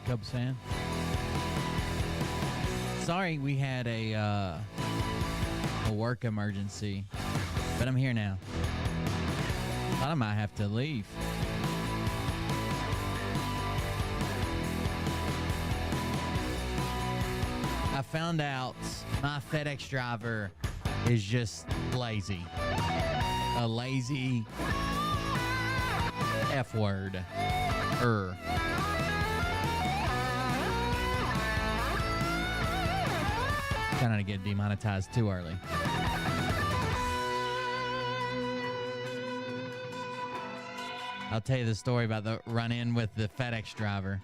Cubs fan. Sorry, we had a work emergency, but I'm here now. Thought I might have to leave. I found out my FedEx driver is just lazy. A lazy F word. Trying not to get demonetized too early. I'll tell you the story about the run-in with the FedEx driver.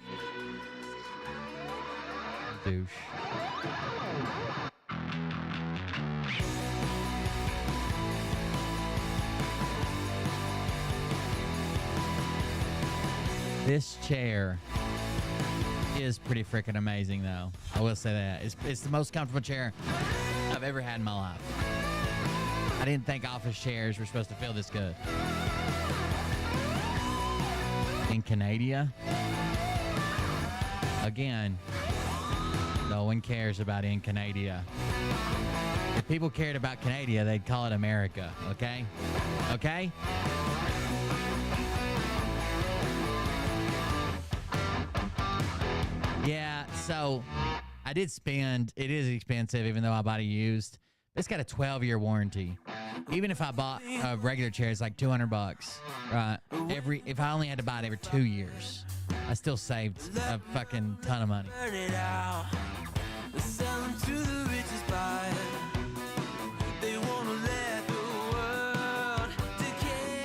Douche. This chair is pretty freaking amazing, though. I will say that. It's the most comfortable chair I've ever had in my life. I didn't think office chairs were supposed to feel this good. In Canada, again, no one cares about in Canada. If people cared about Canada, they'd call it America, okay? Okay? Yeah, so I did spend, it is expensive even though I bought it used. It's got a 12-year warranty. Even if I bought a regular chair, it's like $200, right? If I only had to buy it every 2 years, I still saved a fucking ton of money. They wanna let the world decay.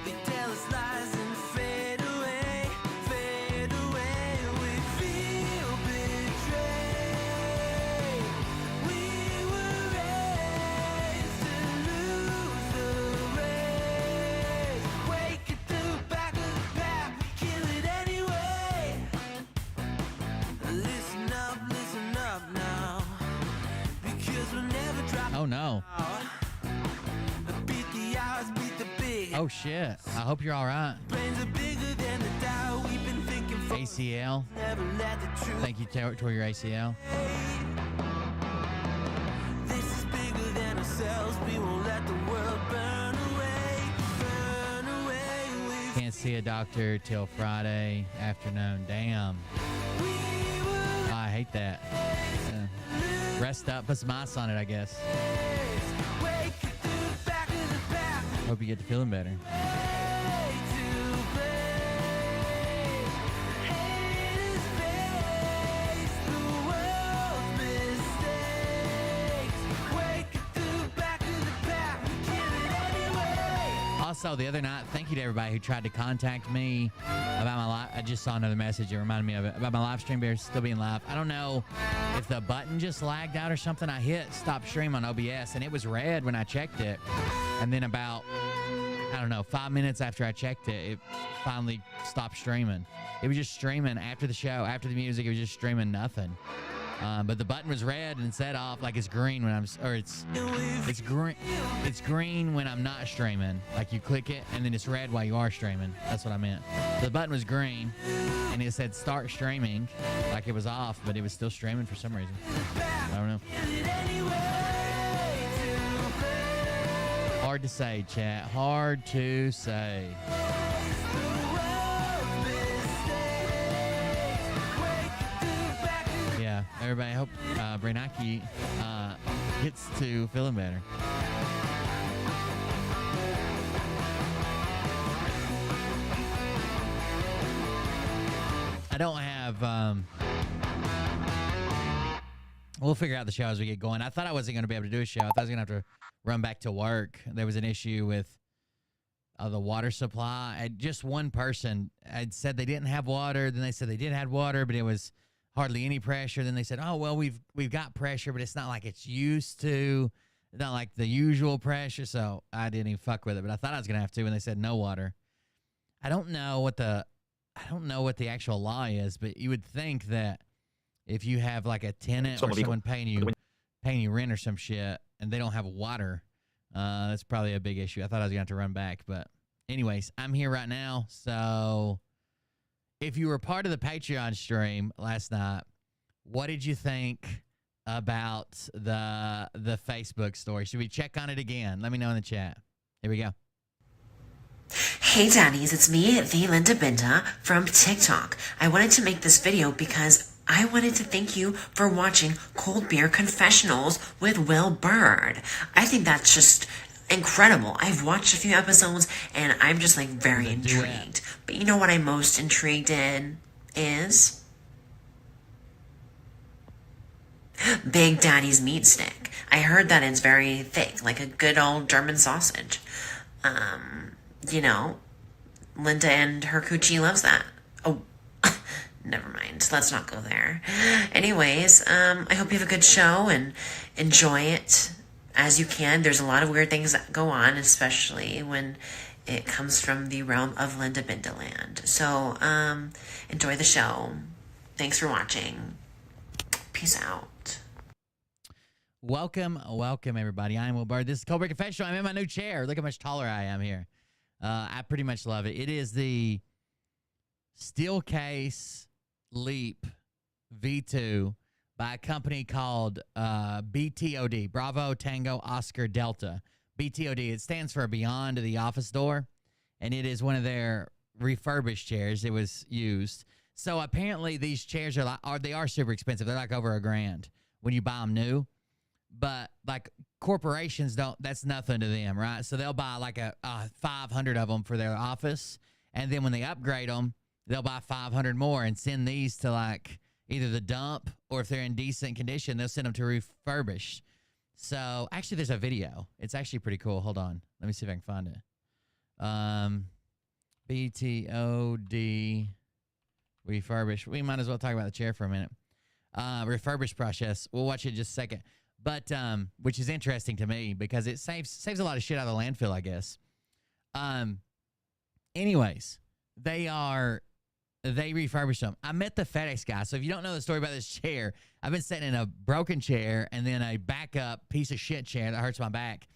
They tell us lies and fade away, fade away. We feel betrayed. We were raised to lose the race. Wake at the back of the pack, kill it anyway. Listen up now. Oh no. Oh shit. I hope you're all right. ACL. Thank you toward your ACL. This is bigger than ourselves. We won't let the world burn away. Burn away. Can't see a doctor till Friday afternoon. Damn. Oh, I hate that. Rest up, put some ice on it, I guess. Hope you get to feeling better. Also, the other night, thank you to everybody who tried to contact me about my live. I just saw another message. It reminded me of it. About my live stream being still being live. I don't know if the button just lagged out or something. I hit stop stream on OBS, and it was red when I checked it. And then about, I don't know, 5 minutes after I checked it, it finally stopped streaming. It was just streaming after the show, after the music. It was just streaming nothing. But the button was red and set off like it's green when it's green when I'm not streaming. Like you click it and then it's red while you are streaming. That's what I meant. So the button was green and it said start streaming, like it was off, but it was still streaming for some reason. I don't know. Hard to say, chat. Hard to say. Yeah, everybody, I hope Brainaki gets to feeling better. I don't have... we'll figure out the show as we get going. I thought I wasn't going to be able to do a show. I thought I was going to have to run back to work. There was an issue with the water supply. Just one person had said they didn't have water. Then they said they did have water, but it was hardly any pressure. Then they said, oh, well, we've got pressure, but it's not like it's used to. It's not like the usual pressure. So I didn't even fuck with it, but I thought I was going to have to when they said no water. I don't know what the actual law is, but you would think that if you have like a tenant or someone paying you rent or some shit and they don't have water, that's probably a big issue. I thought I was going to have to run back, but anyways, I'm here right now. So if you were part of the Patreon stream last night, what did you think about the Facebook story? Should we check on it again? Let me know in the chat. Here we go. Hey Daddies, it's me, the Linda Binda from TikTok. I wanted to make this video because I wanted to thank you for watching Cold Beer Confessionals with Will Bird. I think that's just incredible. I've watched a few episodes and I'm just like very intrigued. But you know what I'm most intrigued in is Big Daddy's meat stick. I heard that it's very thick, like a good old German sausage. You know, Linda and her coochie loves that. Oh, never mind. Let's not go there. Anyways, I hope you have a good show and enjoy it as you can. There's a lot of weird things that go on, especially when it comes from the realm of Linda Bindaland. So, enjoy the show. Thanks for watching. Peace out. Welcome, everybody. I'm Will Bird. This is Cold Beer Confessional. I'm in my new chair. Look how much taller I am here. I pretty much love it. It is the Steelcase Leap V2 by a company called BTOD, Bravo Tango Oscar Delta. BTOD, it stands for Beyond the Office Door, and it is one of their refurbished chairs. It was used. So apparently these chairs they are super expensive. They're like over $1,000 when you buy them new. But like corporations that's nothing to them, right? So they'll buy like a 500 of them for their office. And then when they upgrade them, they'll buy 500 more and send these to like either the dump or if they're in decent condition, they'll send them to refurbish. So actually there's a video. It's actually pretty cool. Hold on. Let me see if I can find it. BTOD refurbish. We might as well talk about the chair for a minute. Refurbish process. We'll watch it in just a second. But, which is interesting to me because it saves a lot of shit out of the landfill, I guess. Anyways, they refurbish them. I met the FedEx guy. So if you don't know the story about this chair, I've been sitting in a broken chair and then a backup piece of shit chair that hurts my back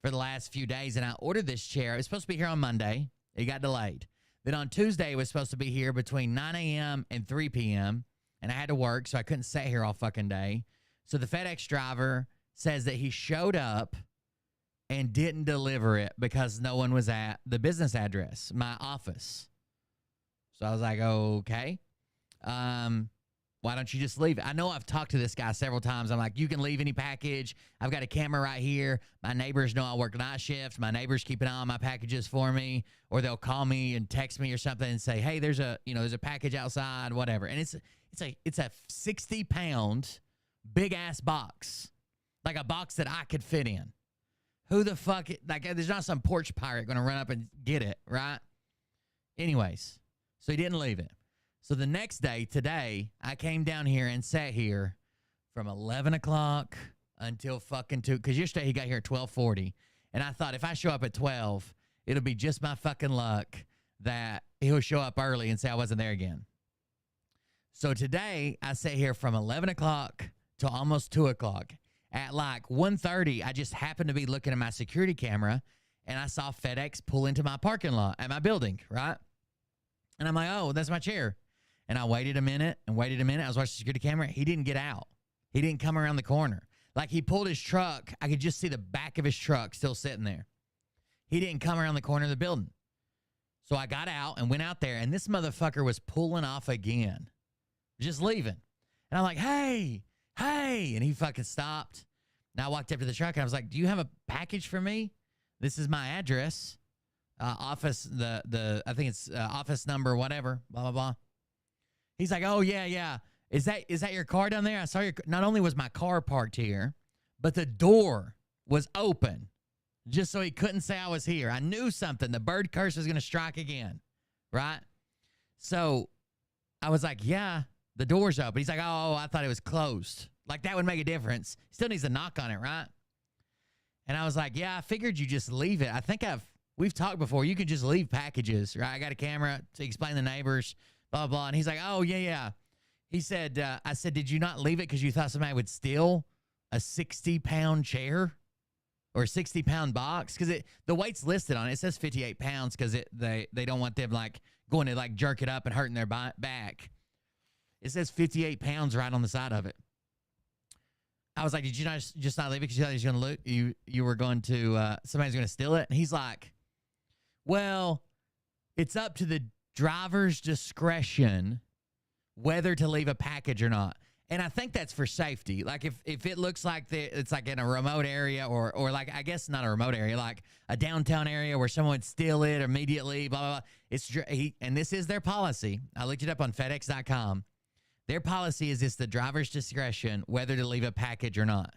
for the last few days. And I ordered this chair. It was supposed to be here on Monday. It got delayed. Then on Tuesday, it was supposed to be here between 9 a.m. and 3 p.m. And I had to work, so I couldn't sit here all fucking day. So the FedEx driver says that he showed up and didn't deliver it because no one was at the business address, my office. So I was like, okay. Why don't you just leave it? I know I've talked to this guy several times. I'm like, you can leave any package. I've got a camera right here. My neighbors know I work night shift. My neighbors keep an eye on my packages for me, or they'll call me and text me or something and say, hey, there's a package outside, whatever. And it's a 60-pound big ass box, like a box that I could fit in. Who the fuck? There's not some porch pirate going to run up and get it, right? Anyways, so he didn't leave it. So the next day, today, I came down here and sat here from 11 o'clock until fucking 2, because yesterday he got here at 12:40, and I thought if I show up at 12, it'll be just my fucking luck that he'll show up early and say I wasn't there again. So today I sat here from 11 o'clock to almost 2 o'clock. At like 1:30, I just happened to be looking at my security camera and I saw FedEx pull into my parking lot at my building, right? And I'm like, oh, that's my chair. And I waited a minute and waited a minute. I was watching the security camera. He didn't get out. He didn't come around the corner. Like he pulled his truck. I could just see the back of his truck still sitting there. He didn't come around the corner of the building. So I got out and went out there, and this motherfucker was pulling off again, just leaving. And I'm like, hey, and he fucking stopped. Now I walked up to the truck and I was like, do you have a package for me? This is my address. Office, I think it's office number, whatever, blah, blah, blah. He's like, oh, yeah. Is that your car down there? I saw not only was my car parked here, but the door was open just so he couldn't say I was here. I knew something. The bird curse was going to strike again, right? So I was like, yeah, the door's open. He's like, oh, I thought it was closed. Like that would make a difference. Still needs a knock on it, right? And I was like, yeah, I figured you just leave it. I think we've talked before. You can just leave packages, right? I got a camera to explain the neighbors, blah, blah. And he's like, oh, yeah. He said, I said, did you not leave it because you thought somebody would steal a 60-pound chair or a 60-pound box? Because the weight's listed on it. It says 58 pounds because they don't want them like going to like jerk it up and hurting their back. It says 58 pounds right on the side of it. I was like, did you not just not leave it because you thought he was going to loot? You were going to, somebody's going to steal it? And he's like, well, it's up to the driver's discretion whether to leave a package or not. And I think that's for safety. Like if it looks like it's like in a remote area or like, I guess not a remote area, like a downtown area where someone would steal it immediately, blah, blah, blah. And this is their policy. I looked it up on FedEx.com. Their policy is it's the driver's discretion whether to leave a package or not.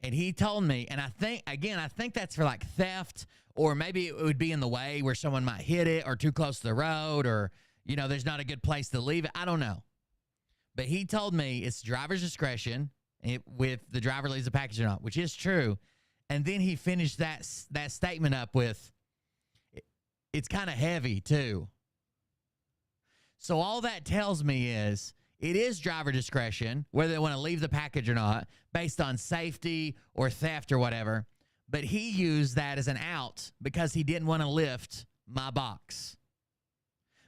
And he told me, and I think that's for like theft, or maybe it would be in the way where someone might hit it or too close to the road, or, you know, there's not a good place to leave it. I don't know. But he told me it's driver's discretion with the driver leaves a package or not, which is true. And then he finished that statement up with, it's kind of heavy too. So all that tells me is it is driver discretion whether they want to leave the package or not based on safety or theft or whatever. But he used that as an out because he didn't want to lift my box.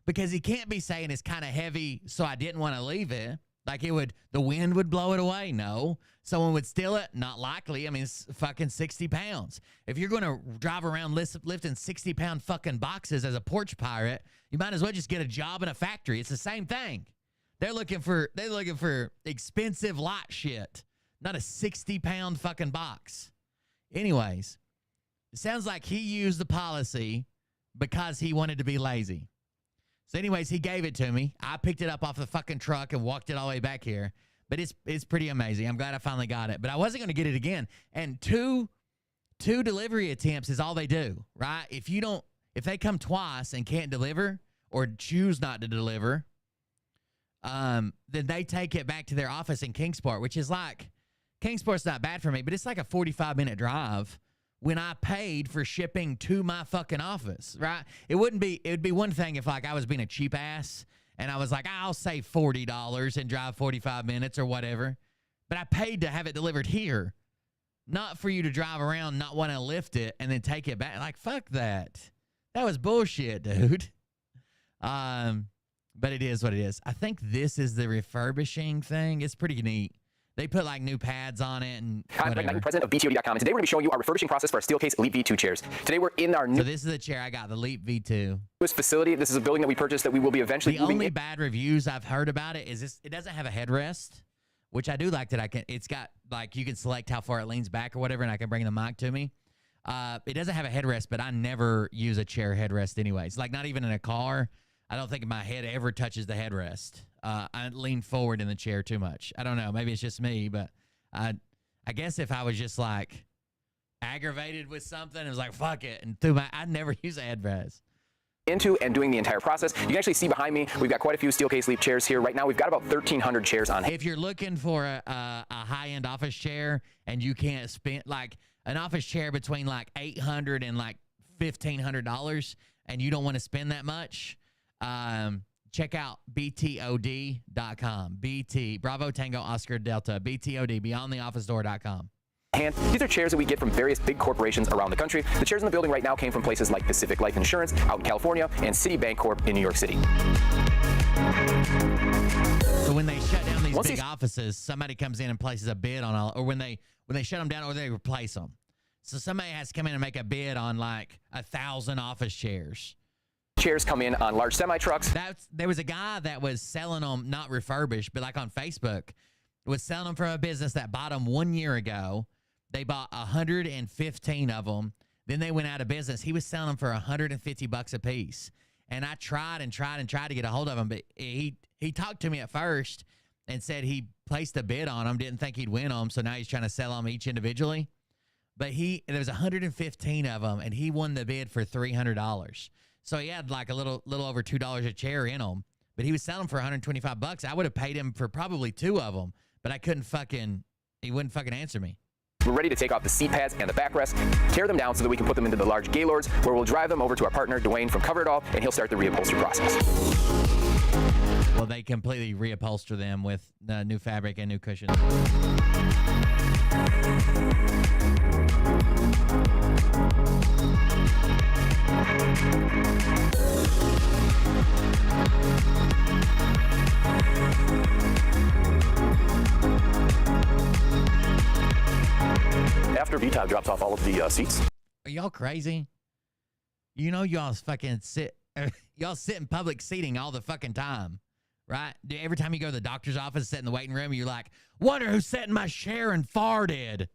Because he can't be saying it's kind of heavy, so I didn't want to leave it. Like the wind would blow it away. No. Someone would steal it? Not likely. I mean, it's fucking 60 pounds. If you're going to drive around lifting 60-pound fucking boxes as a porch pirate, you might as well just get a job in a factory. It's the same thing. They're looking for expensive light shit, not a 60-pound fucking box. Anyways, it sounds like he used the policy because he wanted to be lazy. So anyways, he gave it to me. I picked it up off the fucking truck and walked it all the way back here. But it's pretty amazing. I'm glad I finally got it. But I wasn't going to get it again. And two delivery attempts is all they do, right? If they come twice and can't deliver or choose not to deliver, then they take it back to their office in Kingsport, which is like, Kingsport's not bad for me, but it's like a 45-minute drive when I paid for shipping to my fucking office, right? It would be one thing if like I was being a cheap ass and I was like, I'll save $40 and drive 45 minutes or whatever. But I paid to have it delivered here, not for you to drive around, not want to lift it and then take it back. Like, fuck that. That was bullshit, dude. But it is what it is. I think this is the refurbishing thing. It's pretty neat. They put like new pads on it and Hi, I'm Greg Knight, president of BTOD.com, and today we're going to be showing you our refurbishing process for our Steelcase Elite V2 chairs. Today we're in our So this is the chair I got, the Elite V2. newest facility. This is a building that we purchased that we will be eventually The moving only in. bad reviews I've heard about it is it doesn't have a headrest, which I do like that it's got like you can select how far it leans back or whatever, and I can bring the mic to me. It doesn't have a headrest, but I never use a chair headrest anyways. Like not even in a car. I don't think my head ever touches the headrest. I lean forward in the chair too much. I don't know. Maybe it's just me, but I guess if I was just like aggravated with something, it was like, fuck it. And I'd never use a headrest. Into and doing the entire process. You can actually see behind me, we've got quite a few Steelcase Elite chairs here. Right now, we've got about 1,300 chairs on hand. If you're looking for a high-end office chair and you can't spend like an office chair between like $800 and like $1,500 and you don't want to spend that much, check out btod.com. BT, Bravo Tango Oscar Delta, BTOD, beyondtheofficedoor.com. These are chairs that we get from various big corporations around the country. The chairs in the building right now came from places like Pacific Life Insurance out in California and Citibank Corp in New York City. So when they shut down these big offices, somebody comes in and places a bid on or when they shut them down or they replace them. So somebody has to come in and make a bid on like 1,000 office chairs. Chairs come in on large semi-trucks. There was a guy that was selling them, not refurbished, but like on Facebook, was selling them from a business that bought them 1 year ago. They bought 115 of them. Then they went out of business. He was selling them for $150 a piece. And I tried to get a hold of him, but he talked to me at first and said he placed a bid on them, didn't think he'd win them, so now he's trying to sell them each individually. But there was 115 of them, and he won the bid for $300. So he had like a little over $2 a chair in them, but he was selling them for $125. I would have paid him for probably 2 of them, but he wouldn't fucking answer me. We're ready to take off the seat pads and the backrest, tear them down so that we can put them into the large Gaylords, where we'll drive them over to our partner, Dwayne from Cover It All, and he'll start the reupholstery process. Well, they completely reupholster them with new fabric and new cushions. After VTOP drops off all of the seats. Are y'all crazy? You know y'all fucking y'all sit in public seating all the fucking time, right? Every time you go to the doctor's office, sit in the waiting room, you're like, wonder who sat in my chair and farted.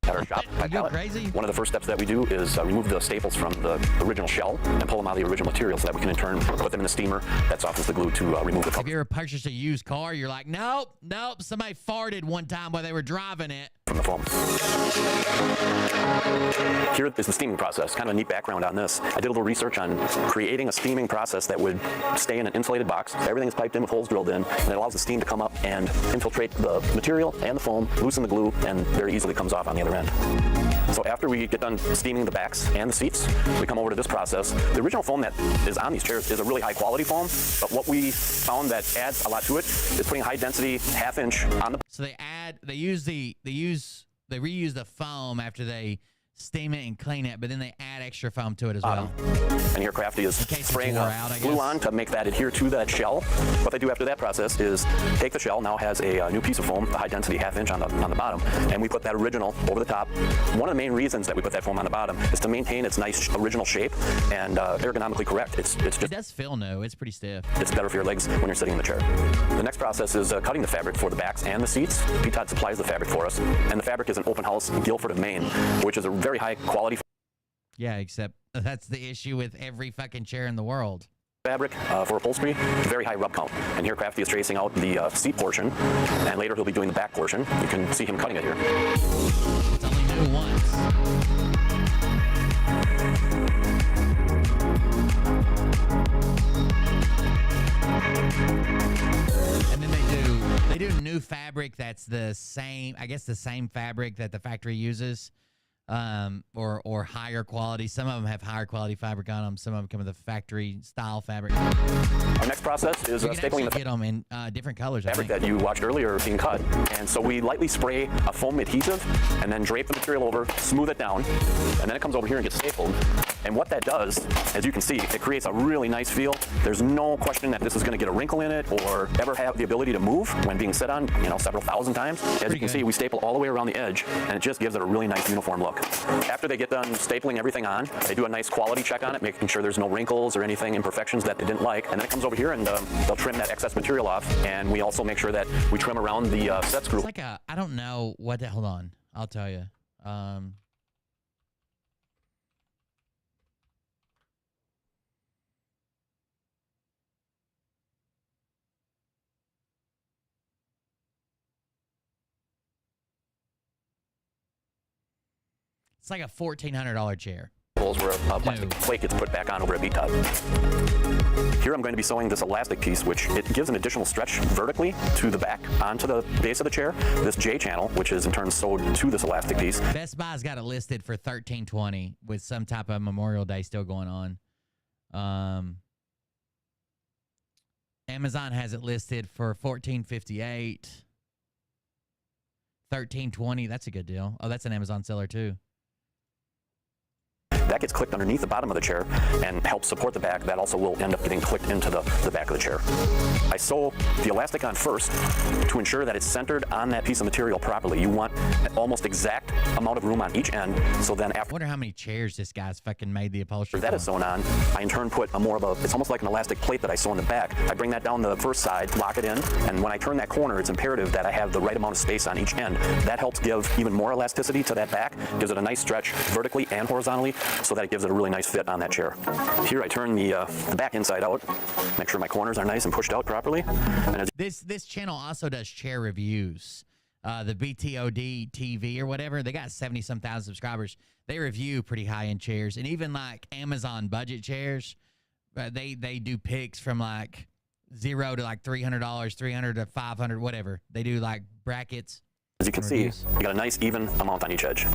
At our shop. Are you crazy? One of the first steps that we do is remove the staples from the original shell and pull them out of the original material so that we can in turn put them in a steamer that softens the glue to remove the cover. Have you ever purchased a used car? You're like, nope, somebody farted one time while they were driving it. From the foam. Here is the steaming process. Kind of a neat background on this. I did a little research on creating a steaming process that would stay in an insulated box. Everything is piped in with holes drilled in, and it allows the steam to come up and infiltrate the material and the foam, loosen the glue, and very easily comes off on the other end. So after we get done steaming the backs and the seats, we come over to this process. The original foam that is on these chairs is a really high quality foam, but what we found that adds a lot to it is putting high density half-inch on the. So they reuse the foam after they steam it and clean it, but then they add extra foam to it as well. And here Crafty is spraying glue on to make that adhere to that shell. What they do after that process is take the shell, now has a new piece of foam, the high density half-inch on the bottom, and we put that original over the top. One of the main reasons that we put that foam on the bottom is to maintain its nice original shape and ergonomically correct. It does feel new. It's pretty stiff. It's better for your legs when you're sitting in the chair. The next process is cutting the fabric for the backs and the seats. PTOD supplies the fabric for us, and the fabric is an open house Guilford of Maine, which is a very high quality. Yeah, except that's the issue with every fucking chair in the world. Fabric for upholstery, very high rub count. And here Crafty is tracing out the seat portion, and later he'll be doing the back portion. You can see him cutting it here. It's only new once. And then they do new fabric that's the same, I guess the same fabric that the factory uses. Or higher quality. Some of them have higher quality fabric on them. Some of them come with a factory style fabric. Our next process is stapling the get them in different colors. Fabric that you watched earlier being cut. And so we lightly spray a foam adhesive and then drape the material over, smooth it down, and then it comes over here and gets stapled. And what that does, as you can see, it creates a really nice feel. There's no question that this is going to get a wrinkle in it or ever have the ability to move when being set on, several thousand times. As you can see, we staple all the way around the edge, and it just gives it a really nice uniform look. After they get done stapling everything on, they do a nice quality check on it, making sure there's no wrinkles or anything, imperfections that they didn't like. And then it comes over here and they'll trim that excess material off. And we also make sure that we trim around the set screw. It's like I don't know what the, hold on, I'll tell you. It's like a $1,400 chair. Where a plastic plate gets put back on over a VTOP. Here I'm going to be sewing this elastic piece, which it gives an additional stretch vertically to the back onto the base of the chair. This J channel, which is in turn sewed to this elastic piece. Best Buy's got it listed for $1,320 with some type of Memorial Day still going on. Amazon has it listed for $14.58. $13.20. That's a good deal. Oh, that's an Amazon seller too. That gets clicked underneath the bottom of the chair and helps support the back. That also will end up getting clicked into the back of the chair. I sew the elastic on first to ensure that it's centered on that piece of material properly. You want an almost exact amount of room on each end, so then I after wonder how many chairs this guy's fucking made the upholstery that for. is sewn on, I in turn put it's almost like an elastic plate that I sew in the back. I bring that down the first side, lock it in, and when I turn that corner, it's imperative that I have the right amount of space on each end. That helps give even more elasticity to that back, gives it a nice stretch vertically and horizontally, so that it gives it a really nice fit on that chair. Here I turn the back inside out, make sure my corners are nice and pushed out properly. And as This channel also does chair reviews. The BTOD TV or whatever, they got 70-some thousand subscribers. They review pretty high-end chairs, and even like Amazon budget chairs. They do picks from like $0 to like $300, $300 to $500, whatever. They do like brackets. you can see, you got a nice even amount on each edge.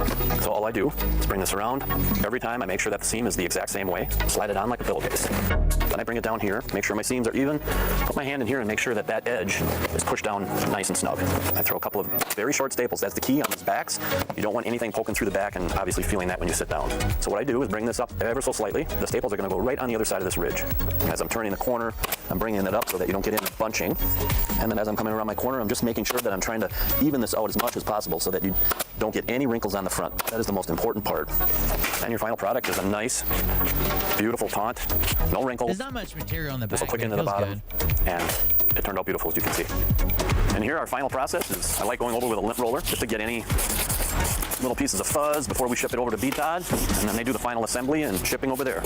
So all I do is bring this around. Every time I make sure that the seam is the exact same way, slide it on like a pillowcase. Then I bring it down here, make sure my seams are even, put my hand in here and make sure that that edge is pushed down nice and snug. I throw a couple of very short staples. That's the key on these backs. You don't want anything poking through the back and obviously feeling that when you sit down. So what I do is bring this up ever so slightly. The staples are going to go right on the other side of this ridge. As I'm turning the corner, I'm bringing it up so that you don't get any bunching. And then as I'm coming around my corner, I'm just making sure that I'm trying to even this out as much as possible so that you don't get any wrinkles on the front. That is the most important part. And your final product is a nice, beautiful taunt. No wrinkles. There's not much material on the back. This will click into the bottom. And it turned out beautiful, as you can see. And here our final process is, I like going over with a lint roller just to get any little pieces of fuzz before we ship it over to BTOD. And then they do the final assembly and shipping over there.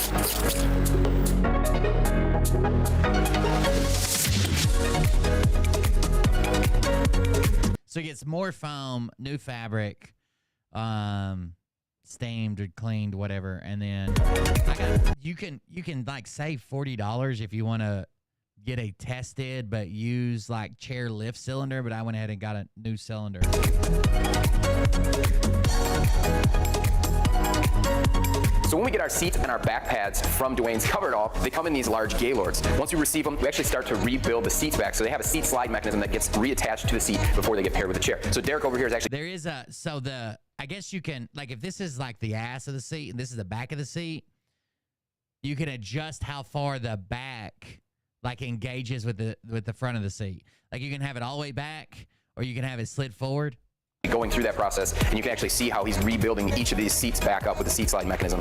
So it gets more foam, new fabric, steamed or cleaned, whatever, and then you can like save $40 if you want to get a tested but use like chair lift cylinder. But I went ahead and got a new cylinder. So when we get our seats and our back pads from Dwayne's Cover It All, they come in these large Gaylords. Once we receive them, we actually start to rebuild the seats back. So they have a seat slide mechanism that gets reattached to the seat before they get paired with the chair. So Derek over here is actually... There is a, so the, I guess you can, like if this is like the ass of the seat and this is the back of the seat, you can adjust how far the back like engages with the front of the seat. Like you can have it all the way back or you can have it slid forward. Going through that process, and you can actually see how he's rebuilding each of these seats back up with the seat slide mechanism.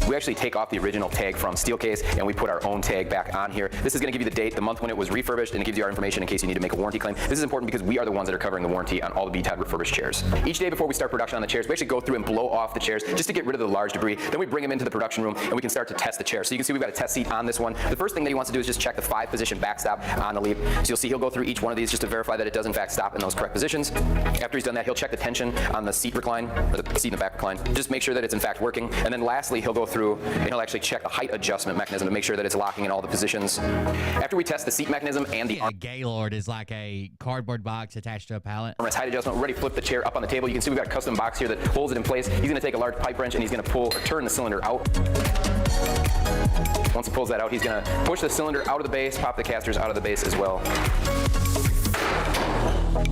We actually take off the original tag from Steelcase and we put our own tag back on here. This is going to give you the date, the month when it was refurbished, and it gives you our information in case you need to make a warranty claim. This is important because we are the ones that are covering the warranty on all the BTOD refurbished chairs. Each day before we start production on the chairs, we actually go through and blow off the chairs just to get rid of the large debris. Then we bring them into the production room and we can start to test the chair. So you can see we've got a test seat on this one. The first thing that he wants to do is just check the 5-position backstop on the leaf. So you'll see he'll go through each one of these just to verify that it does in fact stop in those correct positions. After he's done that, he'll check the tension on the seat recline, or the seat in the back recline, just make sure that it's in fact working. And then lastly, he'll go through and he'll actually check the height adjustment mechanism to make sure that it's locking in all the positions. After we test the seat mechanism and the A Gaylord is like a cardboard box attached to a pallet. armrest height adjustment, we're ready to flip the chair up on the table. You can see we've got a custom box here that holds it in place. He's going to take a large pipe wrench and he's going to pull or turn the cylinder out. Once he pulls that out, he's going to push the cylinder out of the base, pop the casters out of the base as well.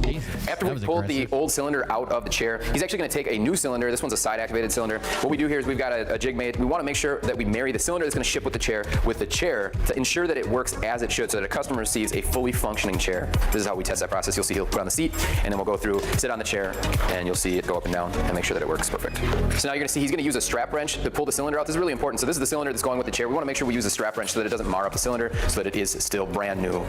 Jesus, After we that was pulled the aggressive. old cylinder out of the chair, he's actually going to take a new cylinder. This one's a side-activated cylinder. What we do here is we've got a jig made. We want to make sure that we marry the cylinder that's going to ship with the chair to ensure that it works as it should so that a customer receives a fully functioning chair. This is how we test that process. You'll see he'll put on the seat, and then we'll go through, sit on the chair, and you'll see it go up and down and make sure that it works perfect. So now you're going to see he's going to use a strap wrench to pull the cylinder out. This is really important. So this is the cylinder that's going with the chair. We want to make sure we use a strap wrench so that it doesn't mar up the cylinder, so that it is still brand new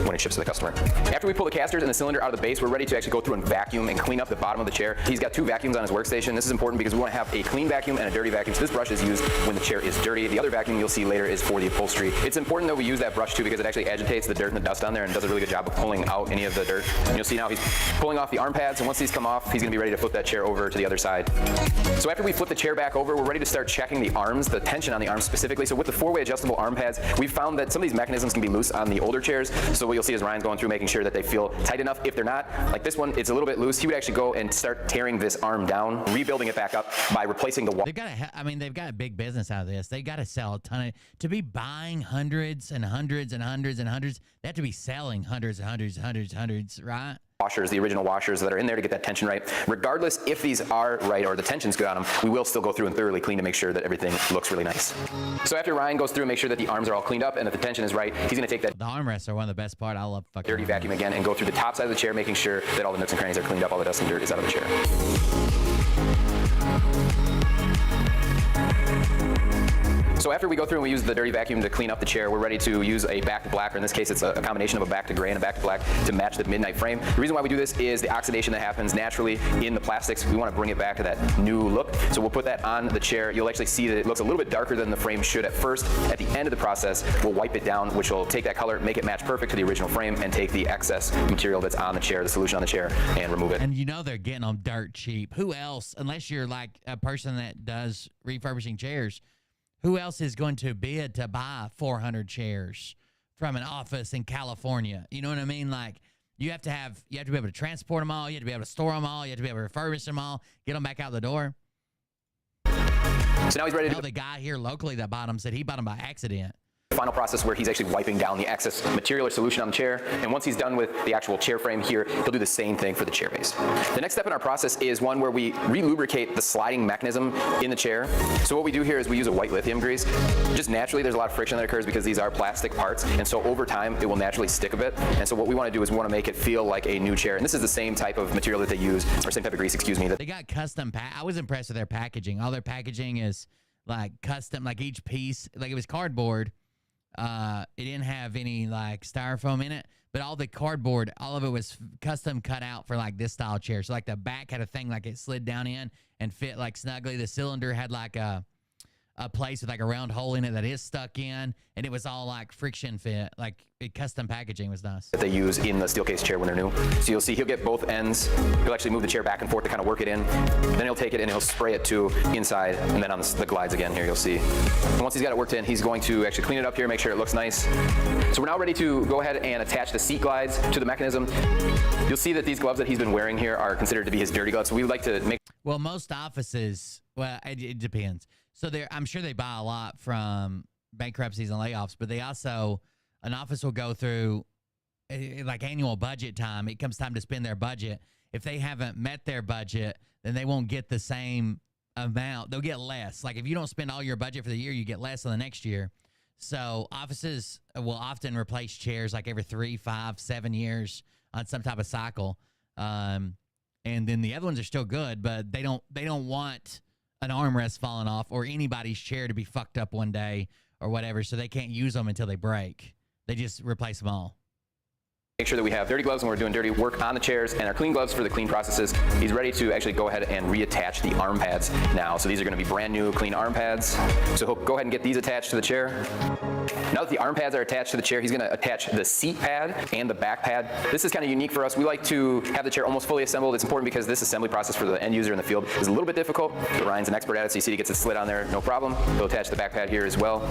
when it ships to the customer. After we pull the casters and the cylinder out of the base, we're ready to actually go through and vacuum and clean up the bottom of the chair. He's got 2 vacuums on his workstation. This is important because we want to have a clean vacuum and a dirty vacuum. So this brush is used when the chair is dirty. The other vacuum you'll see later is for the upholstery. It's important that we use that brush too because it actually agitates the dirt and the dust on there and does a really good job of pulling out any of the dirt. And you'll see now he's pulling off the arm pads, and once these come off, he's going to be ready to flip that chair over to the other side. So after we flip the chair back over, we're ready to start checking the arms, the tension on the arms specifically. So with the 4-way adjustable arm pads, we've found that some of these mechanisms can be loose on the older chairs. So what you'll see is Ryan's going through making sure that they feel tight enough. If they're not, like this one, it's a little bit loose. He would actually go and start tearing this arm down, rebuilding it back up by replacing the wall. They've got a big business out of this. They got to sell a ton to be buying hundreds and hundreds and hundreds and hundreds. They have to be selling hundreds and hundreds and hundreds and hundreds, right? Washers, the original washers that are in there to get that tension right. Regardless if these are right or the tension's good on them, we will still go through and thoroughly clean to make sure that everything looks really nice. So after Ryan goes through and make sure that the arms are all cleaned up and that the tension is right, he's gonna take that The armrests are one of the best part. I love fucking dirty vacuum again and go through the top side of the chair, making sure that all the nooks and crannies are cleaned up, all the dust and dirt is out of the chair. So after we go through and we use the dirty vacuum to clean up the chair, we're ready to use a back to black, or in this case, it's a combination of a back to gray and a back to black to match the midnight frame. The reason why we do this is the oxidation that happens naturally in the plastics. We want to bring it back to that new look. So we'll put that on the chair. You'll actually see that it looks a little bit darker than the frame should at first. At the end of the process, we'll wipe it down, which will take that color, make it match perfect to the original frame, and take the excess material that's on the chair, the solution on the chair, and remove it. And you know they're getting them dirt cheap. Who else, unless you're like a person that does refurbishing chairs, who else is going to bid to buy 400 chairs from an office in California? You know what I mean? Like, you have to be able to transport them all. You have to be able to store them all. You have to be able to refurbish them all, get them back out the door. So now he's ready to the guy here locally that bought them said he bought them by accident. final process where he's actually wiping down the excess material or solution on the chair. And once he's done with the actual chair frame here, he'll do the same thing for the chair base. The next step in our process is one where we re-lubricate the sliding mechanism in the chair. So what we do here is we use a white lithium grease. Just naturally, there's a lot of friction that occurs because these are plastic parts. And so over time, it will naturally stick a bit. And so what we want to do is we want to make it feel like a new chair. And this is the same type of material that they use, or same type of grease, excuse me. They got custom I was impressed with their packaging. All their packaging is like custom, like each piece, like it was cardboard. It didn't have any like styrofoam in it, but all the cardboard, all of it was custom cut out for like this style chair. So like the back had a thing like it slid down in and fit like snugly. The cylinder had like a place with like a round hole in it that is stuck in, and it was all like friction fit. Like custom packaging was nice. That they use in the steel case chair when they're new. So you'll see he'll get both ends. He'll actually move the chair back and forth to kind of work it in. Then he'll take it and he'll spray it to inside, and then on the glides again here you'll see. And once he's got it worked in, he's going to actually clean it up here, make sure it looks nice. So we're now ready to go ahead and attach the seat glides to the mechanism. You'll see that these gloves that he's been wearing here are considered to be his dirty gloves. So we would like to make... Well, most offices, well, it depends. So I'm sure they buy a lot from bankruptcies and layoffs, but they also, an office will go through like annual budget time. It comes time to spend their budget. If they haven't met their budget, then they won't get the same amount. They'll get less. Like if you don't spend all your budget for the year, you get less on the next year. So offices will often replace chairs like every 3, 5, 7 years on some type of cycle. And then the other ones are still good, but they don't want an armrest falling off or anybody's chair to be fucked up one day or whatever, so they can't use them until they break. They just replace them all. Make sure that we have dirty gloves when we're doing dirty work on the chairs, and our clean gloves for the clean processes. He's ready to actually go ahead and reattach the arm pads now. So these are going to be brand new clean arm pads. So he'll go ahead and get these attached to the chair. Now that the arm pads are attached to the chair, he's going to attach the seat pad and the back pad. This is kind of unique for us. We like to have the chair almost fully assembled. It's important because this assembly process for the end user in the field is a little bit difficult. But Ryan's an expert at it, so you see he gets it slid on there, no problem. He'll attach the back pad here as well.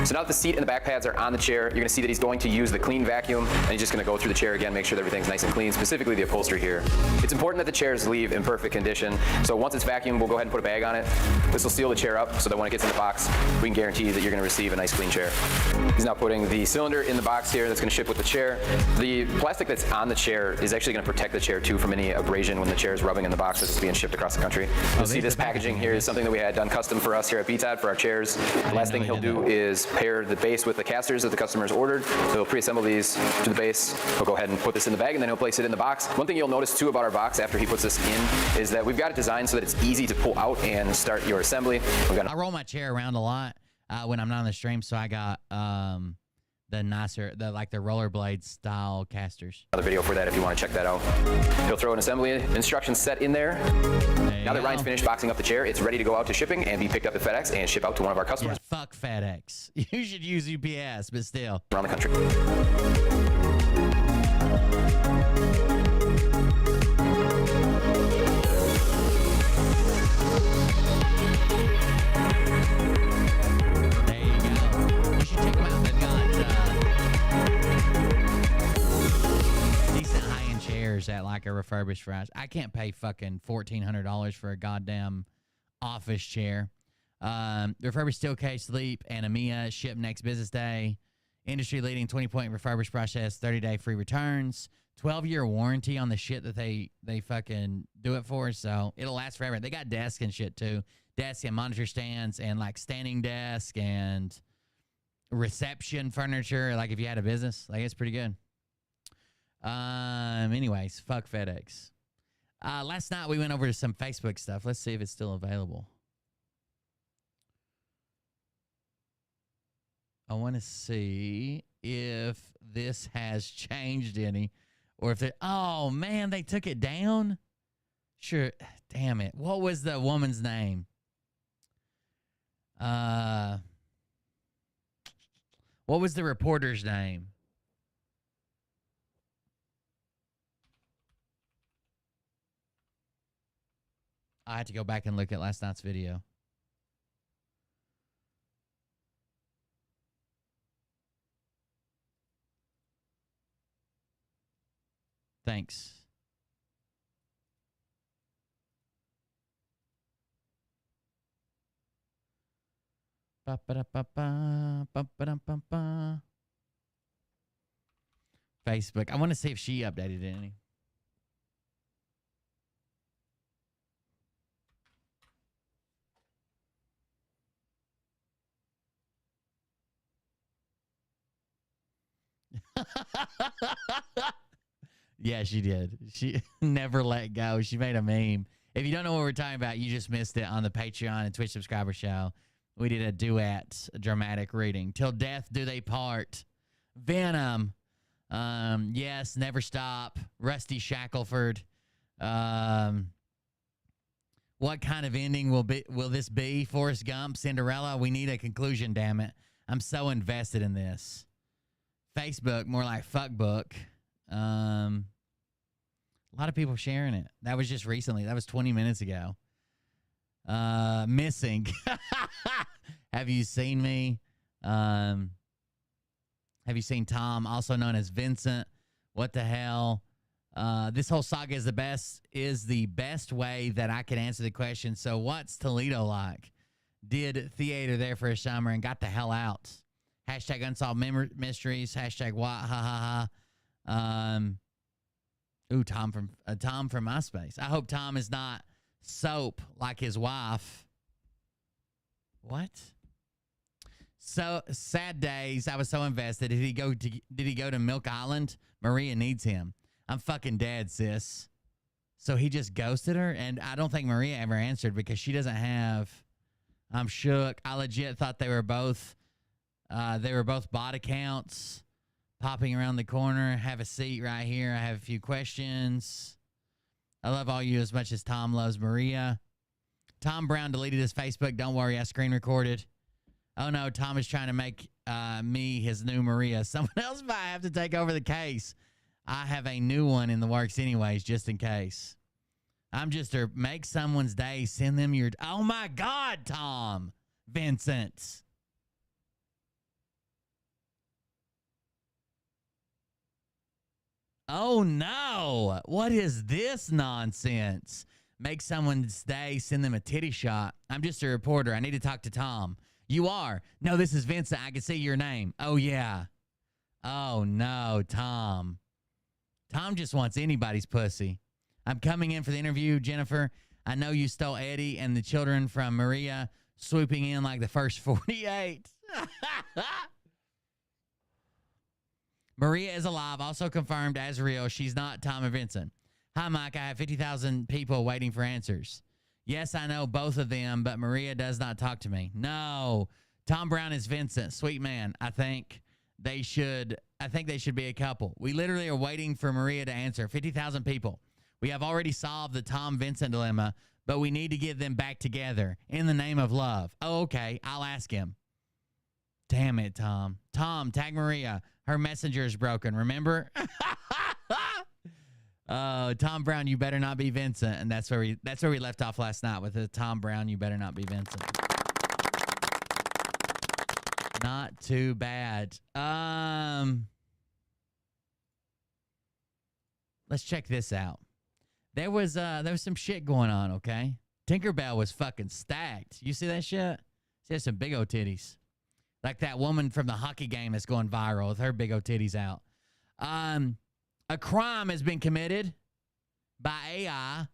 So now that the seat and the back pads are on the chair, you're going to see that he's going to use the clean vacuum, and he's just going to go through the chair again, make sure that everything's nice and clean, specifically the upholstery here. It's important that the chairs leave in perfect condition, so once it's vacuumed, we'll go ahead and put a bag on it. This will seal the chair up so that when it gets in the box, we can guarantee that you're going to receive a nice clean chair. He's now putting the cylinder in the box here that's going to ship with the chair. The plastic that's on the chair is actually going to protect the chair too from any abrasion when the chair is rubbing in the box as it's being shipped across the country. You'll see this packaging here is something that we had done custom for us here at BTOD for our chairs. The last thing he'll do is pair the base with the casters that the customer's ordered. So he'll pre-assemble these to the base. He'll go ahead and put this in the bag, and then he'll place it in the box. One thing you'll notice too about our box after he puts this in is that we've got it designed so that it's easy to pull out and start your assembly. I roll my chair around a lot when I'm not on the stream, so I got the nicer, the rollerblade style casters. Another video for that if you want to check that out. He'll throw an assembly instruction set in there. Now that Ryan's finished boxing up the chair, it's ready to go out to shipping and be picked up at FedEx and ship out to one of our customers. Yeah, fuck FedEx. You should use UPS, but still. Around the country. like a refurbished fries. I can't pay fucking $1,400 for a goddamn office chair. Refurbished steel cage sleep and EMEA ship next business day. Industry leading 20-point refurbished process, 30-day free returns, 12-year warranty on the shit that they fucking do it for. So it'll last forever. They got desks and shit too. Desks and monitor stands and like standing desk and reception furniture. Like if you had a business, like it's pretty good. Anyways, fuck FedEx. Last night we went over to some Facebook stuff. Let's see if it's still available. I want to see if this has changed any or if it, oh man, they took it down. Sure. Damn it. What was the woman's name? What was the reporter's name? I had to go back and look at last night's video. Thanks. Facebook. I want to see if she updated any. Yeah, she did. She never let go. She made a meme. If you don't know what we're talking about, you just missed it on the Patreon and Twitch subscriber show. We did a duet, a dramatic reading. Till death do they part. Venom. Yes, Never Stop. Rusty Shackelford. What kind of ending will this be? Forrest Gump, Cinderella? We need a conclusion, damn it. I'm so invested in this. Facebook, more like fuckbook. A lot of people sharing it. That was just recently. That was 20 minutes ago. Missing. Have you seen me? Have you seen Tom, also known as Vincent? What the hell? This whole saga is the best way that I could answer the question. So what's Toledo like? Did theater there for a summer and got the hell out. Hashtag unsolved mysteries. Hashtag what? Ha ha ha. Tom from MySpace. I hope Tom is not soap like his wife. What? So sad days. I was so invested. Did he go to Milk Island? Maria needs him. I'm fucking dead, sis. So he just ghosted her, and I don't think Maria ever answered because she doesn't have. I'm shook. I legit thought they were both bot accounts. Popping around the corner. Have a seat right here. I have a few questions. I love all you as much as Tom loves Maria. Tom Brown deleted his Facebook. Don't worry, I screen recorded. Oh no, Tom is trying to make me his new Maria. Someone else might have to take over the case. I have a new one in the works anyways, just in case. I'm just to make someone's day, send them your... Oh my God, Tom Vincent. Oh no, what is this nonsense? Make someone's day, send them a titty shot. I'm just a reporter. I need to talk to Tom. You are. No, this is Vincent. I can see your name. Oh yeah. Oh no, Tom. Tom just wants anybody's pussy. I'm coming in for the interview, Jennifer. I know you stole Eddie and the children from Maria, swooping in like the first 48. Maria is alive, also confirmed as real. She's not Tom and Vincent. Hi, Mike. I have 50,000 people waiting for answers. Yes, I know both of them, but Maria does not talk to me. No. Tom Brown is Vincent. Sweet man. I think they should be a couple. We literally are waiting for Maria to answer. 50,000 people. We have already solved the Tom Vincent dilemma, but we need to get them back together in the name of love. Oh, okay. I'll ask him. Damn it, Tom. Tom, tag Maria. Her messenger is broken, remember? Tom Brown, you better not be Vincent. And that's where we left off last night with the Tom Brown, you better not be Vincent. Not too bad. Let's check this out. there was some shit going on, okay? Tinkerbell was fucking stacked. You see that shit? She has some big old titties. Like that woman from the hockey game that's going viral with her big old titties out. A crime has been committed by AI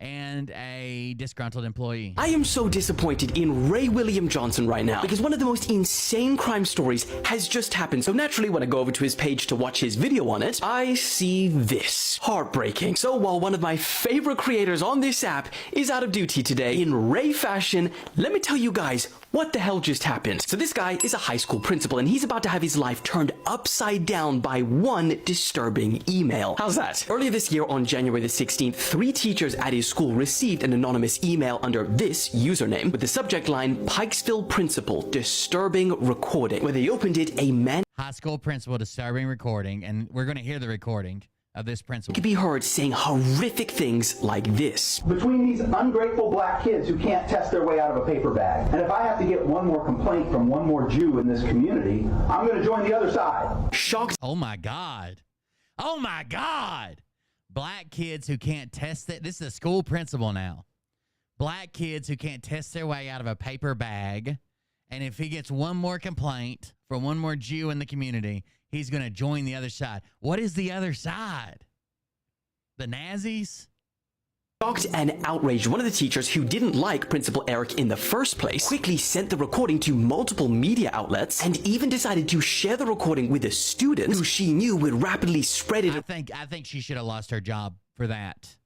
and a disgruntled employee. I am so disappointed in Ray William Johnson right now because one of the most insane crime stories has just happened. So naturally, when I go over to his page to watch his video on it, I see this. Heartbreaking. So while one of my favorite creators on this app is out of duty today, in Ray fashion, let me tell you guys what the hell just happened. So this guy is a high school principal and he's about to have his life turned upside down by one disturbing email. How's that? Earlier this year on January the 16th, 3 teachers at his school received an anonymous email under this username with the subject line, Pikesville Principal, disturbing recording. When they opened it, a man High school principal disturbing recording, and we're going to hear the recording of this principal. could be heard saying horrific things like this. Between these ungrateful black kids who can't test their way out of a paper bag, and if I have to get one more complaint from one more Jew in this community, I'm going to join the other side. Shocked Oh my God. Oh my God. Black kids who can't test it. This is a school principal now. Black kids who can't test their way out of a paper bag. And if he gets one more complaint from one more Jew in the community, he's going to join the other side. What is the other side? The Nazis? Shocked and outraged, one of the teachers who didn't like Principal Eric in the first place quickly sent the recording to multiple media outlets and even decided to share the recording with a student who she knew would rapidly spread it. I think she should have lost her job for that.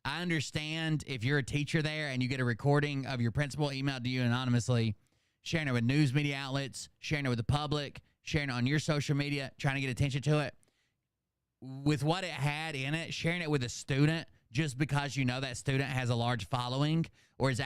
I understand if you're a teacher there and you get a recording of your principal emailed to you anonymously, sharing it with news media outlets, sharing it with the public, sharing it on your social media, trying to get attention to it. With what it had in it, sharing it with a student just because you know that student has a large following or is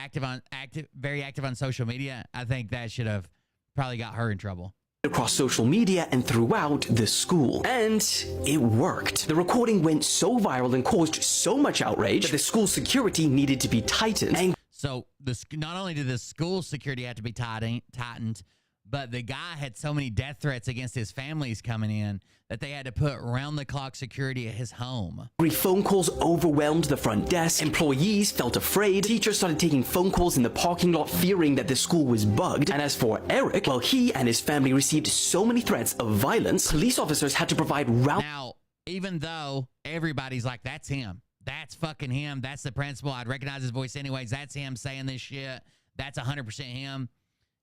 very active on social media, I think that should have probably got her in trouble. Across social media and throughout the school. And it worked. The recording went so viral and caused so much outrage that the school security needed to be tightened. And So not only did the school security have to be tightened, but the guy had so many death threats against his families coming in that they had to put round-the-clock security at his home. phone calls overwhelmed the front desk. Employees felt afraid. Teachers started taking phone calls in the parking lot fearing that the school was bugged. And as for Eric, well, he and his family received so many threats of violence, police officers had to provide Now, even though everybody's like, that's him. That's fucking him. That's the principal. I'd recognize his voice anyways. That's him saying this shit. That's 100% him.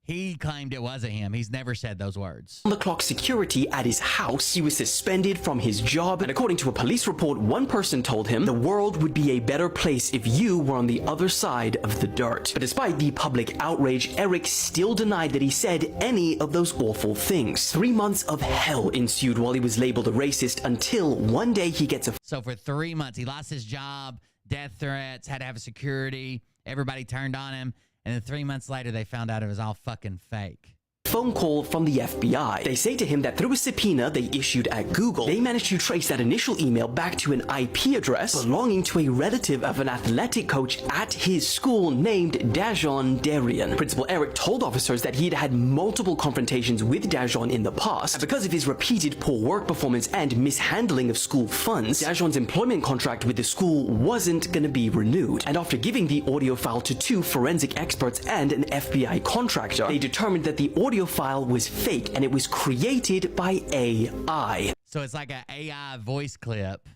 He claimed it wasn't him. He's never said those words. On the clock security at his house, he was suspended from his job, and according to a police report, one person told him the world would be a better place if you were on the other side of the dirt. But despite the public outrage, Eric still denied that he said any of those awful things. 3 months of hell ensued while he was labeled a racist until one day he gets a So for 3 months, he lost his job, death threats, had to have a security. Everybody turned on him. And then 3 months later, they found out it was all fucking fake. phone call from the FBI. They say to him that through a subpoena they issued at Google, they managed to trace that initial email back to an IP address belonging to a relative of an athletic coach at his school named Dajon Darian. Principal Eric told officers that he'd had multiple confrontations with Dajon in the past, and because of his repeated poor work performance and mishandling of school funds, Dajon's employment contract with the school wasn't going to be renewed. And after giving the audio file to 2 forensic experts and an FBI contractor, they determined that the audio file was fake and it was created by AI. So it's like an AI voice clip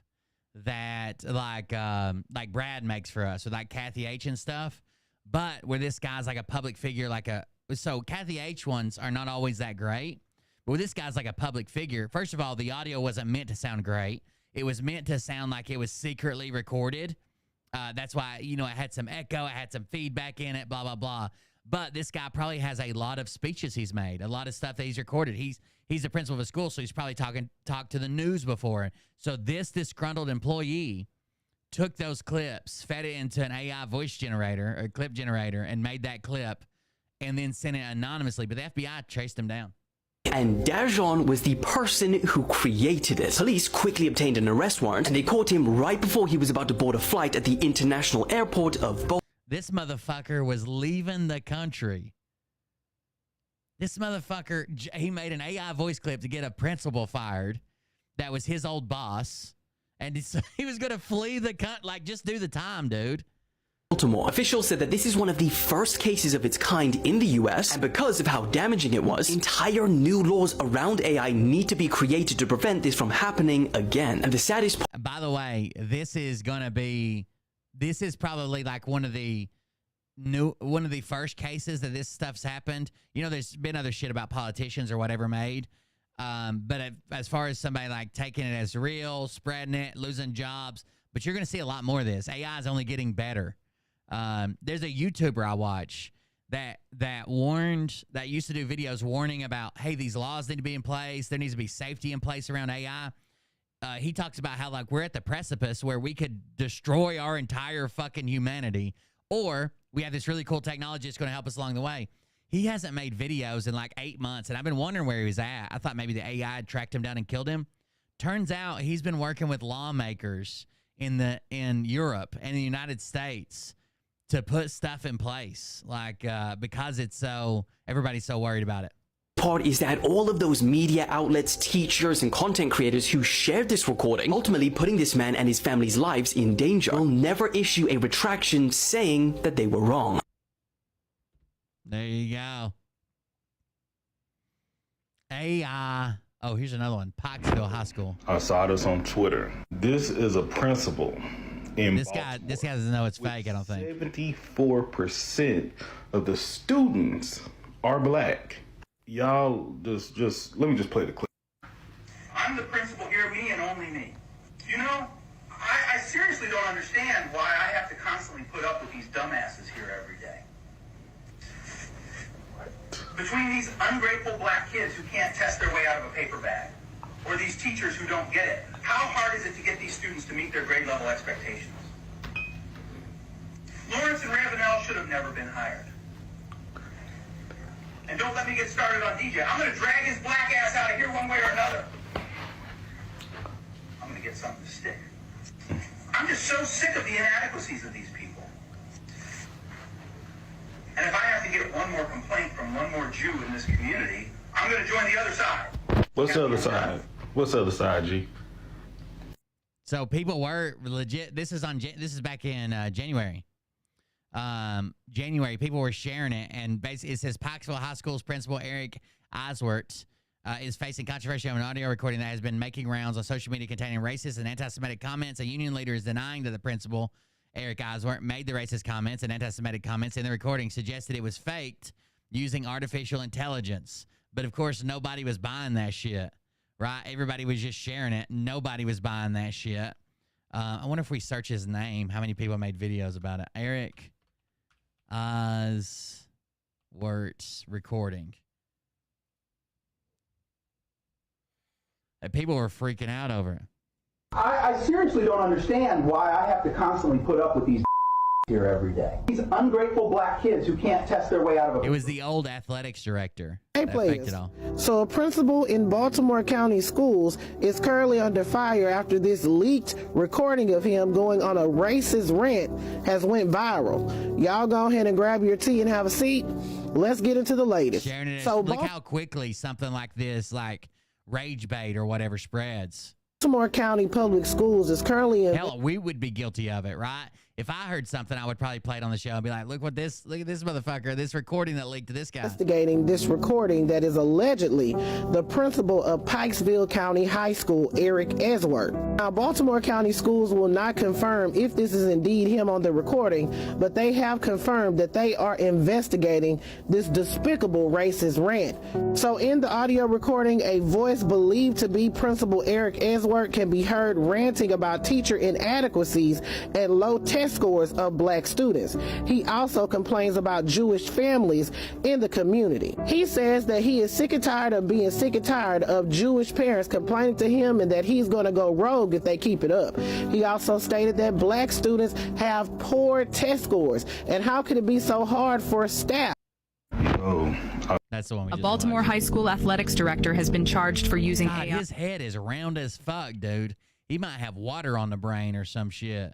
that like Brad makes for us, or like Kathy H and stuff. But where this guy's like a public figure, so Kathy H ones are not always that great. But this guy's like a public figure. First of all, the audio wasn't meant to sound great. It was meant to sound like it was secretly recorded. That's why, it had some echo, it had some feedback in it, blah, blah, blah. But this guy probably has a lot of speeches he's made, a lot of stuff that he's recorded. He's the principal of a school, so he's probably talked to the news before. So this disgruntled employee took those clips, fed it into an AI voice generator or clip generator, and made that clip, and then sent it anonymously. But the FBI chased him down. And Dajon was the person who created it. Police quickly obtained an arrest warrant, and they caught him right before he was about to board a flight at the international airport of Baltimore. This motherfucker was leaving the country. This motherfucker, he made an AI voice clip to get a principal fired that was his old boss. And he was going to flee the like, just do the time, dude. Baltimore. Officials said that this is one of the first cases of its kind in the US, and because of how damaging it was, entire new laws around AI need to be created to prevent this from happening again. And the saddest part— By the way, this is probably like one of the first cases that this stuff's happened. You know, there's been other shit about politicians or whatever made. But as far as somebody like taking it as real, spreading it, losing jobs, but you're going to see a lot more of this. AI is only getting better. There's a YouTuber I watch that used to do videos warning about, hey, these laws need to be in place. There needs to be safety in place around AI. He talks about how like we're at the precipice where we could destroy our entire fucking humanity, or we have this really cool technology that's going to help us along the way. He hasn't made videos in like 8 months, and I've been wondering where he was at. I thought maybe the AI had tracked him down and killed him. Turns out he's been working with lawmakers in Europe and the United States to put stuff in place, like because everybody's so worried about it. Part is that all of those media outlets, teachers, and content creators who shared this recording, ultimately putting this man and his family's lives in danger, will never issue a retraction saying that they were wrong. There you go. AI. Oh, here's another one. Pikesville High School. I saw this on Twitter. This is a principal in this guy doesn't know it's fake, I don't think. 74% of the students are black. Y'all just let me just play the clip. I'm the principal here, me and only me. You know, I seriously don't understand why I have to constantly put up with these dumbasses here every day. Between these ungrateful black kids who can't test their way out of a paper bag, or these teachers who don't get it, how hard is it to get these students to meet their grade level expectations? Lawrence and Ravenel should have never been hired. And don't let me get started on DJ. I'm going to drag his black ass out of here one way or another. I'm going to get something to stick. I'm just so sick of the inadequacies of these people. And if I have to get one more complaint from one more Jew in this community, I'm going to join the other side. What's the other side? What's the other side, G? So people were legit. This is back in January. January, people were sharing it, and basically it says Pikesville High School's principal Eric Eiswert is facing controversy of an audio recording that has been making rounds on social media containing racist and anti-Semitic comments. A union leader is denying that the principal, Eric Eiswert, made the racist comments and anti-Semitic comments in the recording, suggested it was faked using artificial intelligence. But of course, nobody was buying that shit, right? Everybody was just sharing it. Nobody was buying that shit. I wonder if we search his name, how many people made videos about it. Eric Eiswert's recording. People were freaking out over it. I seriously don't understand why I have to constantly put up with these here every day. These ungrateful black kids who can't test their way out of a... It was the old athletics director. Hey, that faked it players. all. So a principal in Baltimore County Schools is currently under fire after this leaked recording of him going on a racist rant has went viral. Y'all go ahead and grab your tea and have a seat. Let's get into the latest. Sharing it. So Look how quickly something like this, like rage bait or whatever, spreads. Baltimore County Public Schools is currently in... Hell, we would be guilty of it, right? If I heard something, I would probably play it on the show and be like, look at this motherfucker, this recording that leaked to this guy. Investigating this recording that is allegedly the principal of Pikesville County High School, Eric Eiswert. Now, Baltimore County Schools will not confirm if this is indeed him on the recording, but they have confirmed that they are investigating this despicable racist rant. So in the audio recording, a voice believed to be Principal Eric Eiswert can be heard ranting about teacher inadequacies and low test scores of black students. He also complains about Jewish families in the community. He says that he is sick and tired of being sick and tired of Jewish parents complaining to him and that he's going to go rogue if they keep it up. He also stated that black students have poor test scores, and how could it be so hard for staff? That's the one we A just Baltimore watched. high school athletics director has been charged for using God, AI. his head is round as fuck, dude. He might have water on the brain or some shit.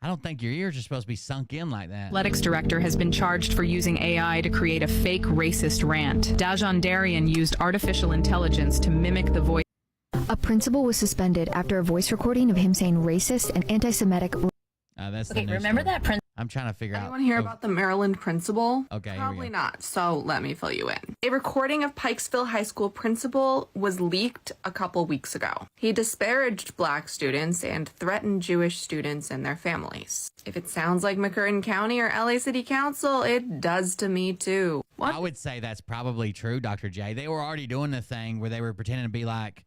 I don't think your ears are supposed to be sunk in like that. Athletics director has been charged for using AI to create a fake racist rant. Dajon Darian used artificial intelligence to mimic the voice. A principal was suspended after a voice recording of him saying racist and anti-Semitic. That's Okay, remember that principal? I'm trying to figure out. Anyone hear about the Maryland principal? Okay, here we Probably go. not, so let me fill you in. A recording of Pikesville High School principal was leaked a couple weeks ago. He disparaged black students and threatened Jewish students and their families. If it sounds like McCurtain County or LA City Council, it does to me too. What? I would say that's probably true, Dr. J. They were already doing the thing where they were pretending to be like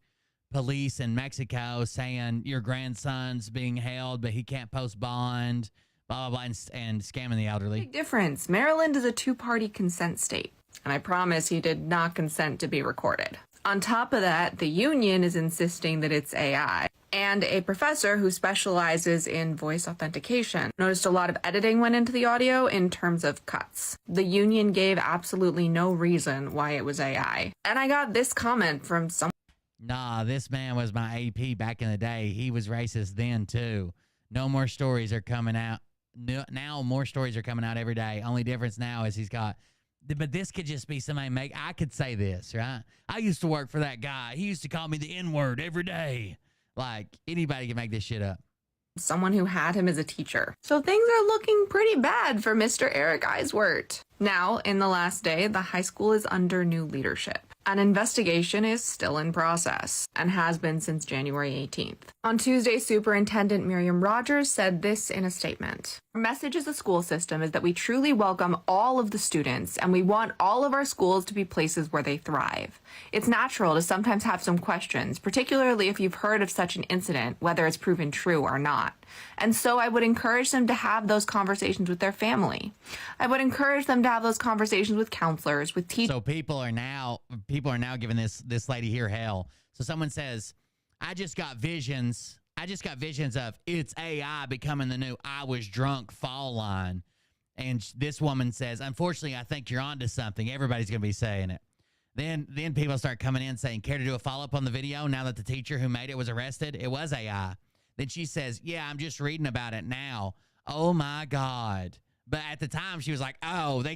police in Mexico saying your grandson's being held, but he can't post bond, blah, blah, blah, and scamming the elderly. Big difference. Maryland is a two-party consent state, and I promise he did not consent to be recorded. On top of that, the union is insisting that it's AI. And a professor who specializes in voice authentication noticed a lot of editing went into the audio in terms of cuts. The union gave absolutely no reason why it was AI. And I got this comment from someone. Nah, this man was my AP back in the day. He was racist then, too. No more stories are coming out. No, now more stories are coming out every day. Only difference now is he's got... But this could just be somebody I could say this, right? I used to work for that guy. He used to call me the N-word every day. Like, anybody can make this shit up. Someone who had him as a teacher. So things are looking pretty bad for Mr. Eric Eiswert. Now, in the last day, the high school is under new leadership. An investigation is still in process and has been since January 18th. On Tuesday, Superintendent Miriam Rogers said this in a statement. Our message as a school system is that we truly welcome all of the students and we want all of our schools to be places where they thrive. It's natural to sometimes have some questions, particularly if you've heard of such an incident, whether it's proven true or not. And so I would encourage them to have those conversations with their family. I would encourage them to have those conversations with counselors, with teachers. So people are now giving this lady here hell. So someone says, I just got visions of it's AI becoming the new I was drunk fall line. And this woman says, unfortunately, I think you're onto something. Everybody's going to be saying it. Then people start coming in saying, care to do a follow-up on the video now that the teacher who made it was arrested? It was AI. Then she says, yeah, I'm just reading about it now. Oh, my God. But at the time, she was like, oh, they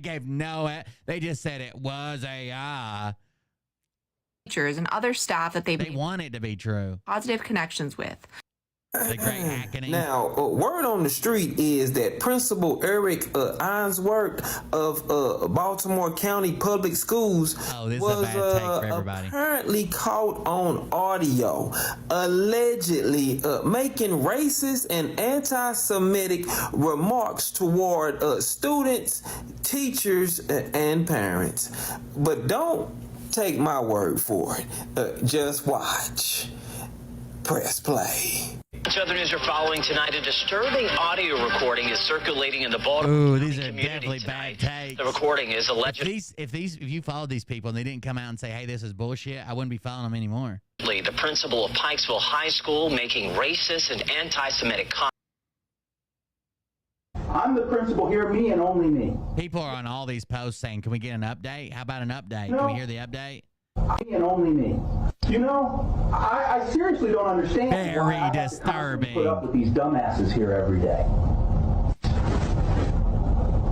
just said it was AI. Teachers and other staff that they want it to be true. Positive connections with. The great hacking. Now, word on the street is that Principal Eric Eiswert of Baltimore County Public Schools was apparently caught on audio, allegedly making racist and anti-Semitic remarks toward students, teachers, and parents. But don't take my word for it. Just watch. Press play. Other news are following tonight. A disturbing audio recording is circulating in the Baltimore Ooh, these are community definitely tonight. bad takes. The recording is alleged. If you followed these people and they didn't come out and say, hey, this is bullshit, I wouldn't be following them anymore. The principal of Pikesville High School making racist and anti-Semitic comments. I'm the principal here, me and only me. People are on all these posts saying, can we get an update? How about an update? No. Can we hear the update? Me and only me. You know, I seriously don't understand Very why I have to disturbing. put up with these dumbasses here every day.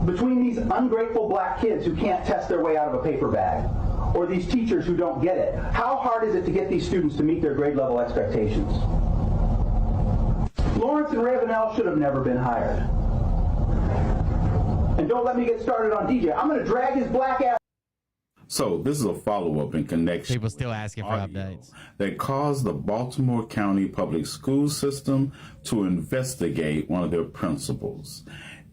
Between these ungrateful black kids who can't test their way out of a paper bag, or these teachers who don't get it, how hard is it to get these students to meet their grade level expectations? Lawrence and Ravenel should have never been hired. And don't let me get started on DJ. I'm going to drag his black ass. So this is a follow-up in connection. People still asking for updates. That caused the Baltimore County Public School System to investigate one of their principals.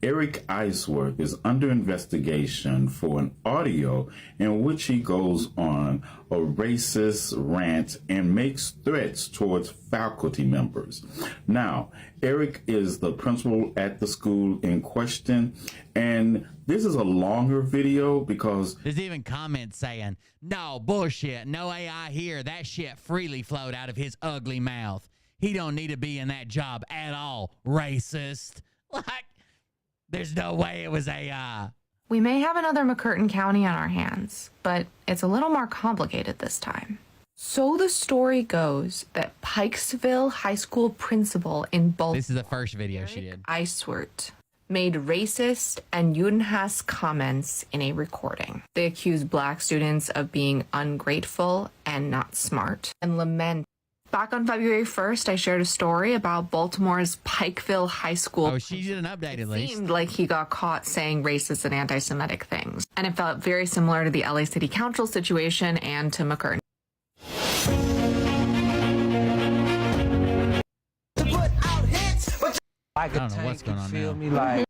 Eric Eiswert is under investigation for an audio in which he goes on a racist rant and makes threats towards faculty members. Now, Eric is the principal at the school in question, and this is a longer video because there's even comments saying, no, bullshit, no AI here. That shit freely flowed out of his ugly mouth. He don't need to be in that job at all, racist. Like, there's no way it was AI. We may have another McCurtain County on our hands, but it's a little more complicated this time. So the story goes that Pikesville High School principal in Baltimore, this is the first video she did, Eiswert, made racist and Judenhass comments in a recording. They accused black students of being ungrateful and not smart and lament Back on February 1st, I shared a story about Baltimore's Pikeville High School. Oh, she did an update at least. It seemed like he got caught saying racist and anti-Semitic things. And it felt very similar to the LA City Council situation and to McCurtain. I don't know what's going on now.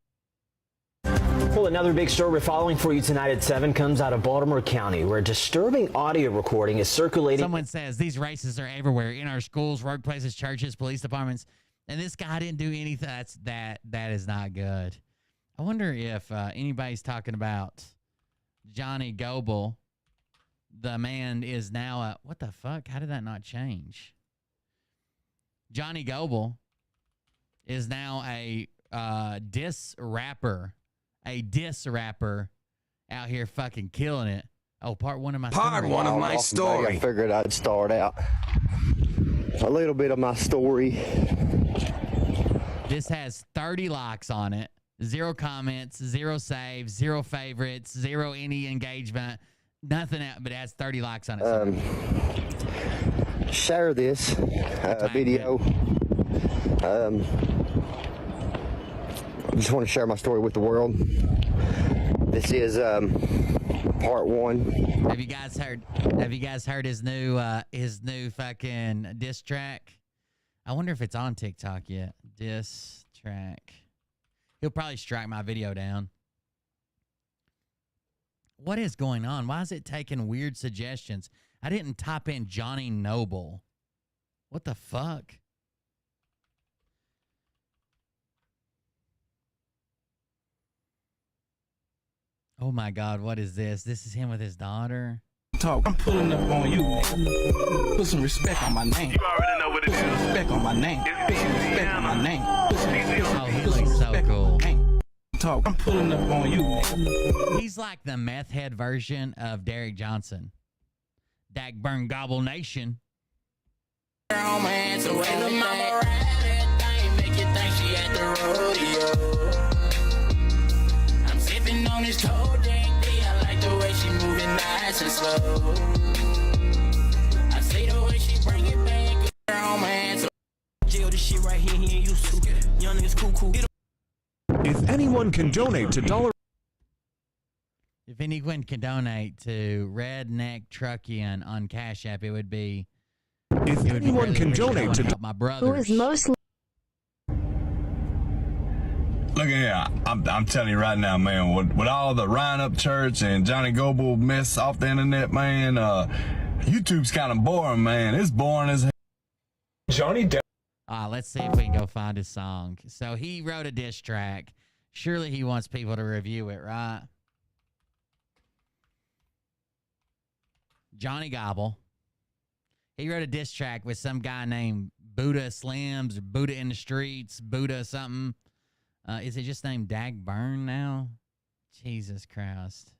Well, another big story we're following for you tonight at 7 comes out of Baltimore County, where a disturbing audio recording is circulating. Someone says these racists are everywhere in our schools, workplaces, churches, police departments, and this guy didn't do anything. That is not good. I wonder if anybody's talking about Johnny Goble. The man is now a what the fuck? How did that not change? Johnny Goble is now a diss rapper out here fucking killing it. Oh, part one of my story. I figured I'd start out a little bit of my story. This has 30 likes on it, 0 comments, 0 saves, 0 favorites, 0 any engagement, nothing else, but it has 30 likes on it. Share this video. I just want to share my story with the world. This is part 1. Have you guys heard his new fucking diss track? I wonder if it's on TikTok yet. Diss track. He'll probably strike my video down. What is going on? Why is it taking weird suggestions? I didn't type in Johnny Noble. What the fuck? Oh my God, what is this? This is him with his daughter. Talk. I'm pulling up on you, nigga. Put some respect on my name. You already know what it is. Put some respect on my name. Put some respect on my name. Oh, he looks so cool. Talk. I'm pulling up on you, nigga. He's like the meth head version of Derek Johnson. Dagburn Gobble Nation. On his cold I like the way she moving nice and slow. I say the way she bring it back on my hands. Jail this shit right here, he ain't used to. Young niggas cool. If anyone can donate to If anyone can donate to Redneck Truckian on Cash App, it would be. If anyone can donate to my brother, who is mostly. Look at here, I'm telling you right now, man, with all the Ryan Up Church and Johnny Goble mess off the internet, man, YouTube's kind of boring, man. It's boring as hell. Johnny Depp. Let's see if we can go find his song. So he wrote a diss track. Surely he wants people to review it, right? Johnny Gobble. He wrote a diss track with some guy named Buddha Slims or Buddha in the Streets, Buddha something. Is it just named Dagburn now? Jesus Christ.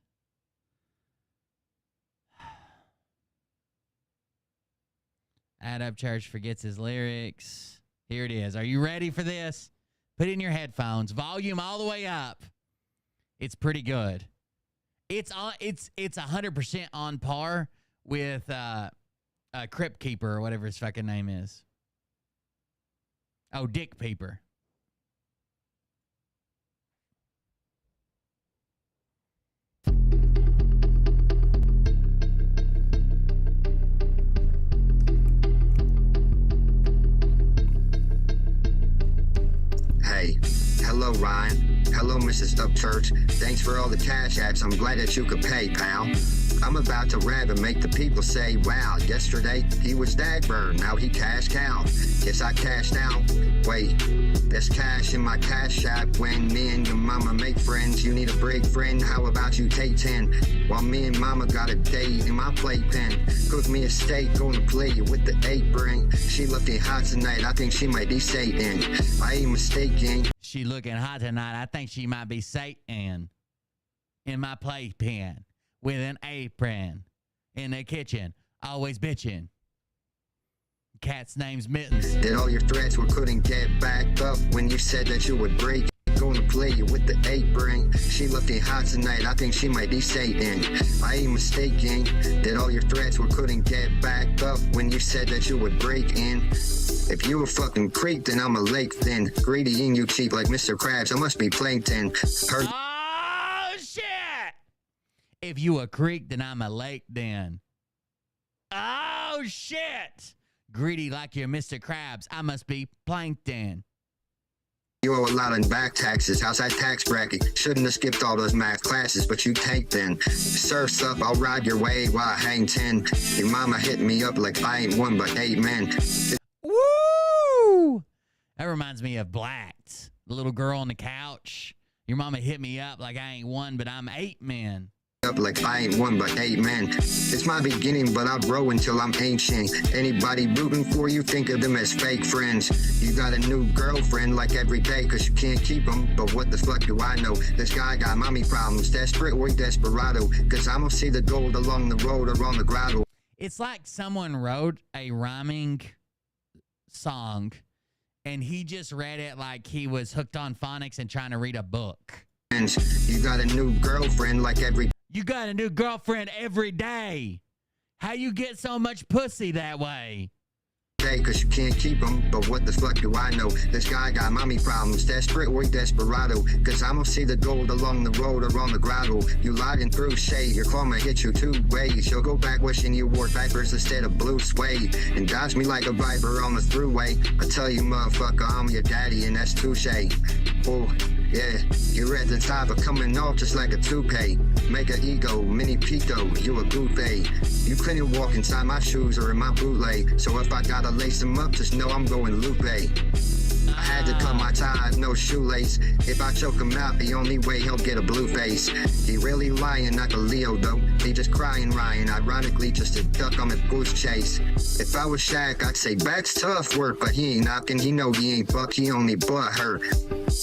Add Up Church forgets his lyrics. Here it is. Are you ready for this? Put it in your headphones. Volume all the way up. It's pretty good. It's 100% on par with Crypt Keeper or whatever his fucking name is. Oh, Dick Peeper. Hey, hello Ryan. Hello Mrs. Upchurch. Thanks for all the cash apps. I'm glad that you could pay, pal. I'm about to rap and make the people say, wow, yesterday he was Dagburn, now he cash cow. Guess I cashed out. Wait, there's cash in my cash app. When me and your mama make friends, you need a break friend. How about you take 10? While me and mama got a date in my playpen. Cook me a steak, gonna play you with the apron. She looking hot tonight, I think she might be Satan. I ain't mistaken. She looking hot tonight, I think she might be Satan. In my playpen. With an apron. In the kitchen. Always bitching. Cat's name's Mittens. That all your threats were couldn't get backed up when you said that you would break. Gonna play you with the apron. She looking hot tonight, I think she might be Satan. I ain't mistaken that all your threats were couldn't get back up when you said that you would break in. If you a fucking creep, then I'm a lake then. Greedy and you cheap like Mr. Krabs, I must be plankton. Oh, shit! If you a creek, then I'm a lake then. Oh, shit! Greedy like you're Mr. Krabs, I must be plankton. You owe a lot in back taxes. How's that tax bracket? Shouldn't have skipped all those math classes, but you take them. Surf's up, I'll ride your wave while I hang 10. Your mama hit me up like I ain't one but 8 men. Woo! That reminds me of Blacked. The little girl on the couch. Your mama hit me up like I ain't one, but I'm 8 men. Up like I ain't one but 8 men. It's my beginning, but I'll grow until I'm ancient. Anybody rooting for you, think of them as fake friends. You got a new girlfriend like every day, cause you can't keep them. But what the fuck do I know? This guy got mommy problems, desperate or desperado. Cause I don't see the gold along the road or on the grotto. It's like someone wrote a rhyming song and he just read it like he was hooked on phonics and trying to read a book. You got a new girlfriend like every You got a new girlfriend every day. How you get so much pussy that way? day, cause you can't keep them. But what the fuck do I know? This guy got mommy problems, desperate or desperado. Cause I don't see the gold along the road or on the grotto. You lying through shade, your karma hit you 2 ways. You'll go back wishing you wore diapers instead of blue suede. And dodge me like a viper on the throughway. I tell you motherfucker, I'm your daddy and that's touche. Oh, yeah, you're at the top of coming off just like a toupee. Make an ego, mini pico, you a goofy. You couldn't walk inside my shoes or in my bootleg. So if I gotta lace them up, just know I'm going Lupe. I had to cut my ties, no shoelace. If I choke him out, the only way he'll get a blue face. He really lying, not a Leo though. He just crying, Ryan. Ironically, just a duck on a goose chase. If I was Shaq, I'd say back's tough work, but he ain't knocking. He know he ain't buck, he only butt hurt.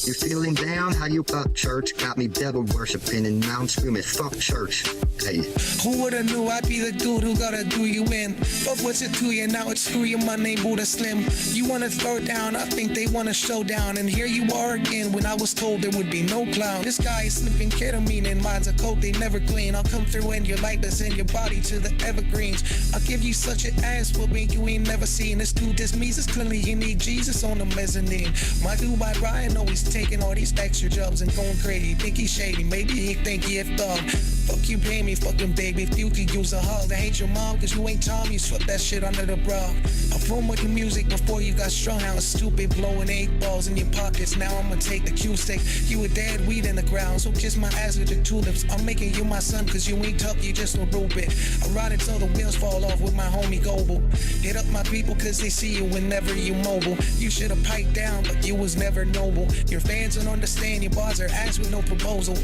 You feeling down? How you up, church? Got me devil worshiping and now I'm screaming, fuck church. Hey. Who would've knew I'd be the dude who gotta do you in? But what's it to you? Now it's screw you, my name Buddha Slim. You wanna throw down, I think they want a showdown. And here you are again when I was told there would be no clown. This guy is sniffing ketamine and mine's a coat they never clean. I'll come through and your likeness and your body to the evergreens. I'll give you such an ass whooping you ain't never seen. This dude, this means clearly you need Jesus on the mezzanine. My dude, my Ryan, always taking all these extra jobs and going crazy. Think he's shady, maybe he think he a thug. Fuck you, pay me, fucking baby. If you could use a hug, I hate your mom, cause you ain't Tom, you swept that shit under the bra. I from with the music before you got strung out, stupid, blowing 8 balls in your pockets. Now I'm gonna take the cue stick. You a dead weed in the ground, so kiss my ass with your tulips. I'm making you my son, cause you ain't tough, you just a rubit. I ride it till the wheels fall off with my homie Goble. Hit up my people cause they see you whenever you mobile. You should've piped down, but you was never noble. Your fans don't understand, your bars are ass with no proposal.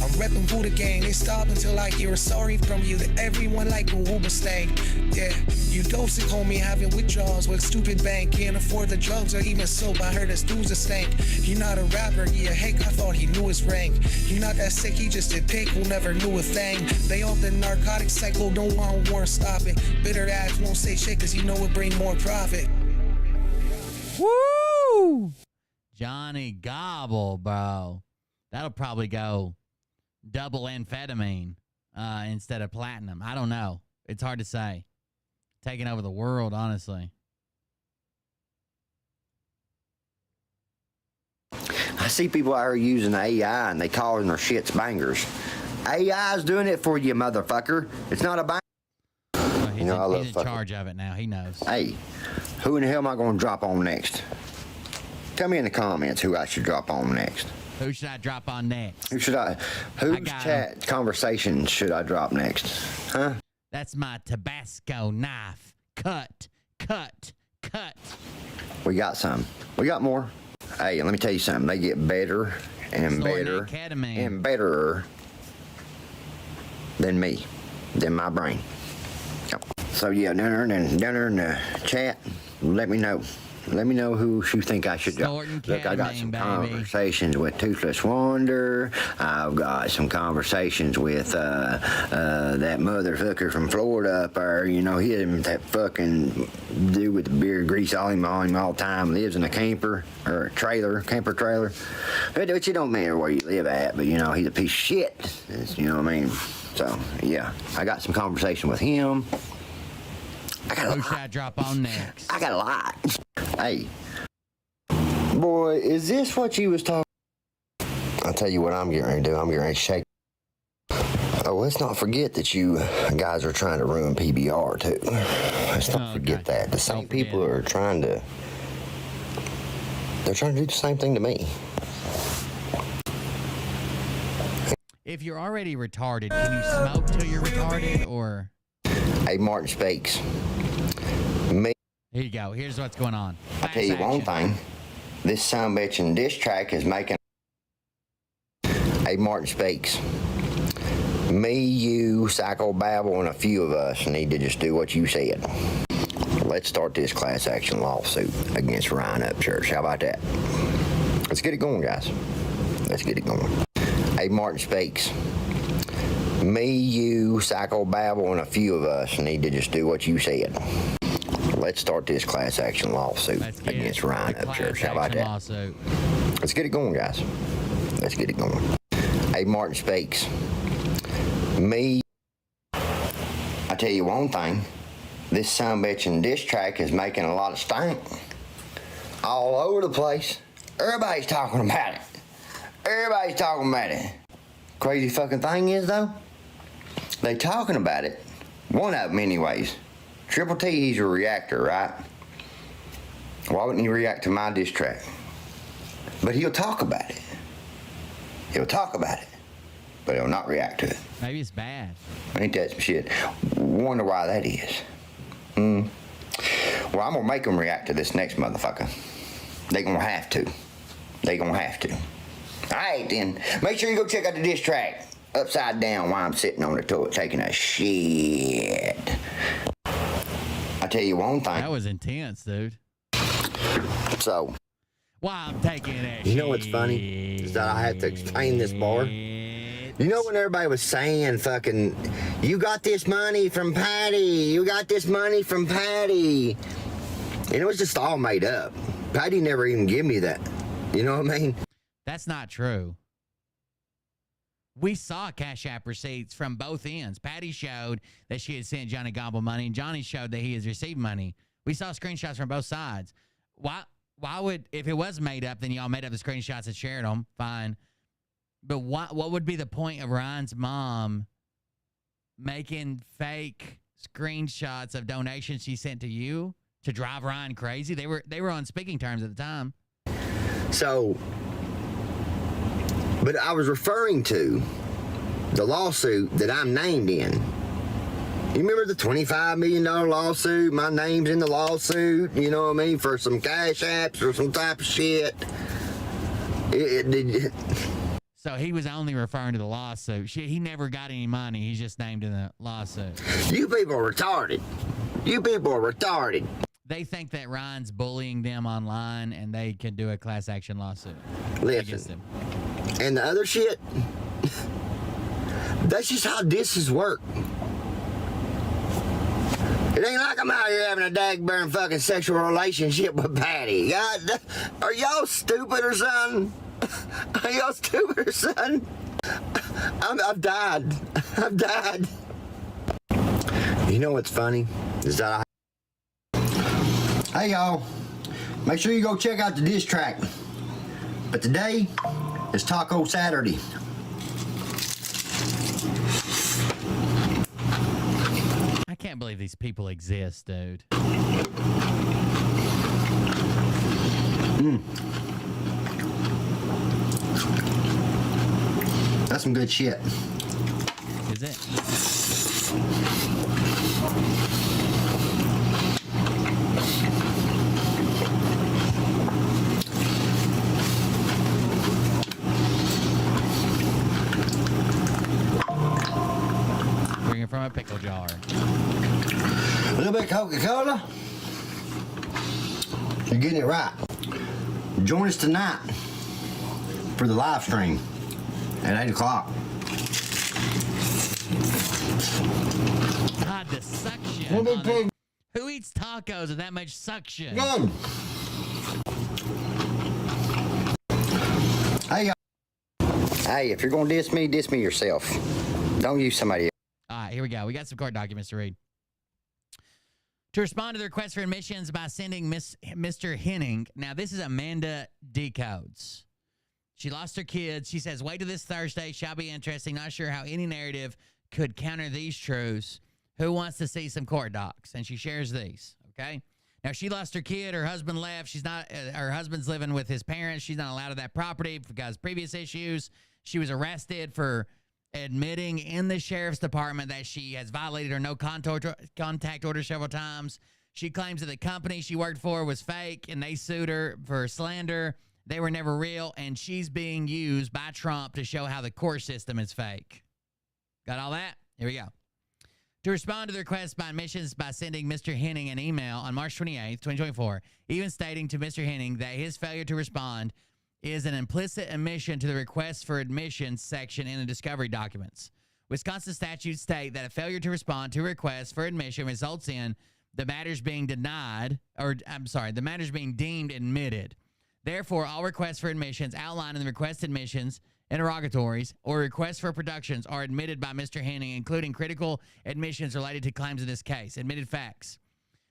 I'm reppin' Buddha gang, they stop until I hear a sorry from you to everyone like a Uber stang. Yeah, you dosing homie, having withdrawals with stupid bank. Can't afford the drugs or even soap, I heard this dude's a stank. He not a rapper, he a heck, I thought he knew his rank. He not that sick, he just a pig who never knew a thing. They off the narcotic cycle, don't want war, stop it. Bitter ass won't say shit cause you know it bring more profit. Woo! Johnny Gobble, bro. That'll probably go double amphetamine instead of platinum. I don't know. It's hard to say. Taking over the world, honestly. I see people out here using AI and they calling their shits bangers. AI's doing it for you, motherfucker. It's not a banger. Well, he's in charge of it now. He knows. Hey, who in the hell am I going to drop on next? Tell me in the comments who I should drop on next. Who should I drop on next? Whose chat conversation should I drop next? Huh? That's my Tabasco knife. Cut, cut, cut. We got some. We got more. Hey, let me tell you something. They get better and better and betterer than me, than my brain. So yeah, down there in the chat, let me know Let me know who you think I should go. Look, I got some conversations with Toothless Wonder. I've got some conversations with that motherfucker from Florida up there. You know, that fucking dude with the beard grease on him all the time. Lives in a camper or a camper trailer. Which it don't matter where you live at, but you know, he's a piece of shit. You know what I mean? So, yeah, I got some conversation with him. Who should I drop on next? I got a lot. Hey, boy, is this what you was talking? I'll tell you what I'm getting ready to do. I'm getting ready to shake. Oh, let's not forget that you guys are trying to ruin PBR too. Let's not forget that. The same people are trying to. They're trying to do the same thing to me. If you're already retarded, can you smoke till you're retarded, or? Hey, Martin Speaks. Me. Here you go. Here's what's going on. I'll tell you one thing. This sumbitch in diss track is making. Hey, Martin Speaks. Me, you, Psycho Babble, and a few of us need to just do what you said. Let's start this class action lawsuit against Ryan Upchurch. How about that? Let's get it going, guys. Let's get it going. Hey, Martin Speaks. Me, you, Psycho Babble, and a few of us need to just do what you said. Let's start this class action lawsuit against Ryan Upchurch. How about that? Lawsuit. Let's get it going, guys. Let's get it going. Hey, Martin Speaks. Me, I tell you one thing. This sumbitch in diss track is making a lot of stink. All over the place. Everybody's talking about it. Everybody's talking about it. Crazy fucking thing is, though, they talking about it. One of them, anyways. Triple T, he's a reactor, right? Why wouldn't he react to my diss track? But he'll talk about it. He'll talk about it, but he'll not react to it. Maybe it's bad. Ain't that some shit? Wonder why that is. Well, I'm gonna make them react to this next motherfucker. They gonna have to. They gonna have to. Alright then, make sure you go check out the diss track. Upside down while I'm sitting on the toilet taking a shit. I tell you one thing. That was intense, dude. So. While I'm taking a shit. You know what's funny? Is that I have to explain this bar. You know when everybody was saying fucking, you got this money from Patty, you got this money from Patty. And it was just all made up. Patty never even give me that. You know what I mean? That's not true. We saw Cash App receipts from both ends. Patty showed that she had sent Johnny Gobble money, and Johnny showed that he has received money. We saw screenshots from both sides. Why would, if it was made up, then y'all made up the screenshots and shared them, fine. But what would be the point of Ryan's mom making fake screenshots of donations she sent to you to drive Ryan crazy? They were on speaking terms at the time. So, but I was referring to the lawsuit that I'm named in. You remember the $25 million lawsuit? My name's in the lawsuit, you know what I mean, for some cash apps or some type of shit. So he was only referring to the lawsuit. He never got any money. He's just named in the lawsuit. You people are retarded. You people are retarded. They think that Ryan's bullying them online and they can do a class action lawsuit. Listen. And the other shit, that's just how disses work. It ain't like I'm out here having a dagburn fucking sexual relationship with Patty. God, are y'all stupid or something? Are y'all stupid or something? I've died. I've died. You know what's funny? Is that Hey y'all, make sure you go check out the diss track. But today is Taco Saturday. I can't believe these people exist, dude. That's some good shit. Is it? Bring it from a pickle jar. A little bit of Coca-Cola. You're getting it right. Join us tonight for the live stream at 8 o'clock. God, the suction. on it. Who eats tacos with that much suction? Good. Hey, if you're going to diss me yourself. Don't use somebody else. All right, here we go. We got some court documents to read. To respond to the request for admissions by sending Mr. Henning. Now, this is Amanda Decodes. She lost her kids. She says, wait till this Thursday. Shall be interesting. Not sure how any narrative could counter these truths. Who wants to see some court docs? And she shares these, okay? Now, she lost her kid. Her husband left. She's not. Her husband's living with his parents. She's not allowed to that property because previous issues. She was arrested for admitting in the sheriff's department that she has violated her no contact order several times. She claims that the company she worked for was fake, and they sued her for slander. They were never real, and she's being used by Trump to show how the court system is fake. Got all that? Here we go. To respond to the request by admissions by sending Mr. Henning an email on March 28th, 2024, even stating to Mr. Henning that his failure to respond is an implicit admission to the request for admissions section in the discovery documents. Wisconsin statutes state that a failure to respond to a request for admission results in the matters being deemed admitted. Therefore, all requests for admissions outlined in the request admissions, interrogatories, or requests for productions are admitted by Mr. Henning, including critical admissions related to claims in this case. Admitted facts.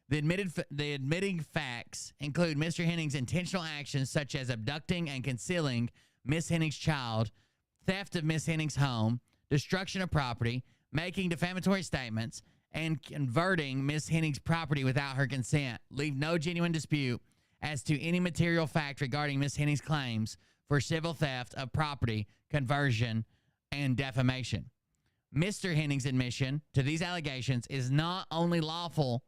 The admitting facts include Mr. Henning's intentional actions such as abducting and concealing Miss Henning's child, theft of Miss Henning's home, destruction of property, making defamatory statements, and converting Miss Henning's property without her consent. Leave no genuine dispute as to any material fact regarding Miss Henning's claims for civil theft of property, conversion, and defamation. Mr. Henning's admission to these allegations is not only lawfully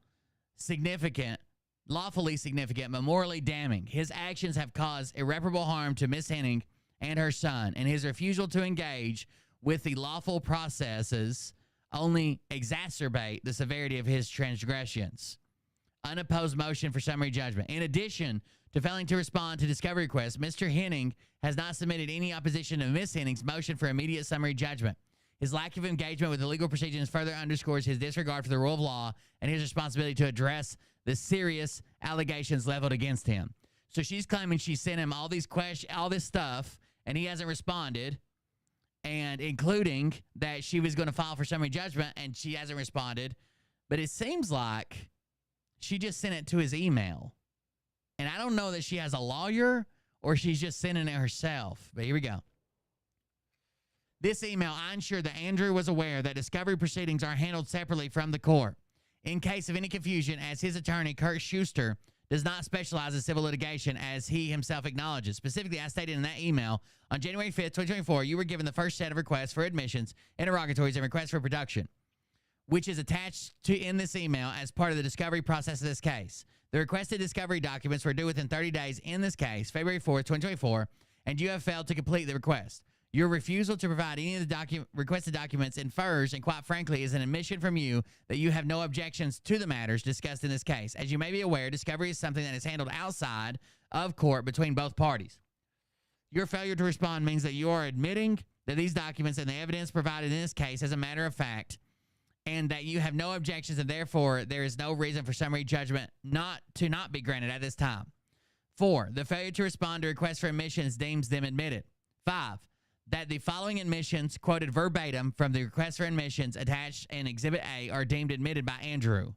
significant, but morally damning. His actions have caused irreparable harm to Miss Henning and her son, and his refusal to engage with the lawful processes only exacerbate the severity of his transgressions. Unopposed motion for summary judgment. In addition to failing to respond to discovery requests, Mr. Henning has not submitted any opposition to Miss Henning's motion for immediate summary judgment. His lack of engagement with the legal proceedings further underscores his disregard for the rule of law and his responsibility to address the serious allegations leveled against him. So she's claiming she sent him all these questions, all this stuff, and he hasn't responded, and including that she was going to file for summary judgment, and she hasn't responded. But it seems like she just sent it to his email. And I don't know that she has a lawyer or she's just sending it herself. But here we go. This email, I ensure that Andrew was aware that discovery proceedings are handled separately from the court. In case of any confusion, as his attorney, Kurt Schuster, does not specialize in civil litigation, as he himself acknowledges. Specifically, I stated in that email, on January 5th, 2024, you were given the first set of requests for admissions, interrogatories, and requests for production, which is attached to in this email as part of the discovery process of this case. The requested discovery documents were due within 30 days in this case, February 4th, 2024, and you have failed to complete the request. Your refusal to provide any of the requested documents infers, and quite frankly, is an admission from you that you have no objections to the matters discussed in this case. As you may be aware, discovery is something that is handled outside of court between both parties. Your failure to respond means that you are admitting that these documents and the evidence provided in this case as a matter of fact, and that you have no objections, and therefore there is no reason for summary judgment not be granted at this time. 4, the failure to respond to requests for admissions deems them admitted. 5, that the following admissions quoted verbatim from the request for admissions attached in Exhibit A are deemed admitted by Andrew.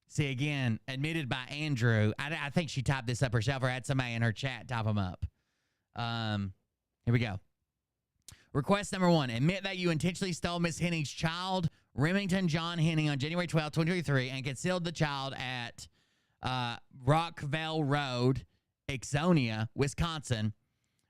See, again, admitted by Andrew. I think she typed this up herself or had somebody in her chat type them up. Here we go. Request number 1, admit that you intentionally stole Miss Henning's child, Remington John Henning, on January 12, 2023, and concealed the child at Rockville Road, Ixonia, Wisconsin,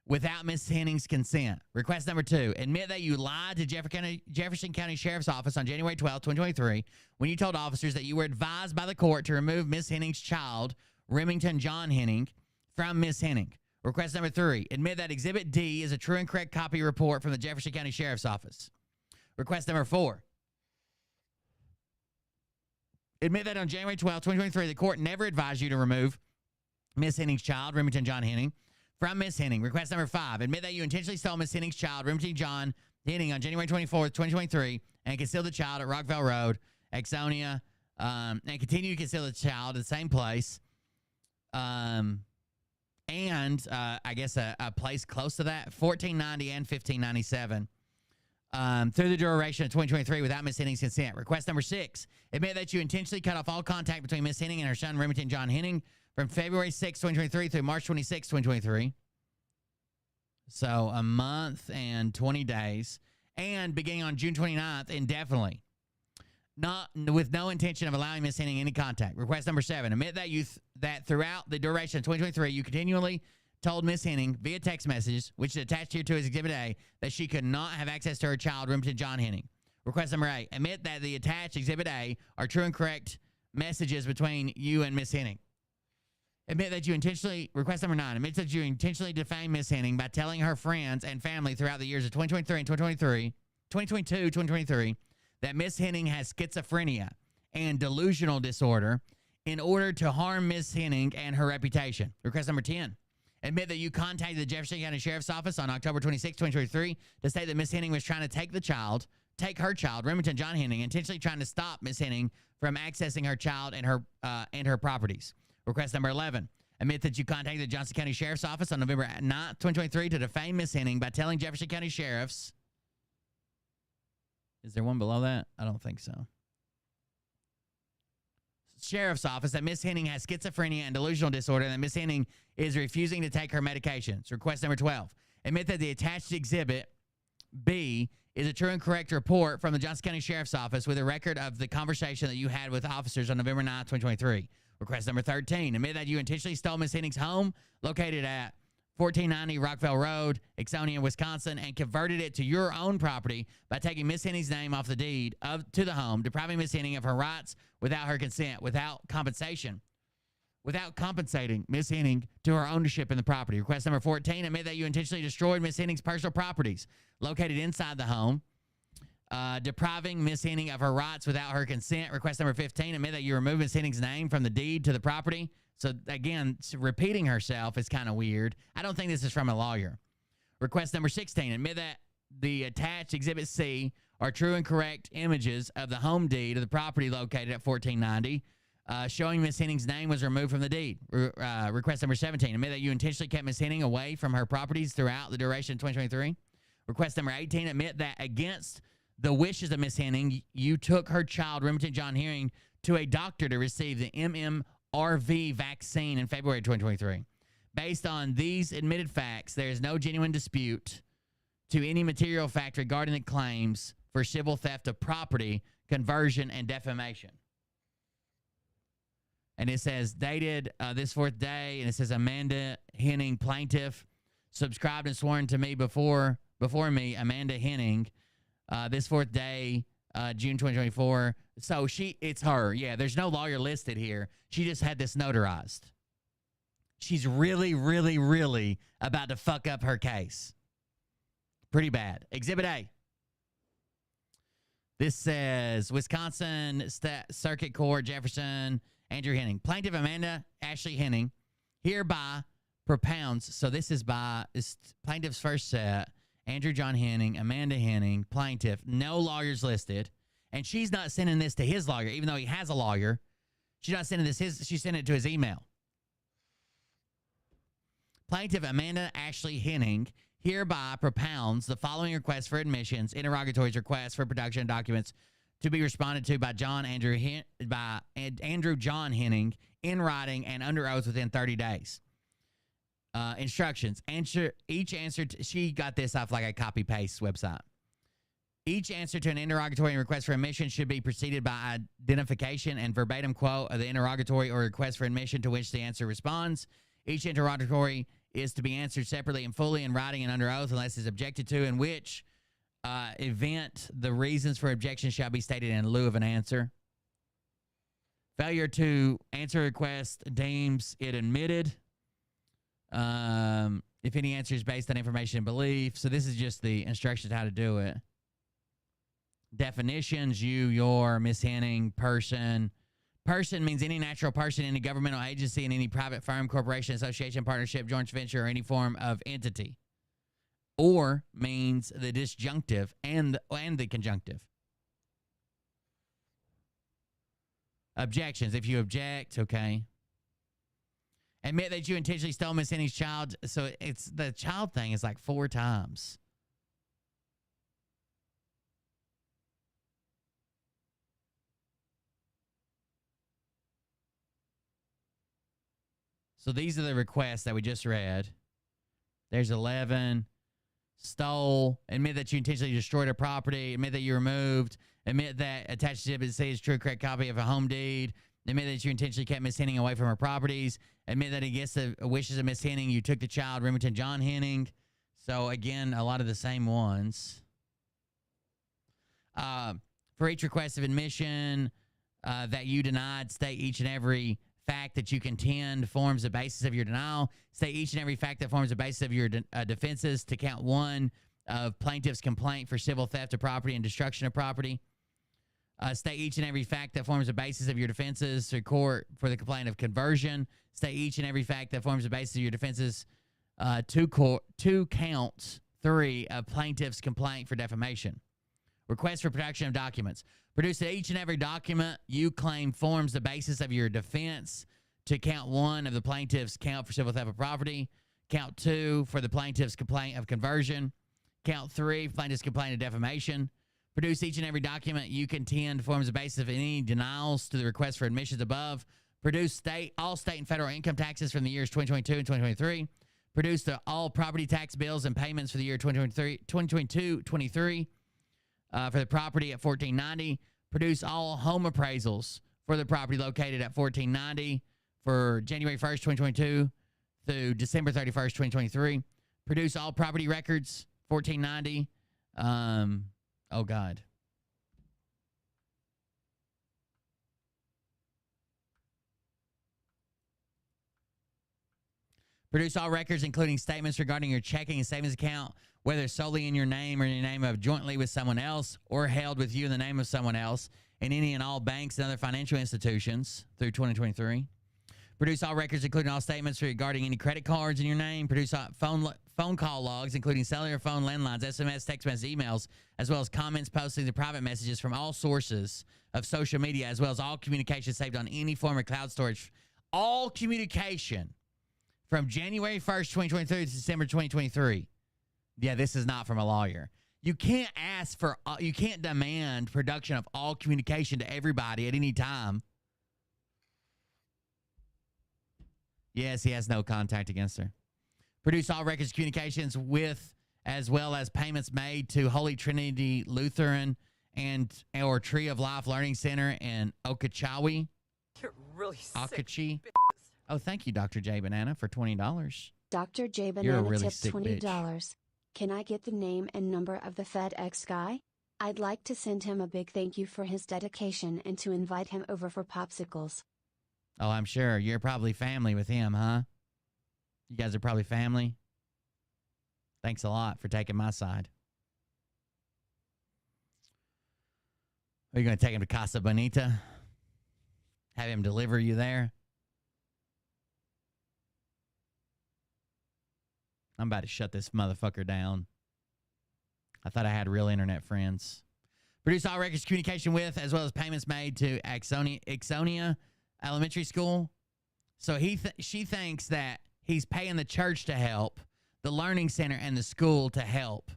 without Miss Henning's consent. Request number 2, admit that you lied to Jefferson County Sheriff's Office on January 12, 2023, when you told officers that you were advised by the court to remove Miss Henning's child, Remington John Henning, from Miss Henning. Request number 3, admit that Exhibit D is a true and correct copy report from the Jefferson County Sheriff's Office. Request number 4, admit that on January 12, 2023, the court never advised you to remove Miss Henning's child, Remington John Henning. From Miss Henning, request number 5. Admit that you intentionally stole Miss Henning's child, Remington John Henning, on January 24th, 2023, and concealed the child at Rockville Road, Exonia, and continue to conceal the child at the same place. I guess a place close to that, 1490 and 1597. Through the duration of 2023 without Miss Henning's consent. Request number 6. Admit that you intentionally cut off all contact between Miss Henning and her son, Remington John Henning, from February 6, 2023 through March 26, 2023. So a month and 20 days. And beginning on June 29th, indefinitely. With no intention of allowing Miss Henning any contact. Request number 7. Admit that that throughout the duration of 2023, you continually told Miss Henning via text messages, which is attached here to his Exhibit A, that she could not have access to her child, Remington John Henning. Request number 8. Admit that the attached Exhibit A are true and correct messages between you and Miss Henning. Admit that you intentionally, request number 9, admit that you intentionally defamed Miss Henning by telling her friends and family throughout the years of 2023 and 2023, that Miss Henning has schizophrenia and delusional disorder in order to harm Miss Henning and her reputation. Request number 10, admit that you contacted the Jefferson County Sheriff's Office on October 26, 2023, to state that Miss Henning was trying to take her child, Remington John Henning, intentionally trying to stop Miss Henning from accessing her child and her properties. Request number 11. Admit that you contacted the Johnson County Sheriff's Office on November 9th, 2023 to defame Miss Henning by telling Jefferson County Sheriff's... Is there one below that? I don't think so. Sheriff's Office that Miss Henning has schizophrenia and delusional disorder and that Miss Henning is refusing to take her medications. Request number 12. Admit that the attached Exhibit B is a true and correct report from the Johnson County Sheriff's Office with a record of the conversation that you had with officers on November 9th, 2023. Request number 13. Admit that you intentionally stole Miss Henning's home located at 1490 Rockville Road, Exonia, Wisconsin, and converted it to your own property by taking Miss Henning's name off the deed to the home, depriving Miss Henning of her rights without her consent, without compensating Miss Henning to her ownership in the property. Request number 14. Admit that you intentionally destroyed Miss Henning's personal properties located inside the home, depriving Miss Henning of her rights without her consent. Request number 15, admit that you removed Miss Henning's name from the deed to the property. So again, repeating herself is kind of weird. I don't think this is from a lawyer. Request number 16, admit that the attached Exhibit C are true and correct images of the home deed of the property located at 1490, showing Miss Henning's name was removed from the deed. Request number 17, admit that you intentionally kept Miss Henning away from her properties throughout the duration of 2023. Request number 18, admit that against the wishes of Miss Henning, you took her child, Remington John Henning, to a doctor to receive the MMRV vaccine in February 2023. Based on these admitted facts, there is no genuine dispute to any material fact regarding the claims for civil theft of property, conversion, and defamation. And it says, dated this 4th day, and it says, Amanda Henning, plaintiff, subscribed and sworn to me before me, Amanda Henning, this 4th day, June 2024. So it's her. Yeah, there's no lawyer listed here. She just had this notarized. She's really, really, really about to fuck up her case. Pretty bad. Exhibit A. This says, Wisconsin Circuit Court, Jefferson, Andrew Henning. Plaintiff Amanda Ashley Henning hereby propounds. So this is by plaintiff's first set. Andrew John Henning, Amanda Henning, plaintiff, no lawyers listed. And she's not sending this to his lawyer, even though he has a lawyer. She's not sending this she sent it to his email. Plaintiff Amanda Ashley Henning hereby propounds the following requests for admissions, interrogatories, requests for production of documents to be responded to by Andrew John Henning in writing and under oath within 30 days. Instructions. She got this off like a copy-paste website. Each answer to an interrogatory and request for admission should be preceded by identification and verbatim quote of the interrogatory or request for admission to which the answer responds. Each interrogatory is to be answered separately and fully in writing and under oath unless it's objected to, in which event the reasons for objection shall be stated in lieu of an answer. Failure to answer a request deems it admitted. If any answer is based on information and belief. So this is just the instructions how to do it. Definitions, you, your, Miss Henning, person, Person means any natural person, any governmental agency, and any private firm, corporation, association, partnership, joint venture, or any form of entity. Or means the disjunctive and the conjunctive. Objections. If you object, okay. Admit that you intentionally stole Miss Henny's child. So it's the child thing is like 4 times. So these are the requests that we just read. There's 11. Stole. Admit that you intentionally destroyed a property. Admit that you removed. Admit that attached exhibit C is true correct copy of a home deed. Admit that you intentionally kept Miss Henning away from her properties. Admit that against the wishes of Miss Henning, you took the child, Remington John Henning. So again, a lot of the same ones. For each request of admission that you denied, state each and every fact that you contend forms the basis of your denial. State each and every fact that forms the basis of your defenses to count 1 of plaintiff's complaint for civil theft of property and destruction of property. State each and every fact that forms the basis of your defenses to court for the complaint of conversion. State each and every fact that forms the basis of your defenses to count 3 of plaintiff's complaint for defamation. Request for production of documents. Produce each and every document you claim forms the basis of your defense to count 1 of the plaintiff's count for civil theft of property. Count 2 for the plaintiff's complaint of conversion. Count 3, plaintiff's complaint of defamation. Produce each and every document you contend forms the basis of any denials to the request for admissions above. Produce all state and federal income taxes from the years 2022 and 2023. Produce all property tax bills and payments for the year 2022-23 for the property at 1490. Produce all home appraisals for the property located at 1490 for January 1st, 2022 through December 31st, 2023. Produce all property records, 1490. Oh, God. Produce all records, including statements regarding your checking and savings account, whether solely in your name or in the name of jointly with someone else or held with you in the name of someone else in any and all banks and other financial institutions through 2023. Produce all records, including all statements regarding any credit cards in your name. Produce all phone call logs, including cellular phone, landlines, SMS, text message, emails, as well as comments, postings, and private messages from all sources of social media, as well as all communication saved on any form of cloud storage. All communication from January 1st, 2023 to December 2023. Yeah, this is not from a lawyer. You can't you can't demand production of all communication to everybody at any time. Yes, he has no contact against her. Produce all records of communications with, as well as payments made to Holy Trinity Lutheran or Tree of Life Learning Center in Okeechobee. You're really Okeechobee. Oh, thank you, Dr. J Banana, for $20. Dr. J You're a Banana really tipped sick $20. bitch. Can I get the name and number of the FedEx guy? I'd like to send him a big thank you for his dedication and to invite him over for popsicles. Oh, I'm sure. You're probably family with him, huh? You guys are probably family. Thanks a lot for taking my side. Are you going to take him to Casa Bonita? Have him deliver you there? I'm about to shut this motherfucker down. I thought I had real internet friends. Produce all records of communication with, as well as payments made to Ixonia Elementary School. So she thinks that he's paying the church to help, the learning center and the school to help.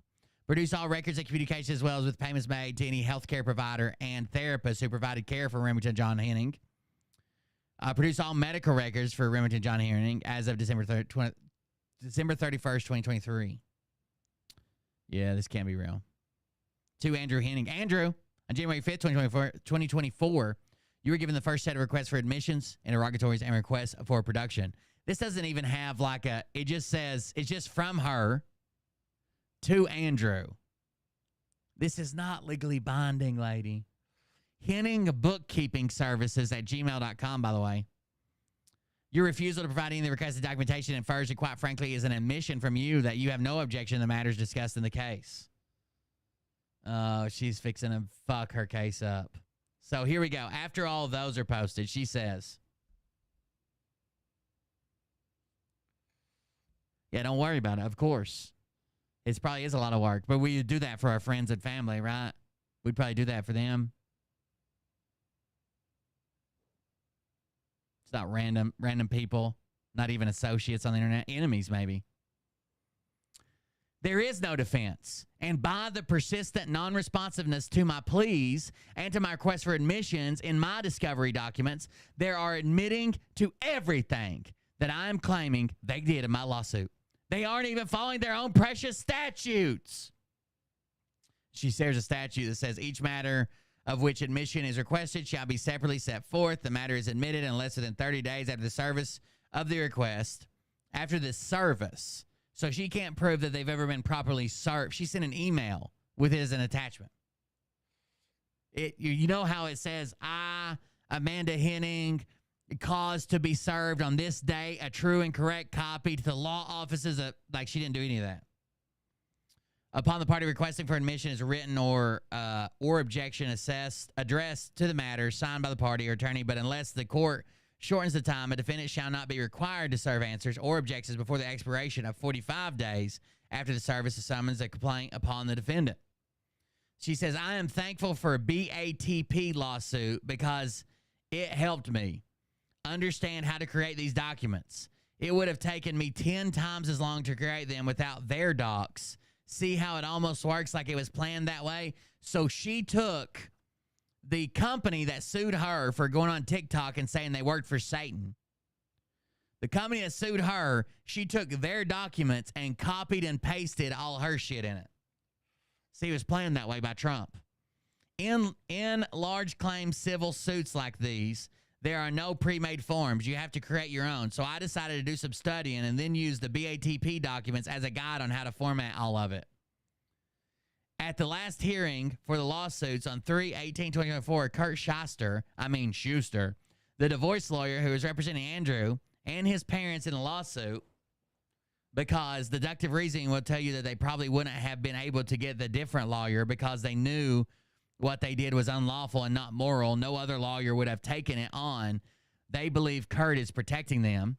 Produce all records of communication, as well as with payments made to any healthcare provider and therapist who provided care for Remington John Henning. Produce all medical records for Remington John Henning as of December 31st, 2023. Yeah, this can't be real. To Andrew Henning. Andrew, on January 5th, 2024, you were given the first set of requests for admissions, interrogatories, and requests for production. This doesn't even have it just says, it's just from her to Andrew. This is not legally binding, lady. Henning bookkeeping services at gmail.com, by the way. Your refusal to provide any of the requested documentation infers that, quite frankly, is an admission from you that you have no objection to the matters discussed in the case. Oh, she's fixing to fuck her case up. So here we go. After all of those are posted, she says, yeah, don't worry about it, of course. It probably is a lot of work, but we do that for our friends and family, right? We'd probably do that for them. It's not random people, not even associates on the internet, enemies maybe. There is no defense, and by the persistent non-responsiveness to my pleas and to my request for admissions in my discovery documents, they are admitting to everything that I am claiming they did in my lawsuit. They aren't even following their own precious statutes. She shares a statute that says each matter of which admission is requested shall be separately set forth. The matter is admitted in less than 30 days after the service of the request. After the service. So she can't prove that they've ever been properly served. She sent an email with it as an attachment. You know how it says, I, Amanda Henning, caused to be served on this day a true and correct copy to the law offices of, like, she didn't do any of that. Upon the party requesting for admission is written or objection addressed to the matter signed by the party or attorney, but unless the court shortens the time, a defendant shall not be required to serve answers or objections before the expiration of 45 days after the service of summons a complaint upon the defendant. She says, I am thankful for a BATP lawsuit because it helped me understand how to create these documents. It would have taken me 10 times as long to create them without their docs. See how it almost works like it was planned that way? So she took the company that sued her for going on TikTok and saying they worked for Satan. The company that sued her, she took their documents and copied and pasted all her shit in it. See, it was planned that way by Trump. In large claim civil suits like these, there are no pre-made forms. You have to create your own. So I decided to do some studying and then use the BATP documents as a guide on how to format all of it. At the last hearing for the lawsuits on 3/18/2024, Kurt Schuster, the divorce lawyer who is representing Andrew and his parents in the lawsuit, because deductive reasoning will tell you that they probably wouldn't have been able to get the different lawyer because they knew what they did was unlawful and not moral. No other lawyer would have taken it on. They believe Kurt is protecting them.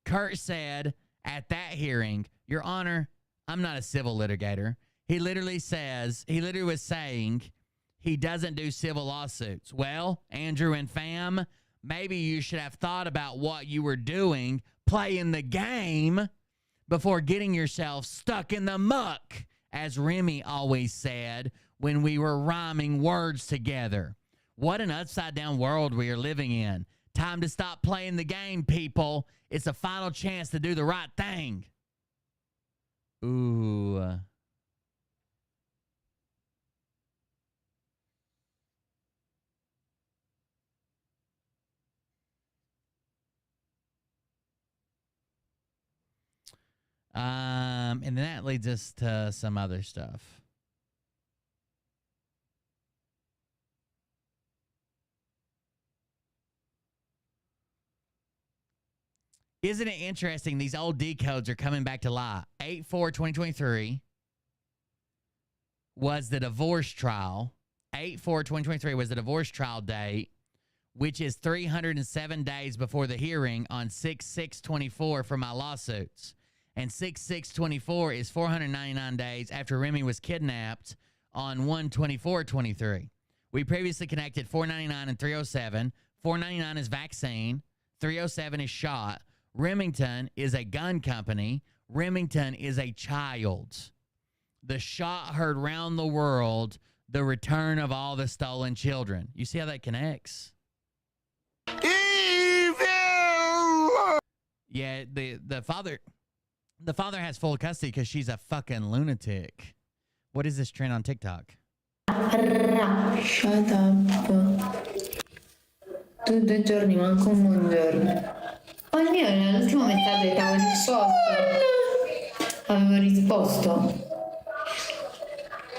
Kurt said at that hearing, Your Honor, I'm not a civil litigator. He literally was saying he doesn't do civil lawsuits. Well, Andrew and fam, maybe you should have thought about what you were doing, playing the game, before getting yourself stuck in the muck, as Remy always said when we were rhyming words together. What an upside-down world we are living in. Time to stop playing the game, people. It's a final chance to do the right thing. Ooh. And then that leads us to some other stuff. Isn't it interesting? These old decodes are coming back to life. 8/4/2023 was the divorce trial. 8/4/2023 was the divorce trial date, which is 307 days before the hearing on 6/6/24 for my lawsuits. And 6/6/24 is 499 days after Remy was kidnapped on 1/24/23. We previously connected 499 and 307. 499 is vaccine. 307 is shot. Remington is a gun company. Remington is a child. The shot heard round the world, the return of all the stolen children. You see how that connects? Evil! Yeah, the father has full custody because she's a fucking lunatic. What is this trend on TikTok? Shut up. Tutti I giorni, manco un buongiorno. Oh il mio, nell'ultimo messaggio che avevo risposto. Avevo risposto.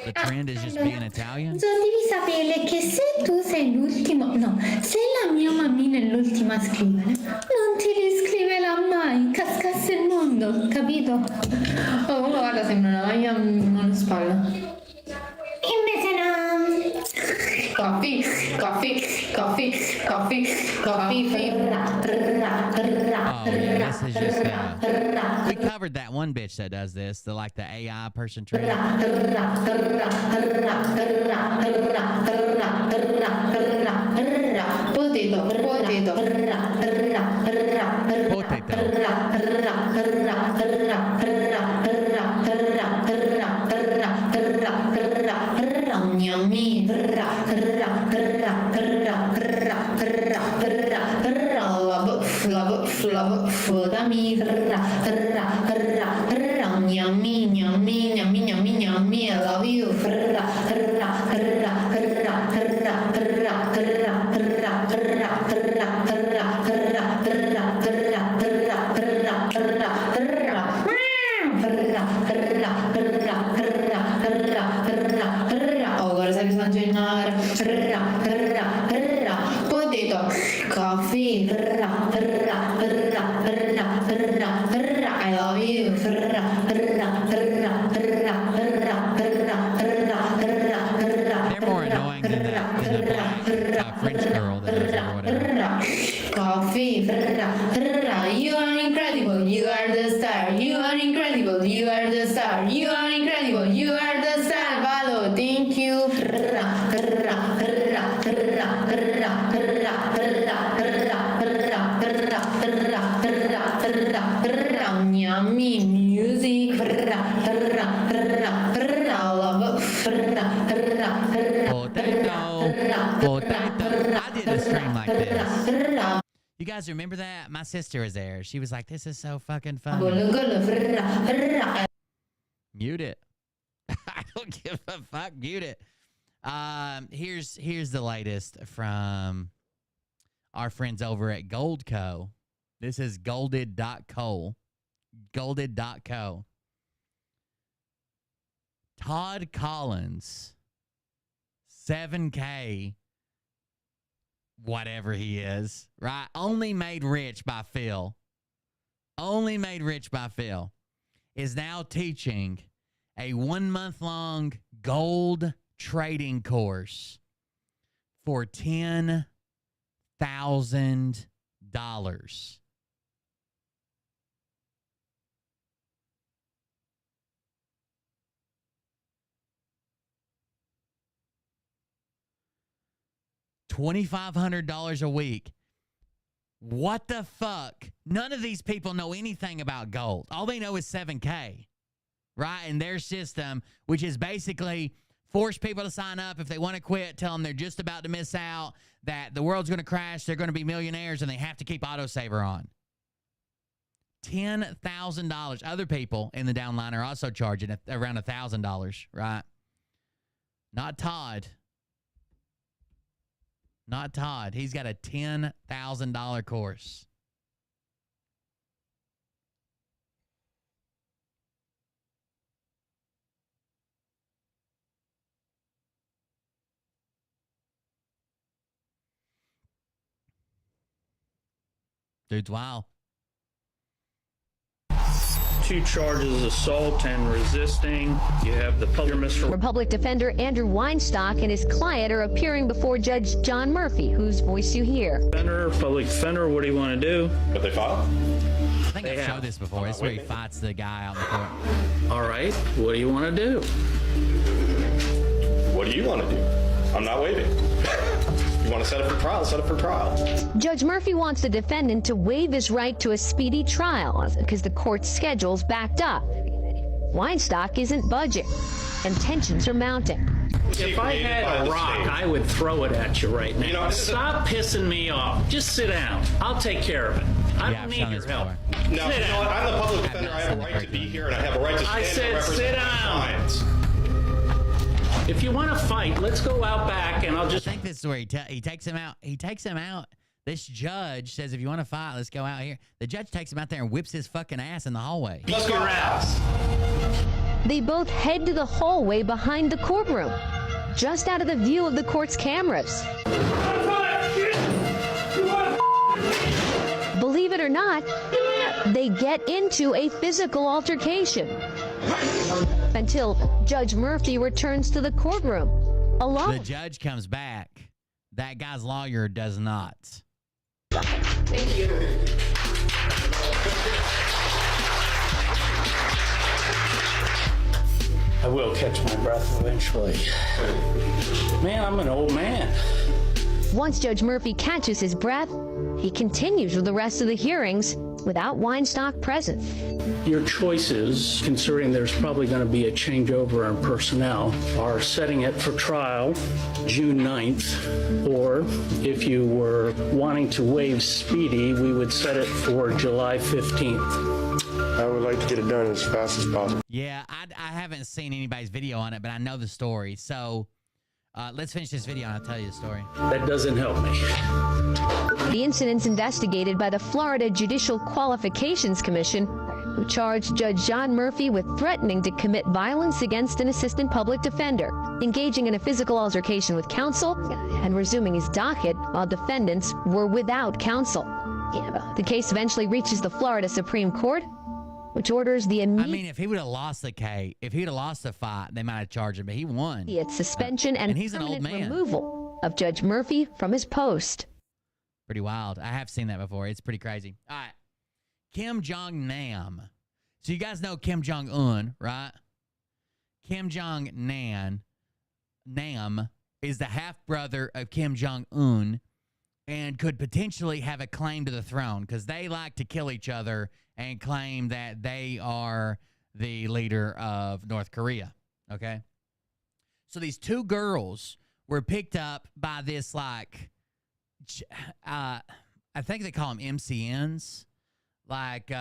The trend is just being Italian? Devi sapere che se tu sei l'ultimo, no, se la mia mammina è l'ultima a scrivere, non ti riscriverà mai, cascasse il mondo, capito? Oh, uno guarda, sembra una maglia alla spalla. Invece no. Coffee. coffee, this is just we covered that one bitch that does this, the AI person training. I love you. Oh, guarda, sai che sto mangiando? Potato, coffee. I love you. They're more annoying than the black French girl that does it or whatever. Coffee. You are incredible. You are the star. You are incredible. You are the star. You are incredible. You are the star. Valo, thank you. Yummy music. Potato. I did a stream like this. You guys remember that? My sister was there. She was like, "This is so fucking fun." Mute it. I don't give a fuck. Mute it. Here's the latest from our friends over at Goldco. This is golded.co. Golded.co. Todd Collins, 7K, whatever he is, right? Only made rich by Phil. Only made rich by Phil is now teaching a 1 month long gold trading course for $10,000. $2,500 a week. What the fuck? None of these people know anything about gold. All they know is 7K, right? And their system, which is basically force people to sign up. If they want to quit, tell them they're just about to miss out, that the world's going to crash, they're going to be millionaires, and they have to keep autosaver on. $10,000. Other people in the downline are also charging around $1,000, right? Not Todd. Not Todd. He's got a $10,000 course. Dude's wild. 2 charges, assault and resisting. You have the public, Mr. Republic defender Andrew Weinstock and his client are appearing before Judge John Murphy, whose voice you hear. Public defender, what do you want to do? What they file? I think I've showed this before. It's where he fights the guy out in the court. All right, what do you want to do? What do you want to do? I'm not waiting. You want to set it for trial? Set it for trial. Judge Murphy wants the defendant to waive his right to a speedy trial because the court's schedule's backed up. Weinstock isn't budging, and tensions are mounting. If I had a rock, I would throw it at you right now. Stop pissing me off. Just sit down. I'll take care of it. I don't need your help. No, you know what? I'm the public defender. I have a right to be here, and I have a right to stand and represent my clients. If you want to fight, let's go out back, and I'll just... I think this is where he takes him out. He takes him out. This judge says, if you want to fight, let's go out here. The judge takes him out there and whips his fucking ass in the hallway. Let's go ass. They both head to the hallway behind the courtroom, just out of the view of the court's cameras. Believe it or not, they get into a physical altercation until Judge Murphy returns to the courtroom. The judge comes back. That guy's lawyer does not. Thank you. I will catch my breath eventually. Man, I'm an old man. Once Judge Murphy catches his breath, he continues with the rest of the hearings without Weinstock present. Your choices, considering there's probably going to be a changeover in personnel, are setting it for trial June 9th, or if you were wanting to waive speedy, we would set it for July 15th. I would like to get it done as fast as possible. Yeah, I haven't seen anybody's video on it, but I know the story. So let's finish this video and I'll tell you the story. That doesn't help me. The incident's investigated by the Florida Judicial Qualifications Commission, who charged Judge John Murphy with threatening to commit violence against an assistant public defender, engaging in a physical altercation with counsel, and resuming his docket while defendants were without counsel. The case eventually reaches the Florida Supreme Court, which orders the immediate... I mean, if he would have lost the case, if he would have lost the fight, they might have charged him, but he won. Suspension and he's an old man. Removal of Judge Murphy from his post. Pretty wild. I have seen that before. It's pretty crazy. All right. Kim Jong-nam. So you guys know Kim Jong-un, right? Kim Jong-nam is the half-brother of Kim Jong-un and could potentially have a claim to the throne because they like to kill each other and claim that they are the leader of North Korea, okay? So these two girls were picked up by this, like, I think they call them MCNs, like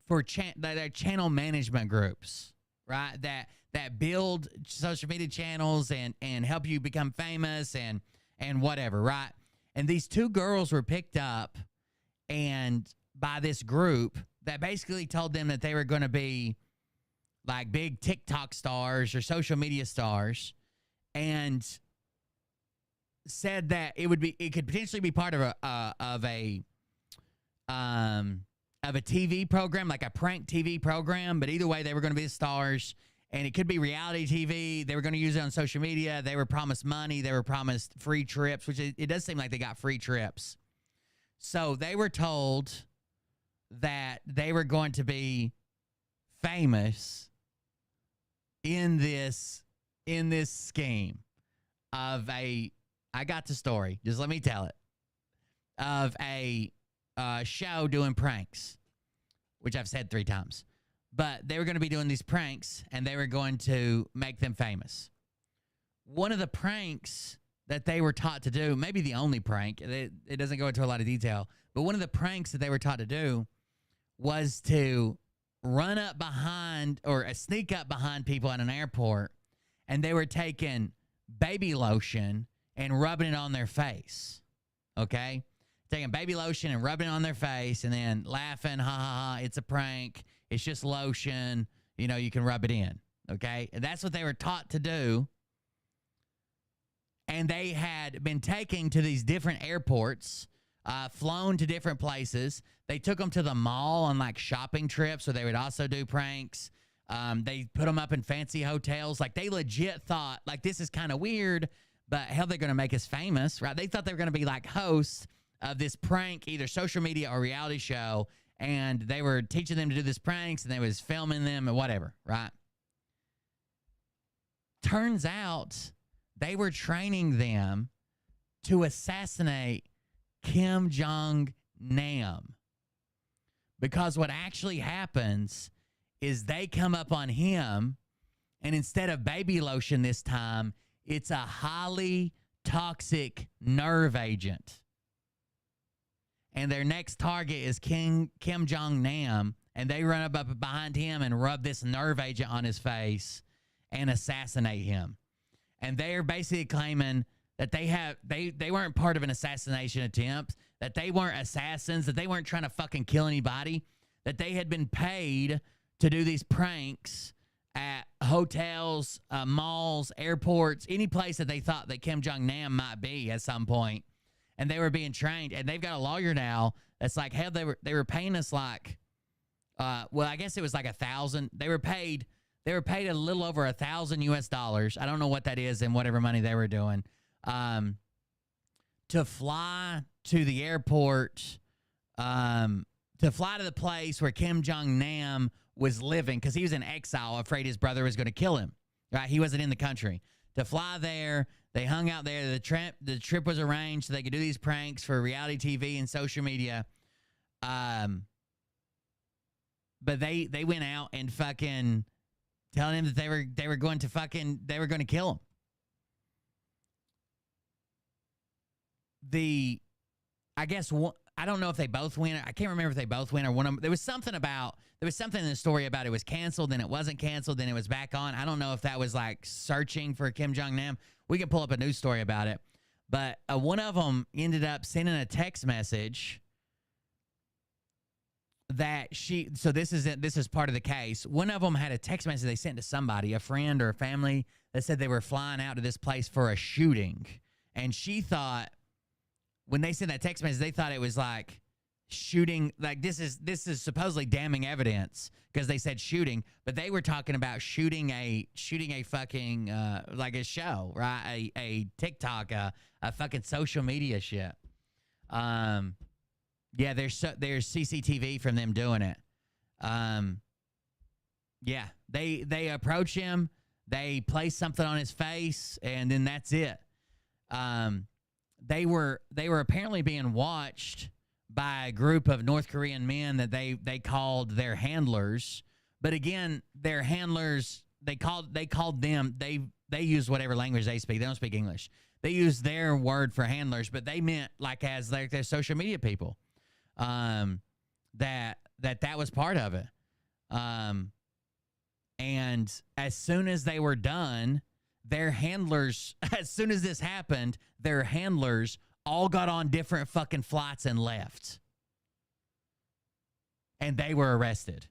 for they're channel management groups, right? That build social media channels and help you become famous and whatever, right? And these two girls were picked up and by this group that basically told them that they were going to be like big TikTok stars or social media stars, and said that it could potentially be part of a TV program, like a prank TV program. But either way, they were going to be the stars, and it could be reality TV. They were going to use it on social media. They were promised money. They were promised free trips, which it does seem like they got free trips. So they were told that they were going to be famous in this scheme of I got the story. Just let me tell it. Of a show doing pranks, which I've said 3 times. But they were going to be doing these pranks, and they were going to make them famous. One of the pranks that they were taught to do, maybe the only prank, it doesn't go into a lot of detail, but one of the pranks that they were taught to do was to run up behind or sneak up behind people at an airport, and they were taking baby lotion and rubbing it on their face, okay? Taking baby lotion and rubbing it on their face and then laughing, ha, ha, ha, it's a prank. It's just lotion. You know, you can rub it in, okay? And that's what they were taught to do. And they had been taken to these different airports, flown to different places. They took them to the mall on, like, shopping trips where they would also do pranks. They put them up in fancy hotels. Like, they legit thought, like, this is kind of weird, but hell, they're going to make us famous, right? They thought they were going to be, like, hosts of this prank, either social media or reality show, and they were teaching them to do this pranks, and they was filming them and whatever, right? Turns out they were training them to assassinate Kim Jong-nam. Because what actually happens is they come up on him, and instead of baby lotion this time, it's a highly toxic nerve agent. And their next target is Kim Jong-nam, and they run up behind him and rub this nerve agent on his face and assassinate him. And they're basically claiming that they weren't part of an assassination attempt, that they weren't assassins, that they weren't trying to fucking kill anybody, that they had been paid to do these pranks at hotels, malls, airports, any place that they thought that Kim Jong-nam might be at some point. And they were being trained, and they've got a lawyer now that's like, hell, they were paying us like, well, I guess it was like $1,000. They were paid a little over $1,000 US. I don't know what that is and whatever money they were doing, to fly to the airport, to fly to the place where Kim Jong-nam was living, because he was in exile, afraid his brother was going to kill him. Right? He wasn't in the country. To fly there, they hung out there. The trip was arranged so they could do these pranks for reality TV and social media. But they went out and fucking telling him that they were going to kill him. I guess I don't know if they both went. I can't remember if they both went or one of them. There was something in the story about it was canceled, then it wasn't canceled, then it was back on. I don't know if that was like searching for Kim Jong-nam. We can pull up a news story about it. But one of them ended up sending a text message that this is part of the case. One of them had a text message they sent to somebody, a friend or a family, that said they were flying out to this place for a shooting. And she thought, when they sent that text message, they thought it was like shooting, like this is supposedly damning evidence because they said shooting, but they were talking about shooting a fucking like a show, right? A TikTok, a fucking social media shit. Yeah, there's CCTV from them doing it. Yeah, they approach him, they place something on his face, and then that's it. They were apparently being watched by a group of North Korean men that they called their handlers. But again, their handlers, they called them, they use whatever language they speak. They don't speak English. They use their word for handlers, but they meant like as their social media people. That was part of it. And as soon as they were done, their handlers, as soon as this happened, their handlers all got on different fucking flights and left. And they were arrested.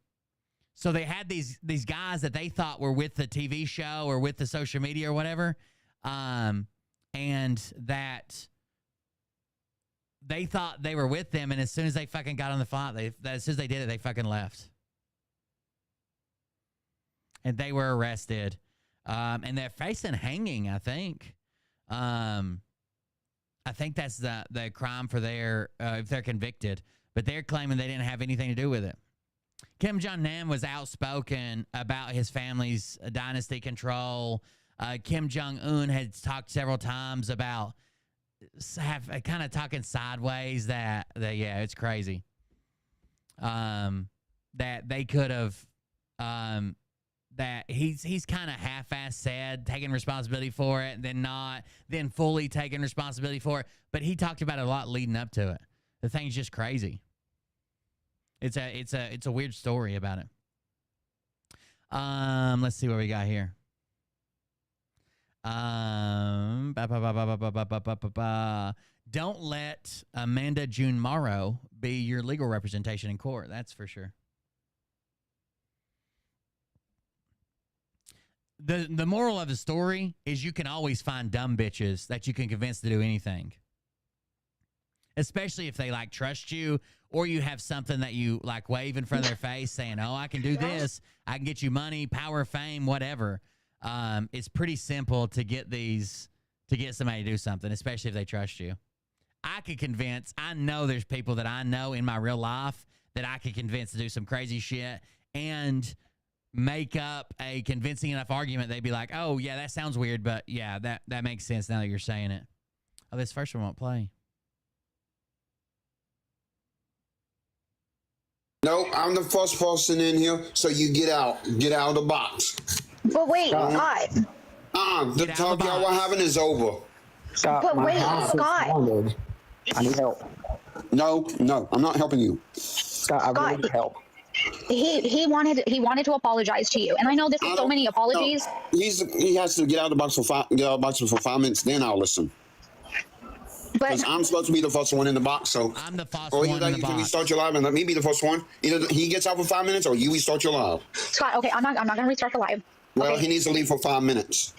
So they had these guys that they thought were with the TV show or with the social media or whatever, and that they thought they were with them, and as soon as they fucking got on the flight, as soon as they did it, they fucking left. And they were arrested. And they're facing hanging, I think. I think that's the crime for if they're convicted. But they're claiming they didn't have anything to do with it. Kim Jong-nam was outspoken about his family's dynasty control. Kim Jong-un had talked several times about kind of talking sideways that yeah, it's crazy. That they could have... that he's kind of half-assed said, taking responsibility for it, then fully taking responsibility for it. But he talked about it a lot leading up to it. The thing's just crazy. It's a weird story about it. Let's see what we got here. Don't let Amanda June Morrow be your legal representation in court. That's for sure. The moral of the story is you can always find dumb bitches that you can convince to do anything. Especially if they like trust you, or you have something that you like wave in front of their face saying, oh, I can do this. I can get you money, power, fame, whatever. It's pretty simple to get somebody to do something, especially if they trust you. I know there's people that I know in my real life that I could convince to do some crazy shit and make up a convincing enough argument. They'd be like, oh, yeah, that sounds weird, but yeah, that makes sense now that you're saying it. Oh, this first one won't play. No, I'm the first person in here, so you get out of the box. But wait, Scott. The talk y'all were having is over. Scott, but wait, Scott. I need help. No, I'm not helping you. Scott, I really need help. He wanted to apologize to you, and I know this is so many apologies. No, he has to get out of the box for 5 minutes. Then I'll listen. Because I'm supposed to be the first one in the box, so I'm the first one in the box. Can we start your live and let me be the first one? Either he gets out for 5 minutes, or you restart your live. Scott, okay, I'm not gonna restart the live. Well, okay. He needs to leave for 5 minutes.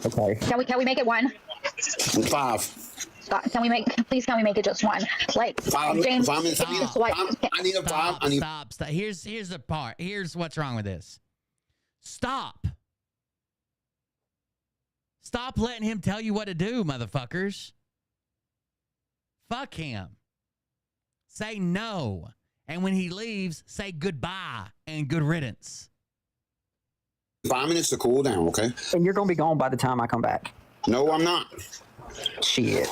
Okay. Can we make it 1? 5. Scott, can we make it just 1? Like 5 James, 5 minutes. I need a 5. Stop. Here's the part. Here's what's wrong with this. Stop letting him tell you what to do, motherfuckers. Fuck him. Say no. And when he leaves, say goodbye and good riddance. 5 minutes to cool down, okay? And you're going to be gone by the time I come back. No, I'm not. Shit.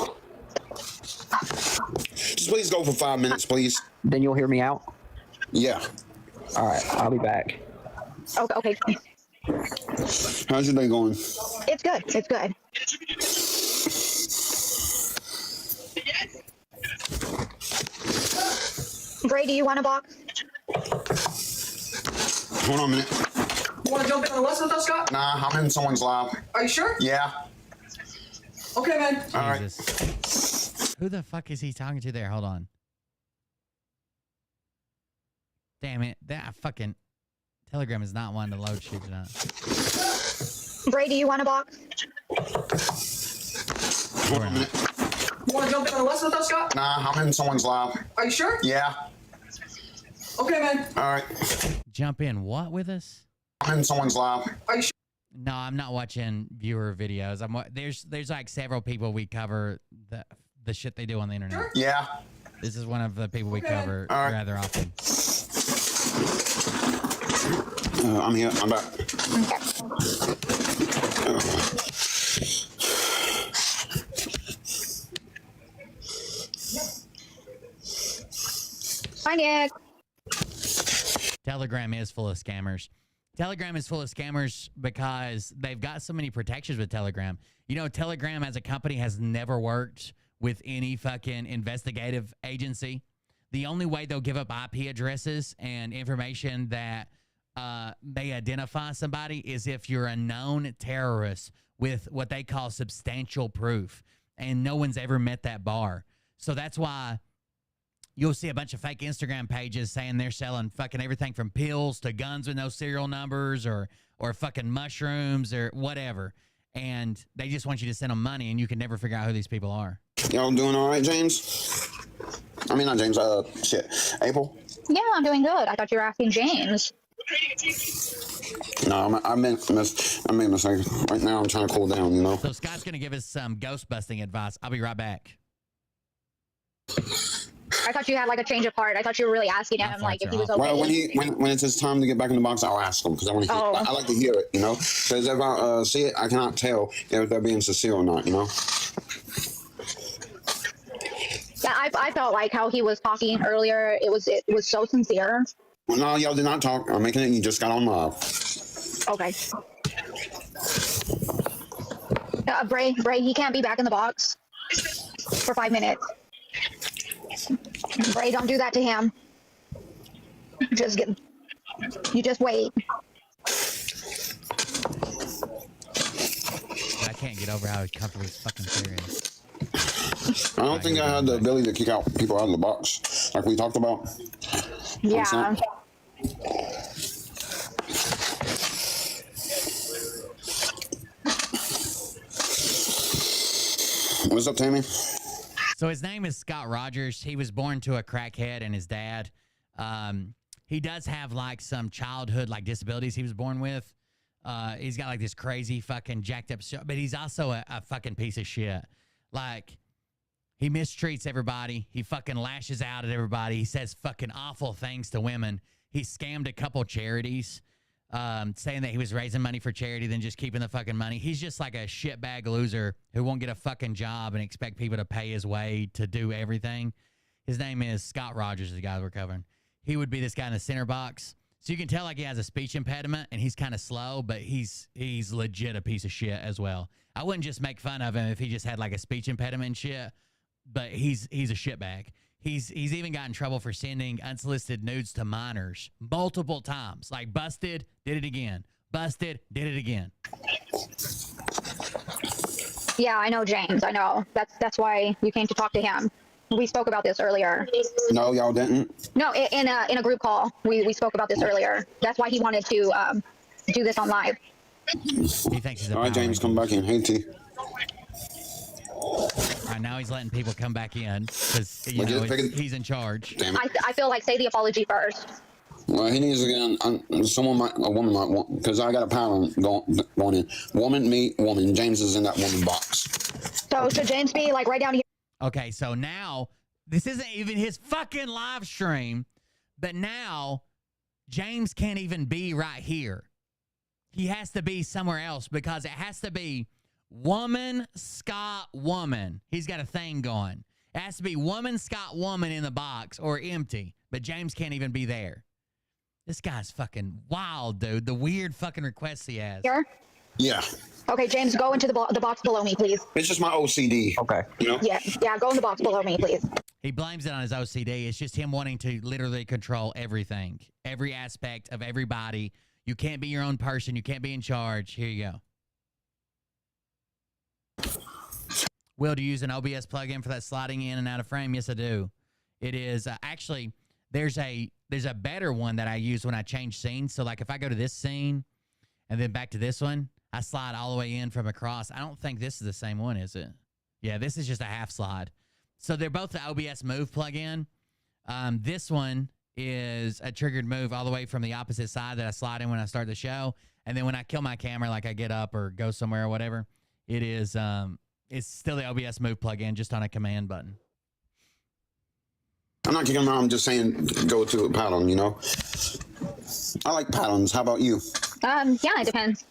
Just please go for 5 minutes, please. Then you'll hear me out? Yeah. All right, I'll be back. Okay. How's your day going? It's good. It's good. Brady, you want a box? Hold on a minute. You want to jump in on the lesson with us, Scott? Nah, I'm in someone's lab. Are you sure? Yeah. Okay, man. All right. Who the fuck is he talking to there? Hold on. Damn it. That fucking Telegram is not wanting to load shit tonight. Brady, you want a box? Hold on a minute. You want to jump in on the lesson with us, Scott? Nah, I'm in someone's lab. Are you sure? Yeah. Okay, man. All right. Jump in what with us? I'm in someone's lab. Are you sure? No, I'm not watching viewer videos. There's like several people we cover the shit they do on the internet. Sure? Yeah. This is one of the people we cover All right. rather often. I'm here. I'm back. Hi, Nick. Telegram is full of scammers. Telegram is full of scammers because they've got so many protections with Telegram. You know, Telegram as a company has never worked with any fucking investigative agency. The only way they'll give up IP addresses and information that may identify somebody is if you're a known terrorist with what they call substantial proof. And no one's ever met that bar. So that's why you'll see a bunch of fake Instagram pages saying they're selling fucking everything from pills to guns with no serial numbers or fucking mushrooms or whatever. And they just want you to send them money, and you can never figure out who these people are. Y'all doing all right, James? I mean, not James. April? Yeah, I'm doing good. I thought you were asking James. No, I made a mistake. Right now, I'm trying to cool down, you know? So Scott's going to give us some ghost busting advice. I'll be right back. I thought you had like a change of heart. I thought you were really asking him like if he was okay. Well, when it's his time to get back in the box, I'll ask him because I want to. I like to hear it, you know. Because if I see it, I cannot tell if they're being sincere or not, you know. Yeah, I felt like how he was talking earlier. It was so sincere. Well, no, y'all did not talk. I'm making it. And you just got on live. Okay. Bray, he can't be back in the box for 5 minutes. Bray, don't do that to him. You just wait. I can't get over how comfortable this fucking chair is. I don't think I had the ability to kick out people out of the box like we talked about. Yeah. What's up, Tammy? So his name is Scott Rogers. He was born to a crackhead and his dad. He does have like some childhood like disabilities he was born with. He's got like this crazy fucking jacked up shit, but he's also a fucking piece of shit. Like he mistreats everybody. He fucking lashes out at everybody. He says fucking awful things to women. He scammed a couple charities, saying that he was raising money for charity, then just keeping the fucking money. He's just like a shitbag loser who won't get a fucking job and expect people to pay his way to do everything. His name is Scott Rogers, the guy we're covering. He would be this guy in the center box. So you can tell like he has a speech impediment and he's kind of slow, but he's legit a piece of shit as well. I wouldn't just make fun of him if he just had like a speech impediment and shit, but he's a shitbag. He's even got in trouble for sending unsolicited nudes to minors multiple times. Like busted, did it again. Busted, did it again. Yeah, I know, James. I know. That's why you came to talk to him. We spoke about this earlier. No, y'all didn't. No, in a group call, we spoke about this earlier. That's why he wanted to do this on live. He thinks he's a all right, James, come back in. Hey, T. All right, now he's letting people come back in because he's in charge. I feel like say the apology first. Well, he needs to get on. A woman might want, because I got a pattern going in. Woman meet woman. James is in that woman box. So should James be like right down here? Okay, so now this isn't even his fucking live stream, but now James can't even be right here. He has to be somewhere else because it has to be woman, Scott, woman. He's got a thing going. It has to be woman, Scott, woman in the box or empty, but James can't even be there. This guy's fucking wild, dude. The weird fucking requests he has. Here? Yeah. Okay, James, go into the box below me, please. It's just my OCD. Okay. You know? Yeah, go in the box below me, please. He blames it on his OCD. It's just him wanting to literally control everything, every aspect of everybody. You can't be your own person. You can't be in charge. Here you go. Will, do you use an OBS plugin for that sliding in and out of frame? Yes, I do. It is actually there's a better one that I use when I change scenes. So like if I go to this scene and then back to this one, I slide all the way in from across. I don't think this is the same one, is it? Yeah, this is just a half slide. So they're both the OBS Move plugin. This one is a triggered move all the way from the opposite side that I slide in when I start the show. And then when I kill my camera, like I get up or go somewhere or whatever, it is it's still the OBS Move plugin, just on a command button. I'm not kicking him out. I'm just saying go to a pattern, you know? I like patterns. How about you? Yeah, it depends.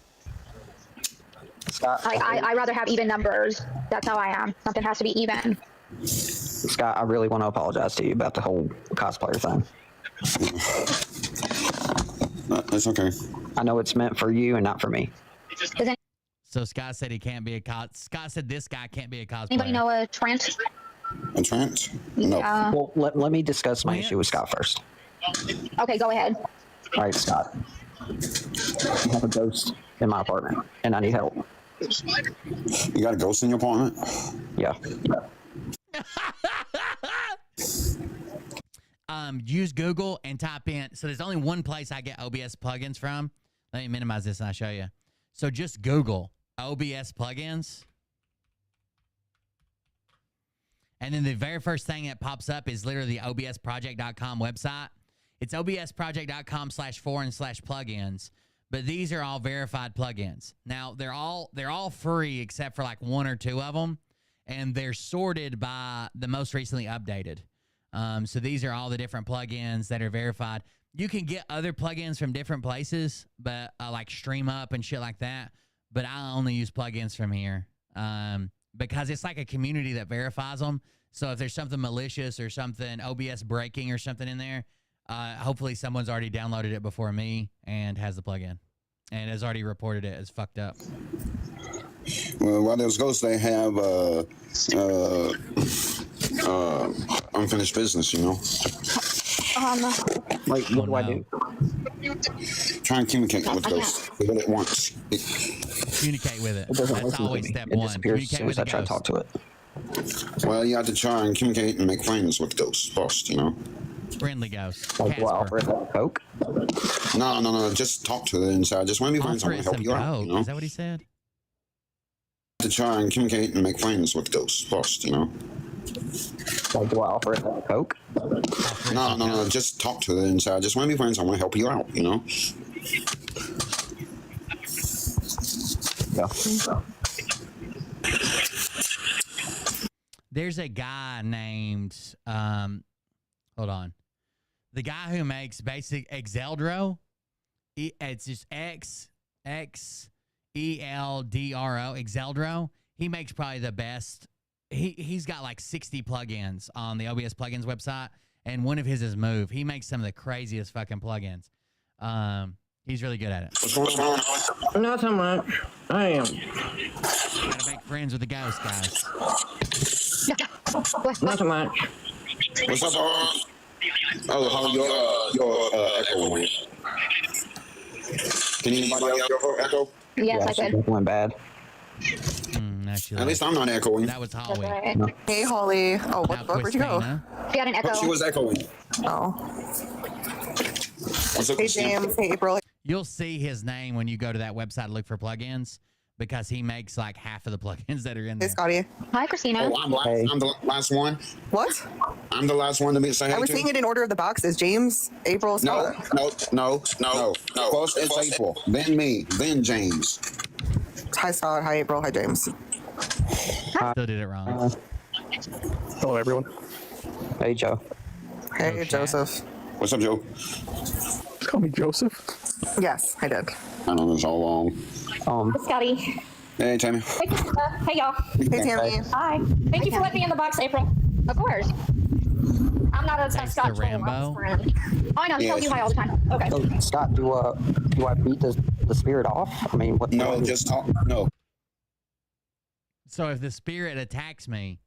Scott, I rather have even numbers. That's how I am. Something has to be even. Scott, I really want to apologize to you about the whole cosplayer thing. It's okay. I know it's meant for you and not for me. So Scott said he can't be a Scott said this guy can't be a cosplayer. Anybody know a Trent? A Trent? No. Yeah. Well, let me discuss my issue with Scott first. Okay, go ahead. All right, Scott. I have a ghost in my apartment, and I need help. You got a ghost in your apartment? Yeah. Use Google and type in. So there's only one place I get OBS plugins from. Let me minimize this and I'll show you. So just Google OBS plugins. And then the very first thing that pops up is literally the obsproject.com website. It's obsproject.com/4/plugins. But these are all verified plugins. Now, they're all free except for like one or two of them. And they're sorted by the most recently updated. So these are all the different plugins that are verified. You can get other plugins from different places, but like Stream Up and shit like that. But I only use plugins from here because it's like a community that verifies them. So if there's something malicious or something OBS breaking or something in there, hopefully someone's already downloaded it before me and has the plugin and has already reported it as fucked up. Well, while there's ghosts, they have unfinished business, you know? Like, what do I do? Try and communicate with ghosts. Do what it wants. Communicate with it. It doesn't That's listen to always me. step It one. disappears as soon as I try to talk to it. Well, you have to try and communicate and make friends with ghosts first, you know? Friendly ghost. Like, do I offer it like Coke? No. Just talk to it and say, I just want to be friends. I Offer want it to help some you out, coke. you know? Is that what he said? To try and communicate and make friends with ghosts first, you know? Like, do I offer it like Coke? No. Just talk to it and say, I just want to be friends. I want to help you out, you know? Yeah. There's a guy named, hold on. The guy who makes basic Exeldro, it's just Xeldro, Exeldro. He makes probably the best. He's got like 60 plugins on the OBS plugins website, and one of his is Move. He makes some of the craziest fucking plugins. He's really good at it. Not so much. I am. Gotta make friends with the ghost, guys. Not so much. What's up, Oh, how your echo went? Can anybody else hear echo? Yes, I could. Went bad. At least I'm not echoing. That was Holly. Right. Hey, Holly. Oh, what the fuck? Where'd you go? She had an echo. She was echoing. Oh. What's up, Hey, Christina? James. Hey, April. You'll see his name when you go to that website to look for plugins because he makes like half of the plugins that are in there. Hey, Scotty. Hi, Christina. Oh, I'm the last one. What? I'm the last one to say hey I was to. saying it in order of the boxes. James, April, No. Scott. First it's April, then me, then James. Hi, Scott. Hi, April. Hi, James. Still did it wrong. Hello, everyone. Hey, Joe. Hey, Joseph. What's up, Joe? Call me Joseph. Yes, I did. I know this all along. Scotty. Hey, Tammy. Hey, y'all. Hey, Tammy. Hi. Thank you for letting me in the box, April. Of course. I'm not a Scotch Rambo. friend. Oh, I know. He tells you hi all the time. Okay. So, Scott, do I beat the spirit off? I mean, what? No, just talk. No. So if the spirit attacks me,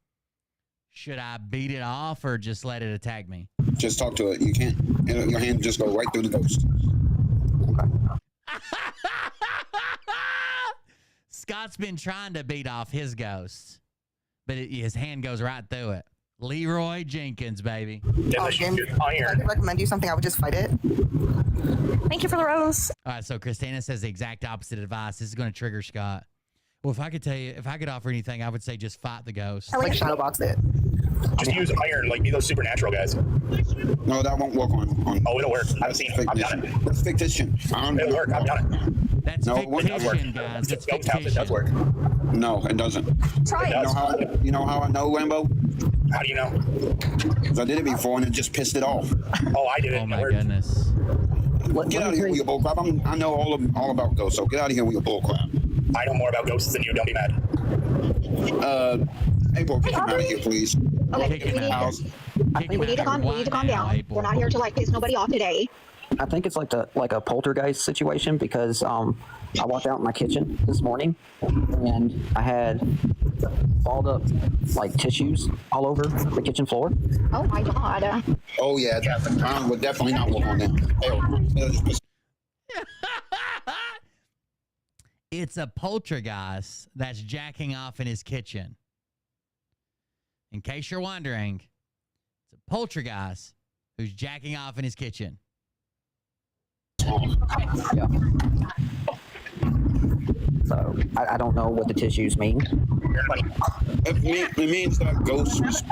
should I beat it off or just let it attack me? Just talk to it. You can't. Your hand just go right through the ghost. Scott's been trying to beat off his ghost, but his hand goes right through it. Leroy Jenkins, baby. James, I could recommend you something. I would just fight it. Thank you for the rose. All right, so Christina says the exact opposite advice. This is going to trigger Scott. Well, if I could offer anything, I would say just fight the ghost. I like shadowbox it. Just use iron, like be those supernatural guys. No, that won't work on. Oh, it'll work. I've seen it. I've done it. That's fictitious. It'll work. I've done it. That's fictitious, guys. It's Ghost house, it does work. No, it doesn't. Try You know how I know, Rambo? How do you know? Because I did it before and it just pissed it off. Oh, I did it. Oh my goodness. Get out of here with your bullcrap. I know all about ghosts, so get out of here with your bullcrap. I know more about ghosts than you. Don't be mad. April, get him out of here, please. Okay, we need to calm down. We're not here to like piss nobody off today. I think it's like a poltergeist situation because I walked out in my kitchen this morning and I had balled up like tissues all over the kitchen floor. Oh my god. Oh yeah, I would definitely not work on them. It's a poltergeist that's jacking off in his kitchen. In case you're wondering, it's a poltergeist who's jacking off in his kitchen. Yeah. So I don't know what the tissues mean. It means that ghosts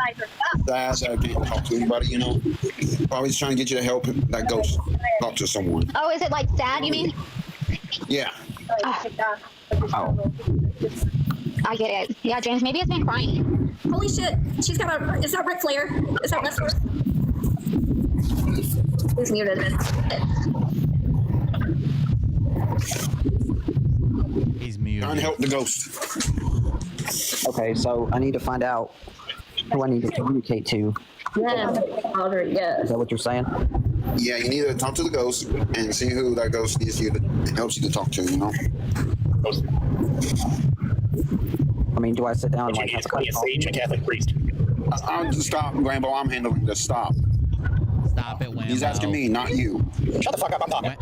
that can't talk to anybody, you know. Probably just trying to get you to help that ghost talk to someone. Oh, is it like sad, you mean? Yeah. Oh. I get it. Yeah, James, maybe it's been crying. Holy shit. She's got a. Is that Ric Flair? Is that wrestler? Who's muted? He's muted. Trying to help the ghost. Okay, so I need to find out who I need to communicate to. Yeah. Is that what you're saying? Yeah, you need to talk to the ghost and see who that ghost is you and helps you to talk to, you know. I mean, do I sit down and like have a sage and a Catholic priest? I'll just stop, Rambo. I'm handling this. Stop. Stop it, Wambo. He's asking me, not you. Shut the fuck up, I'm talking.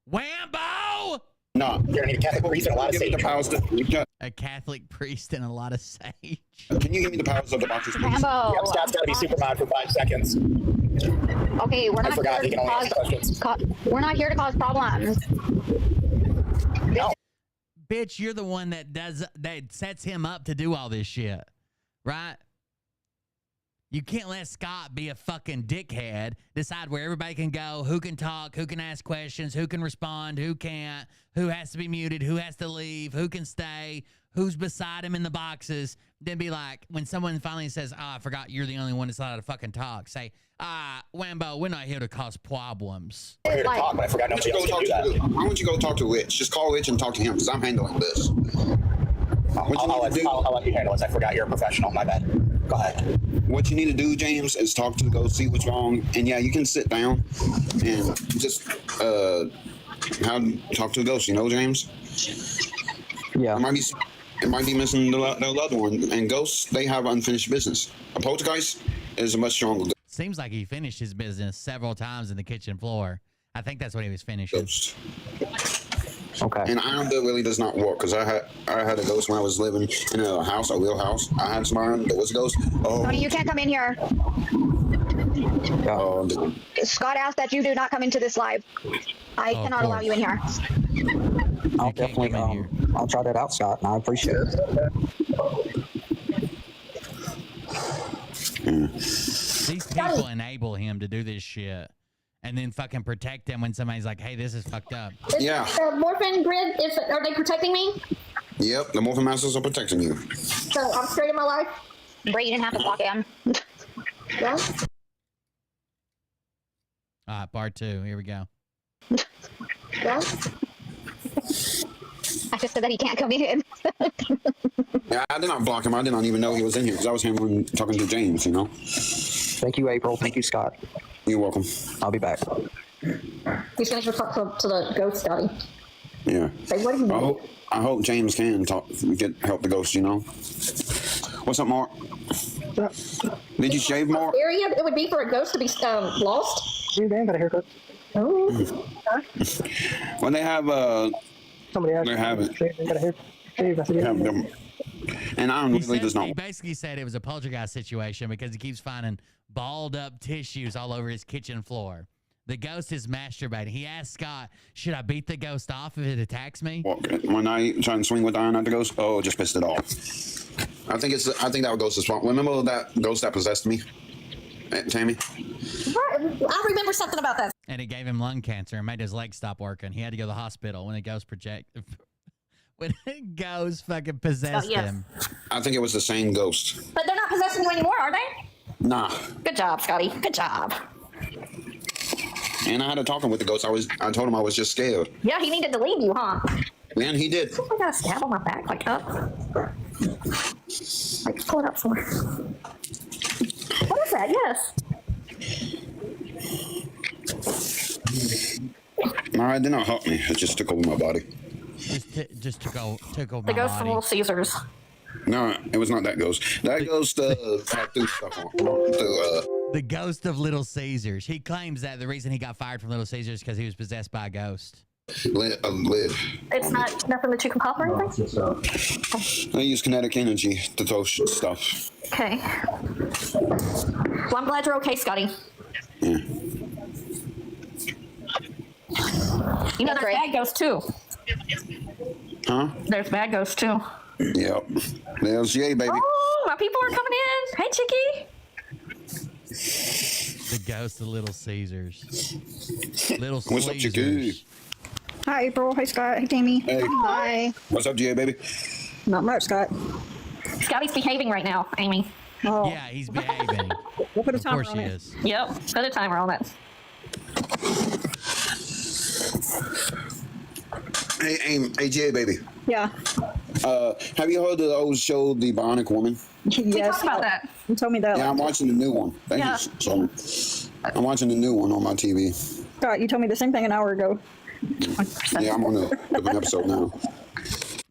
Wambo! No. You're gonna need a Catholic priest and a lot of sage. A Catholic priest and a lot of sage. Can you give me the powers of the boxes, please? Rambo. Yep, Scott's gotta be super mod for 5 seconds. Okay, we're not forgot he here can to only ask questions. we're not here to cause problems. No. Bitch, you're the one that sets him up to do all this shit, right? You can't let Scott be a fucking dickhead, decide where everybody can go, who can talk, who can ask questions, who can respond, who can't, who has to be muted, who has to leave, who can stay, who's beside him in the boxes. Then be like, when someone finally says, oh, I forgot you're the only one that's allowed to fucking talk, say, Wambo, we're not here to cause problems. I'm here to talk, but I forgot nobody else can do that. Why don't you go talk to Rich? Just call Rich and talk to him, because I'm handling this. I'll let you handle it. I forgot you're a professional. My bad. Go ahead. What you need to do, James, is talk to the ghost, see what's wrong, and yeah, you can sit down and just talk to the ghost. You know, James. Yeah. It might be missing the loved one, and ghosts, they have unfinished business. A poltergeist is a much stronger. Seems like he finished his business several times in the kitchen floor. I think that's what he was finishing. Ghost. Okay. And iron really does not work, because I had a ghost when I was living in a house, a real house. I had some iron. There was a ghost. Oh. Tony, you can't come in here. Scott asked that you do not come into this live. I cannot allow you in here. I'll definitely I'll try that out, Scott, and I appreciate it. These people enable him to do this shit and then fucking protect him when somebody's like, hey, this is fucked up. Yeah. The morphin grid, are they protecting me? Yep, the Morphin Masters are protecting you. So I'm straight in my life? Brady didn't have to block him. Yeah. All right, part 2. Here we go. Yeah. I just said that he can't come in. Yeah, I did not block him. I did not even know he was in here because I was talking to James, you know. Thank you, April. Thank you, Scott. You're welcome. I'll be back. He's going to talk to the ghost, Scotty. Yeah. Like, what do you mean? I hope James can help the ghost, you know. What's up, Mark? Did you shave, Mark? Area it would be for a ghost to be lost? You got a haircut. Oh. Well, they have Somebody else. they have it. They got a haircut. They have them. And I really does not. He basically said it was a poltergeist situation because he keeps finding balled up tissues all over his kitchen floor. The ghost is masturbating. He asked Scott, should I beat the ghost off if it attacks me? When I try and swing with iron at the ghost, it just pissed it off. I think that ghost is wrong. Remember that ghost that possessed me, Tammy? I remember something about that. And it gave him lung cancer and made his legs stop working. He had to go to the hospital when the ghost when the ghost fucking possessed him. I think it was the same ghost. But they're not possessing you anymore, are they? Nah. Good job, Scotty. Good job. And I had a talking with the ghost. I told him I was just scared. Yeah, he needed to leave you, huh? And he did. I got a stab on my back, like up. Like, pull it up somewhere. What is that? Yes. No, it did not hurt me. It just took over my body. Just took over The my ghost from body. Little Caesars. No, it was not that ghost. That ghost tattoo stuff on. The ghost of Little Caesars. He claims that the reason he got fired from Little Caesars is because he was possessed by a ghost. Lid. It's not nothing that you can pop or anything? I use kinetic energy to toast stuff. Okay. Well, I'm glad you're okay, Scotty. Yeah. You know, there's bad ghosts too. Huh? There's bad ghosts too. Yep. There's Jay, baby. Oh, my people are coming in. Hey, Chicky. The ghost of Little Caesars. Little What's up, Chicky? Hi, April. Hi, Scott. Hey, Tammy. Hey. Hi. What's up, Jay, baby? Not much, Scott. Scotty's behaving right now, Amy. Oh. Yeah, he's behaving. We'll put a Of timer course on he it. is. Yep. Put a timer on it. Hey, Jay, baby. Yeah. Have you heard of the old show, The Bionic Woman? We talked about that. You told me that. Yeah, I'm watching the new one. Thank Yeah. you. So, I'm watching the new one on my TV. Scott, you told me the same thing an hour ago. Yeah, I'm on the different episode now.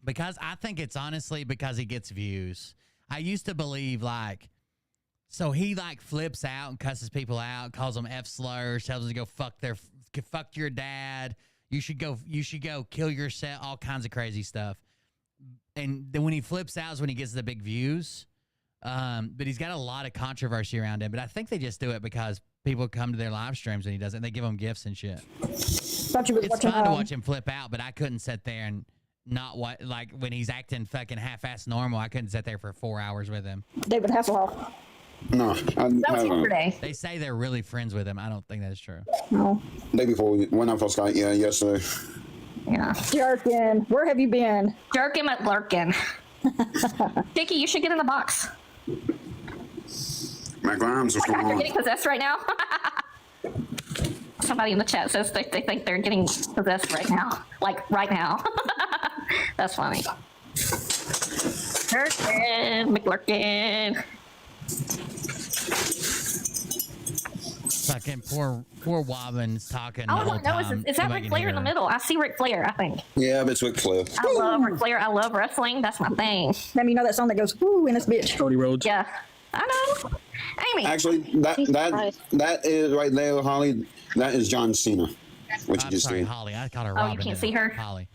Because I think it's honestly because he gets views. I used to believe so he flips out and cusses people out, calls them F slurs, tells them to go fuck your dad. You should go kill yourself, all kinds of crazy stuff. And then when he flips out is when he gets the big views. But he's got a lot of controversy around him. But I think they just do it because people come to their live streams and he does it. And they give him gifts and shit. It's fun to watch him flip out, but I couldn't sit there and not when he's acting fucking half-ass normal. I couldn't sit there for 4 hours with him. David Hasselhoff. No, That was yesterday. They say they're really friends with him. I don't think that's true. No. Day before, when I first got, yesterday. Yeah. Jerkin, where have you been? Jerkin at Lurkin. Dickie, you should get in the box. Mac Grimes, what's going They're on? getting possessed right now. Somebody in the chat says they think they're getting possessed right now. Like, right now. That's funny. Lurkin, McLurkin. Fucking poor Wobbin's talking. Oh, the whole no, time. is that Nobody Ric can Flair hear in the her. middle? I see Ric Flair, I think. Yeah, but it's Ric Flair. I love Ric Flair. I love wrestling. That's my thing. Let me know that song that goes, woo, in this bitch. Cody Rhodes. Yeah. I know. Amy. Actually, that is right there, Holly. That is John Cena. What you I'm just sorry, did. Holly. I called her Oh, Robin. you can't see her? Holly.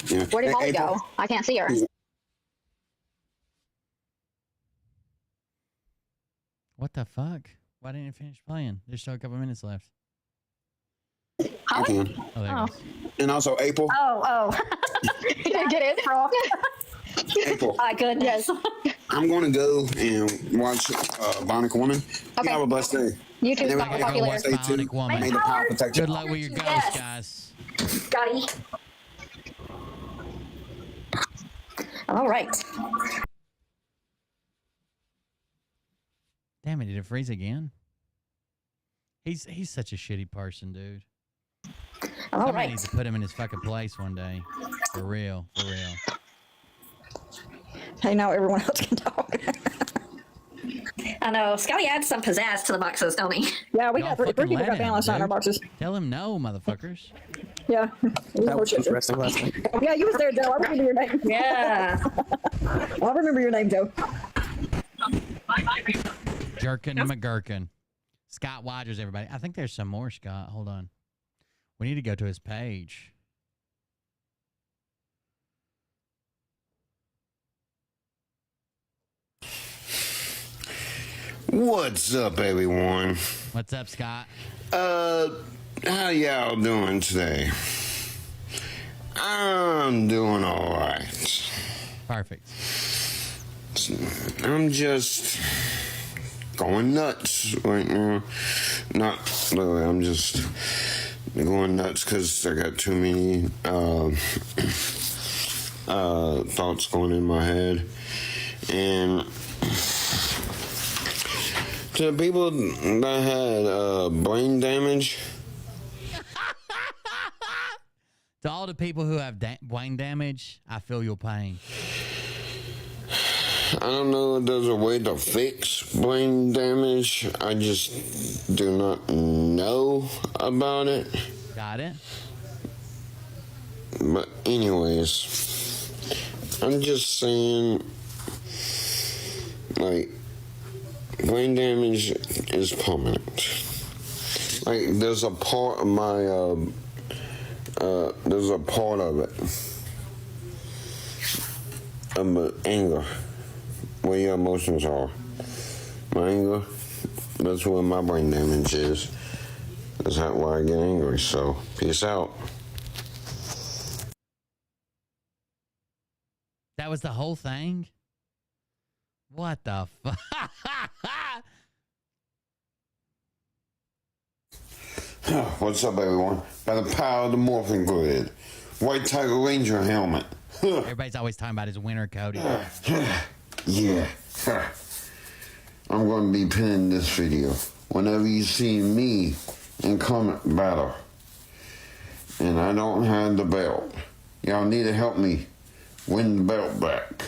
Yeah. Where did Holly April? go? I can't see her. What the fuck? Why didn't it finish playing? There's still a couple minutes left. I can. Oh, there it goes. And also April. Oh. You didn't get it? April. My goodness. I'm going to go and watch Bionic Woman. Okay. You have a blessed day. You too, And then we Scott. can We'll talk to you go later. watch day 2. Bionic Woman. May the power protect you. Good luck with your ghost, Yes. guys. Scotty. All right. Damn it, did it freeze again? He's such a shitty person, dude. All Somebody right. needs to put him in his fucking place one day. For real, for real. Hey, now everyone else can talk. I know. Scotty adds some pizzazz to the boxes, don't he? Yeah, we Y'all got three fucking people let got him, down last night in our dude. boxes. Tell him no, motherfuckers. Yeah. That was interesting last night. Yeah, you was there, Joe. I remember your name. Yeah. I remember your name, Joe. Jerkin McGurkin. Scott Rogers, everybody. I think there's some more, Scott. Hold on. We need to go to his page. What's up, everyone? What's up, Scott? How y'all doing today? I'm doing all right. Perfect. I'm just going nuts right now. Not literally, I'm just going nuts because I got too many thoughts going in my head. And to the people that had brain damage, To all the people who have brain damage, I feel your pain. I don't know if there's a way to fix brain damage. I just do not know about it. Got it? But anyways, I'm just saying, like, brain damage is permanent. Like, there's a part of my, there's a part of it. My anger, where your emotions are. My anger, that's where my brain damage is. That's how why I get angry. So, peace out. That was the whole thing? What the fuck? What's up, everyone? By the power of the morphing grid. White Tiger Ranger helmet. Everybody's always talking about his winter coat. Yeah. I'm going to be pinning this video whenever you see me in comment battle and I don't have the belt. Y'all need to help me win the belt back.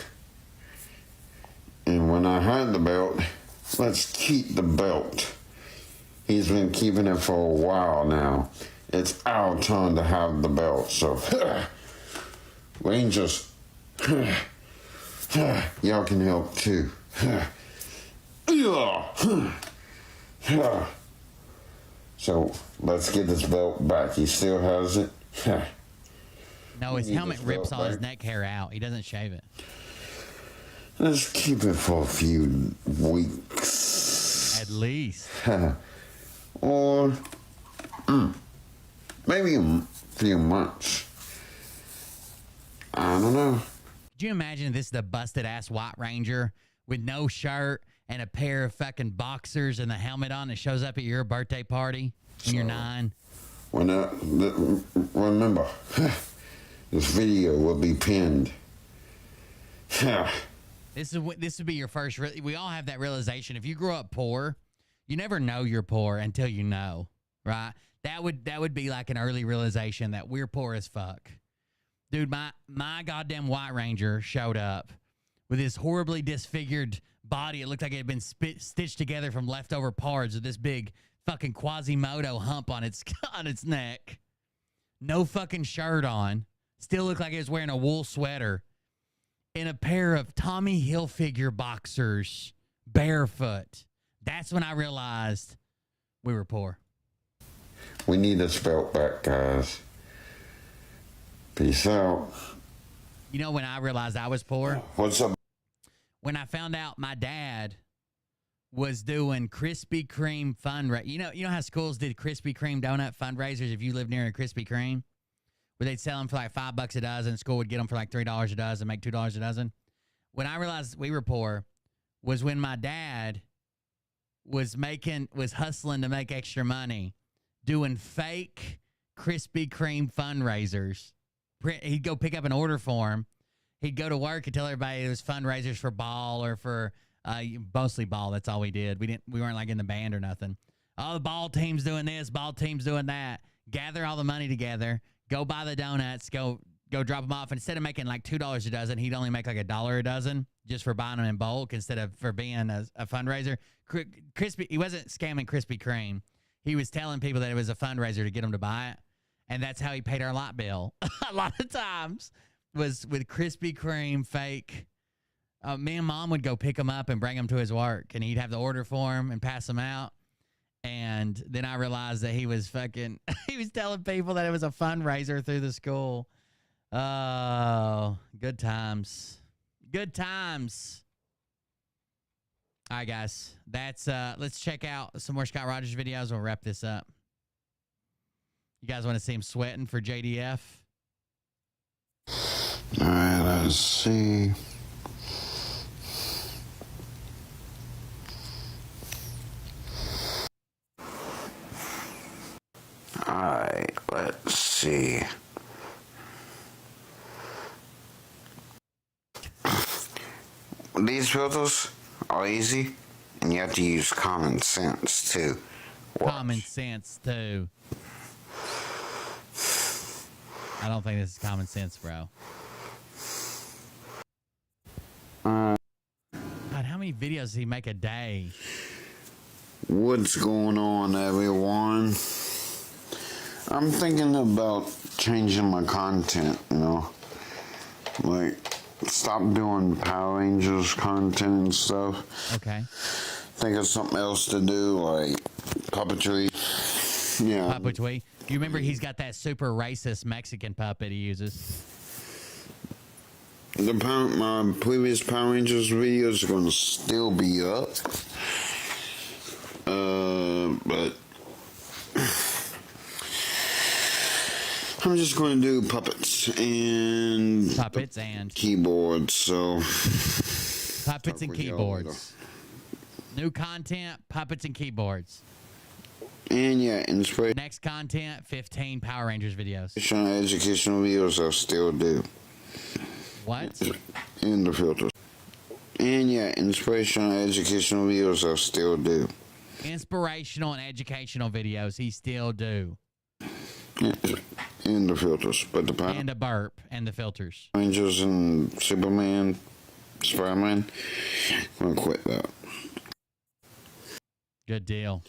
And when I have the belt, let's keep the belt. He's been keeping it for a while now. It's our turn to have the belt. So, Rangers, y'all can help too. So, let's get this belt back. He still has it. No, his Need helmet this rips belt all his back. neck hair out. He doesn't shave it. Let's keep it for a few weeks. At least. Or maybe a few months. I don't know. Could you imagine this is the busted ass White Ranger with no shirt and a pair of fucking boxers and the helmet on that shows up at your birthday party when you're 9? Remember, this video will be pinned. This would be your first. We all have that realization. If you grow up poor, you never know you're poor until you know, right? That would be like an early realization that we're poor as fuck. Dude, my goddamn White Ranger showed up with his horribly disfigured body. It looked like it had been stitched together from leftover parts with this big fucking Quasimodo hump on its neck. No fucking shirt on. Still looked like he was wearing a wool sweater. In a pair of Tommy Hilfiger boxers, barefoot. That's when I realized we were poor. We need this belt back, guys. Peace out. You know when I realized I was poor? What's up? When I found out my dad was doing Krispy Kreme fundraiser. You know how schools did Krispy Kreme donut fundraisers if you lived near a Krispy Kreme? Where they'd sell them for like $5 a dozen. School would get them for like $3 a dozen, make $2 a dozen. When I realized we were poor was when my dad was hustling to make extra money, doing fake Krispy Kreme fundraisers. He'd go pick up an order form. He'd go to work and tell everybody it was fundraisers for ball or for Mostly ball. That's all we did. We weren't like in the band or nothing. Oh, the ball team's doing this. Ball team's doing that. Gather all the money together. Go buy the donuts. Go drop them off. And instead of making like $2 a dozen, he'd only make like $1 a dozen just for buying them in bulk instead of for being a fundraiser. He wasn't scamming Krispy Kreme. He was telling people that it was a fundraiser to get them to buy it. And that's how he paid our light bill. A lot of times was with Krispy Kreme fake. Me and Mom would go pick him up and bring him to his work. And he'd have the order form and pass them out. And then I realized that he was he was telling people that it was a fundraiser through the school. Oh, good times. Good times. All right, guys. That's let's check out some more Scott Rogers videos. We'll wrap this up. You guys want to see him sweating for JDF? All right, let's see. All right, let's see. These filters are easy, and you have to use common sense too. Common sense too. I don't think this is common sense, bro. God, how many videos does he make a day? What's going on, everyone? I'm thinking about changing my content, you know? Like, stop doing Power Rangers content and stuff. Okay. Think of something else to do, like puppetry. Yeah. Puppetry. You remember he's got that super racist Mexican puppet he uses. My previous Power Rangers videos are going to still be up. But I'm just going to do puppets and keyboards. So puppets and keyboards. New content, puppets and keyboards. And yeah, inspiration. Next content, 15 Power Rangers videos. Educational videos I still do. What? In the filters. And yeah, inspirational educational videos I still do. Inspirational and educational videos he still do. In the filters, but the Power and a burp and the filters. Rangers and Superman, Spider-Man. I'm gonna quit that. Good deal.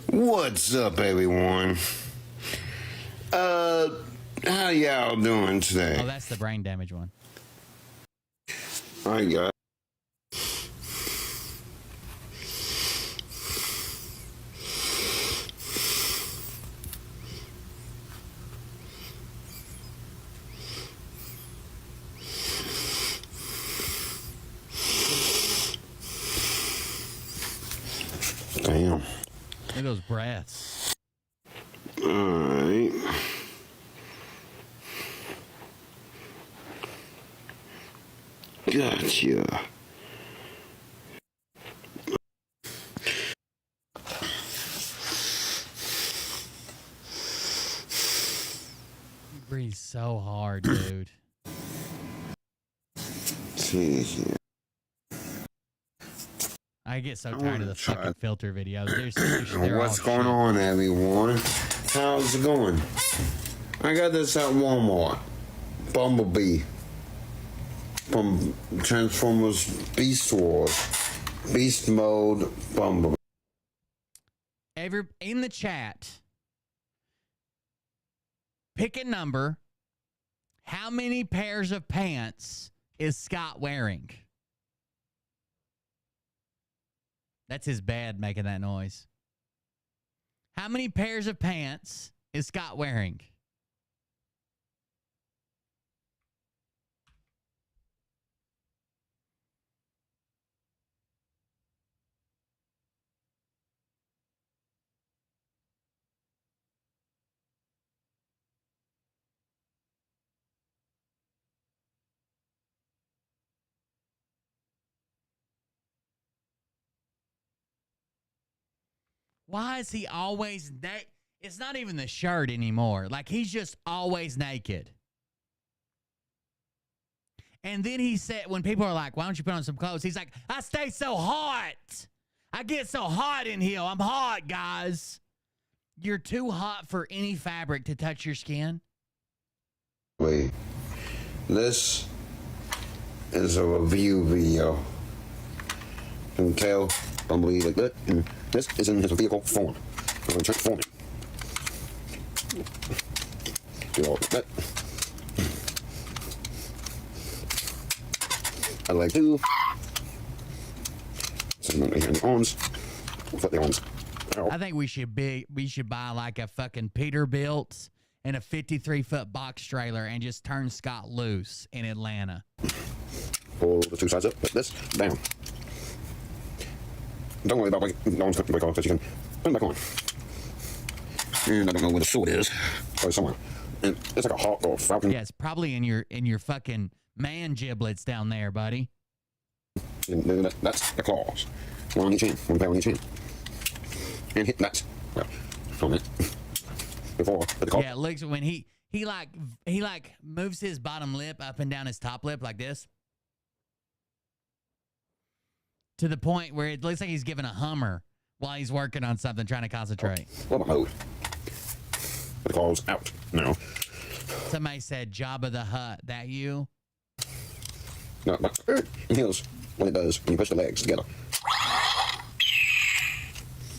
What's up, everyone? How y'all doing today? Oh, that's the brain damage one. I got. Damn. Look at those breaths. All right. Gotcha. You breathe so hard, dude. See here. I get so tired of the fucking filter videos. They're What's going on, everyone? How's it going? I got this at Walmart. Bumblebee. From Transformers Beast Wars. Beast Mode Bumblebee. In the chat, pick a number. How many pairs of pants is Scott wearing? That's his bed making that noise. How many pairs of pants is Scott wearing? Why is he always naked? It's not even the shirt anymore. Like, he's just always naked. And then he said, when people are like, why don't you put on some clothes? He's like, I stay so hot. I get so hot in here. I'm hot, guys. You're too hot for any fabric to touch your skin. Wait. This is a review video. You can tell, don't believe like that. And this is in his vehicle form. I'm going to transform it. Do all that. I like to. Send them here in the arms. Flip the arms. I think we should buy like a fucking Peterbilt and a 53-foot box trailer and just turn Scott loose in Atlanta. Pull the two sides up like this. Down. Don't worry about the arms break off because you can put them back on. And I don't know where the sword is. Probably somewhere. And it's like a hawk or a falcon. Yeah, it's probably in your fucking man giblets down there, buddy. And then that's the claws. One on each hand. One pair on each hand. And hit that. Well, from it. Before the claw. Yeah, it looks when he moves his bottom lip up and down his top lip like this. To the point where it looks like he's giving a Hummer while he's working on something, trying to concentrate. What about mode? The claws out now. Somebody said Jabba the Hutt. That you? No, but it heals when it does when you push the legs together.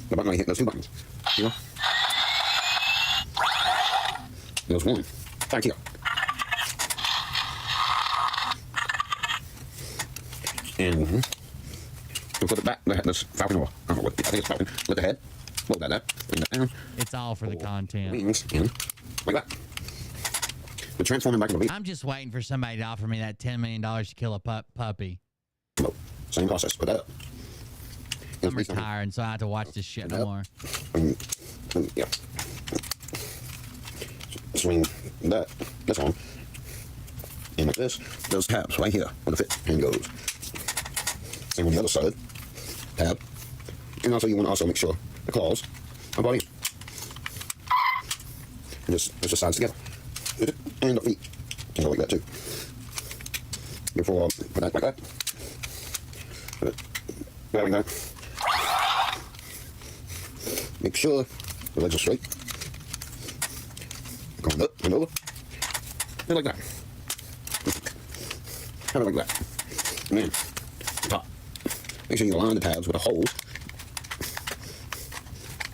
The button I hit those two buttons. You know? There's one. Thank you. And you put it back. This falcon or I don't know what. I think it's falcon. Let the head. Load that up. Bring that down. It's all for the content. Wings in like that. The transforming back into a beast. I'm just waiting for somebody to offer me that $10 million to kill a puppy. No, same process. Put that up. I'm retired, so I have to watch this shit no more. Yeah. Swing this on. And like this, those tabs right here where the fit hand goes. Same on the other side. Tab. And also you want to also make sure the claws are body. And just push the sides together. And the feet can go like that too. Before put that like that. Put it there we go. Make sure the legs are straight. Going up and over. And like that. Kind of like that. And then top. Make sure you line the tabs with a hole.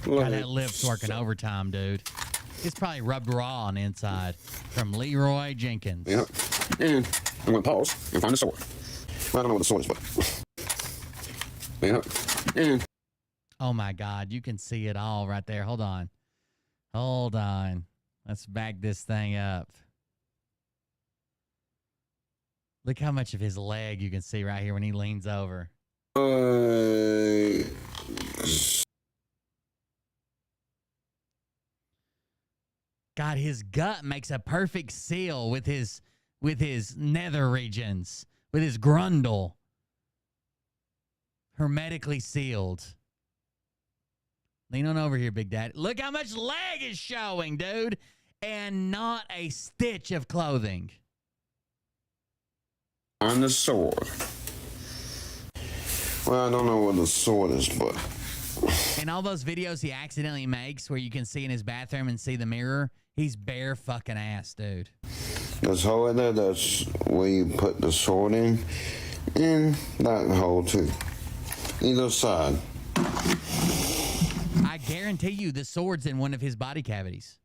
God, that lip's working overtime, dude. It's probably rubbed raw on the inside from Leroy Jenkins. Yeah. And I'm going to pause and find the sword. Well, I don't know what the sword is, but. Yeah. And. Oh my God, you can see it all right there. Hold on. Hold on. Let's back this thing up. Look how much of his leg you can see right here when he leans over. God, his gut makes a perfect seal with his nether regions, with his grundle. Hermetically sealed. Lean on over here, Big Daddy. Look how much leg is showing, dude. And not a stitch of clothing. On the sword. Well, I don't know what the sword is, but. In all those videos he accidentally makes where you can see in his bathroom and see the mirror, he's bare fucking ass, dude. This hole in there, that's where you put the sword in. And that hole, too. Either side. I guarantee you the sword's in one of his body cavities.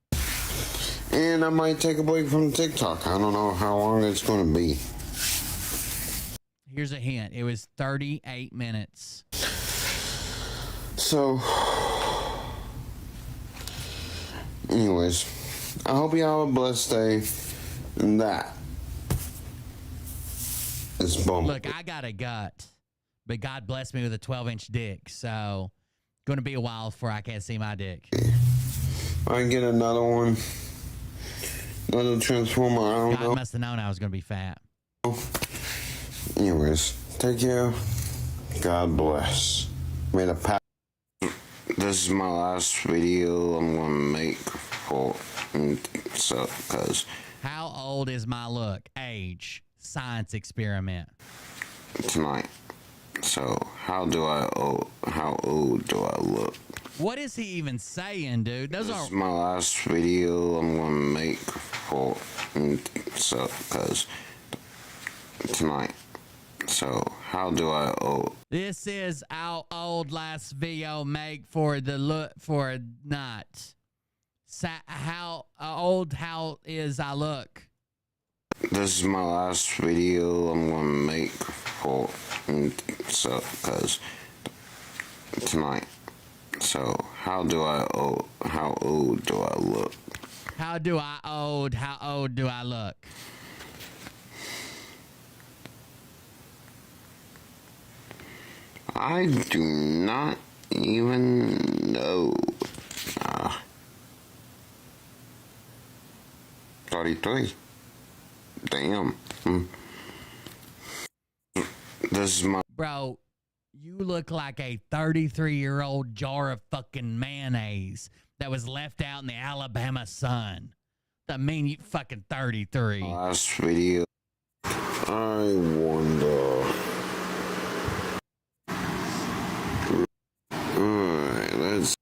And I might take a break from TikTok. I don't know how long it's going to be. Here's a hint. It was 38 minutes. So, anyways, I hope you have a blessed day. And that is bumping. Look, I got a gut, but God blessed me with a 12-inch dick, so going to be a while before I can't see my dick. I can get another one. Another transformer, I don't know. God must have known I was going to be fat. Anyways, take care. God bless. May the power. This is my last video I'm going to make for so, because. How old is my look? Age science experiment. Tonight. So how old do I look? What is he even saying, dude? Those This are is my last video I'm gonna make for cause tonight. So how do I This is our old last video make for the look for night. How old? How is I look? This is my last video I'm gonna make for cause tonight. So how old do I look? How old do I look? I do not even know. 33. Damn. This is my... Bro, you look like a 33-year-old jar of fucking mayonnaise that was left out in the Alabama sun. I mean, you fucking 33. Last video. I wonder... Alright, let's...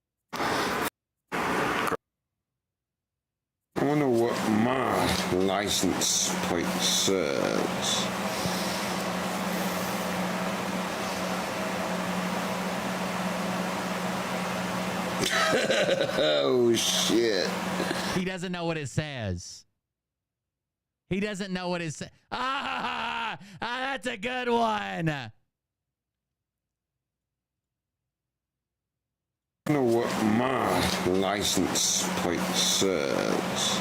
I wonder what my license plate says. Oh shit. He doesn't know what it says. He doesn't know what it says. That's a good one. I wonder what my license plate says.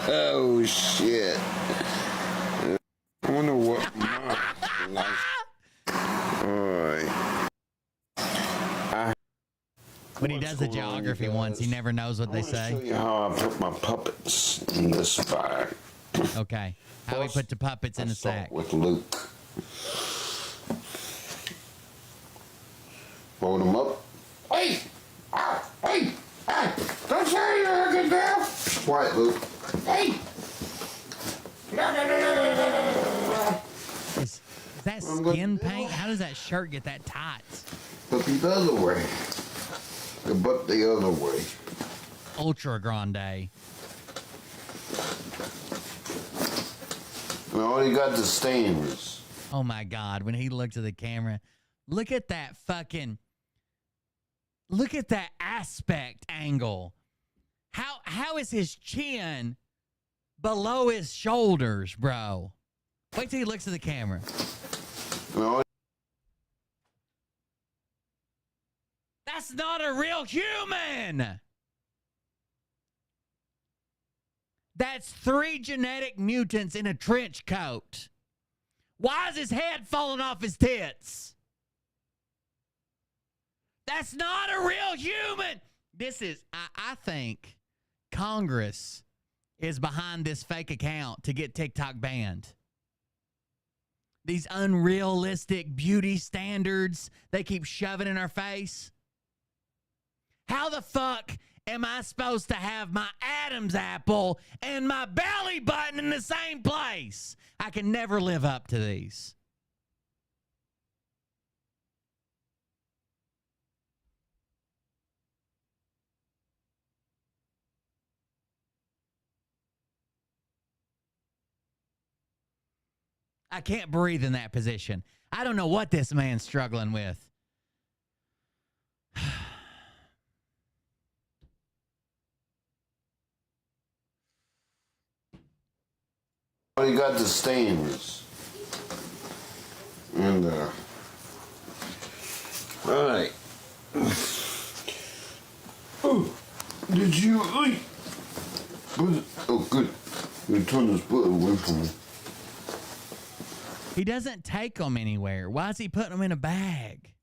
Oh shit. I wonder what my license... Alright. When he does the geography once, he never knows what they Show say. you how I put my puppets in this bag. Okay. How he put the puppets in the sack. With Luke. Fold them up. Hey! Hey! Hey! Don't say you're a good girl! Quiet, Luke. Hey! Is that skin paint? How does that shirt get that tight? Look the other way. But the other way. Ultra Grande. We already got the stains. Oh my God. When he looked at the camera, look at that aspect angle. How is his chin below his shoulders, bro? Wait till he looks at the camera. That's not a real human. That's 3 genetic mutants in a trench coat. Why is his head falling off his tits? That's not a real human. This is, I think Congress is behind this fake account to get TikTok banned. These unrealistic beauty standards they keep shoving in our face. How the fuck am I supposed to have my Adam's apple and my belly button in the same place? I can never live up to these. I can't breathe in that position. I don't know what this man's struggling with. Already got the stains. And, alright. Oh, did you eat? Oh, good. You turn this butt away from me. He doesn't take them anywhere. Why is he putting them in a bag?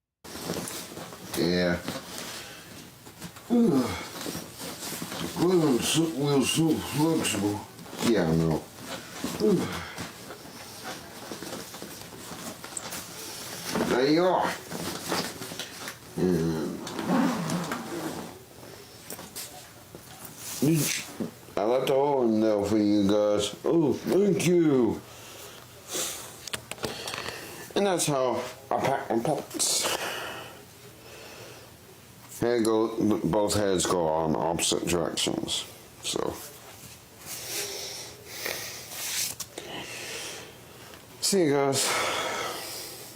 Yeah. Well, we're so flexible. Yeah, I know. There you are. And I left a hole in there for you guys. Oh, thank you. And that's how I pack my puppets. Here go, both heads go on opposite directions. So, see you guys.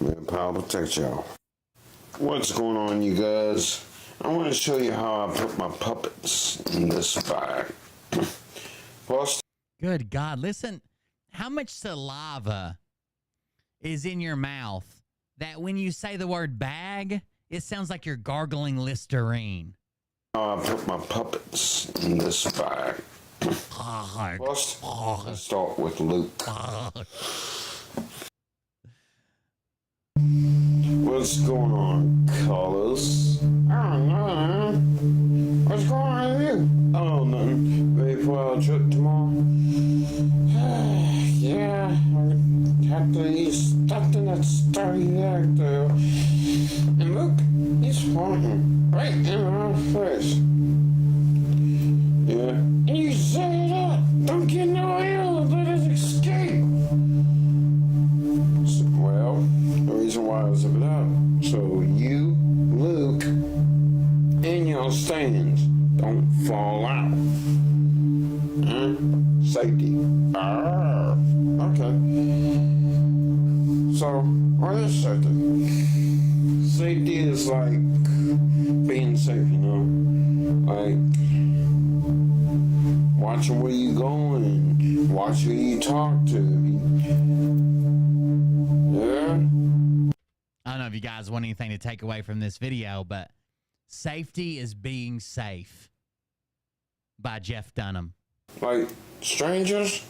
May power protect y'all. What's going on, you guys? I want to show you how I put my puppets in this bag. First, Good God. Listen, how much saliva is in your mouth that when you say the word bag, it sounds like you're gargling Listerine? I put my puppets in this bag. First, let's start with Luke. What's going on, Carlos? Oh, no. What's going on with you? Oh, nothing. Ready for our trip tomorrow? Yeah, I have to eat stuff in that starry actor. And look, he's farting right in our face. Yeah. And you say that! Don't get no ill, let us escape! So, well, the reason why I was zip it up, so you, Luke, in your stands don't fall out. Huh? Safety. Okay. So, what is safety? Safety is like being safe, you know? Like watching where you going, watch who you talk to. Yeah? I don't know if you guys want anything to take away from this video, but safety is being safe by Jeff Dunham. Like strangers?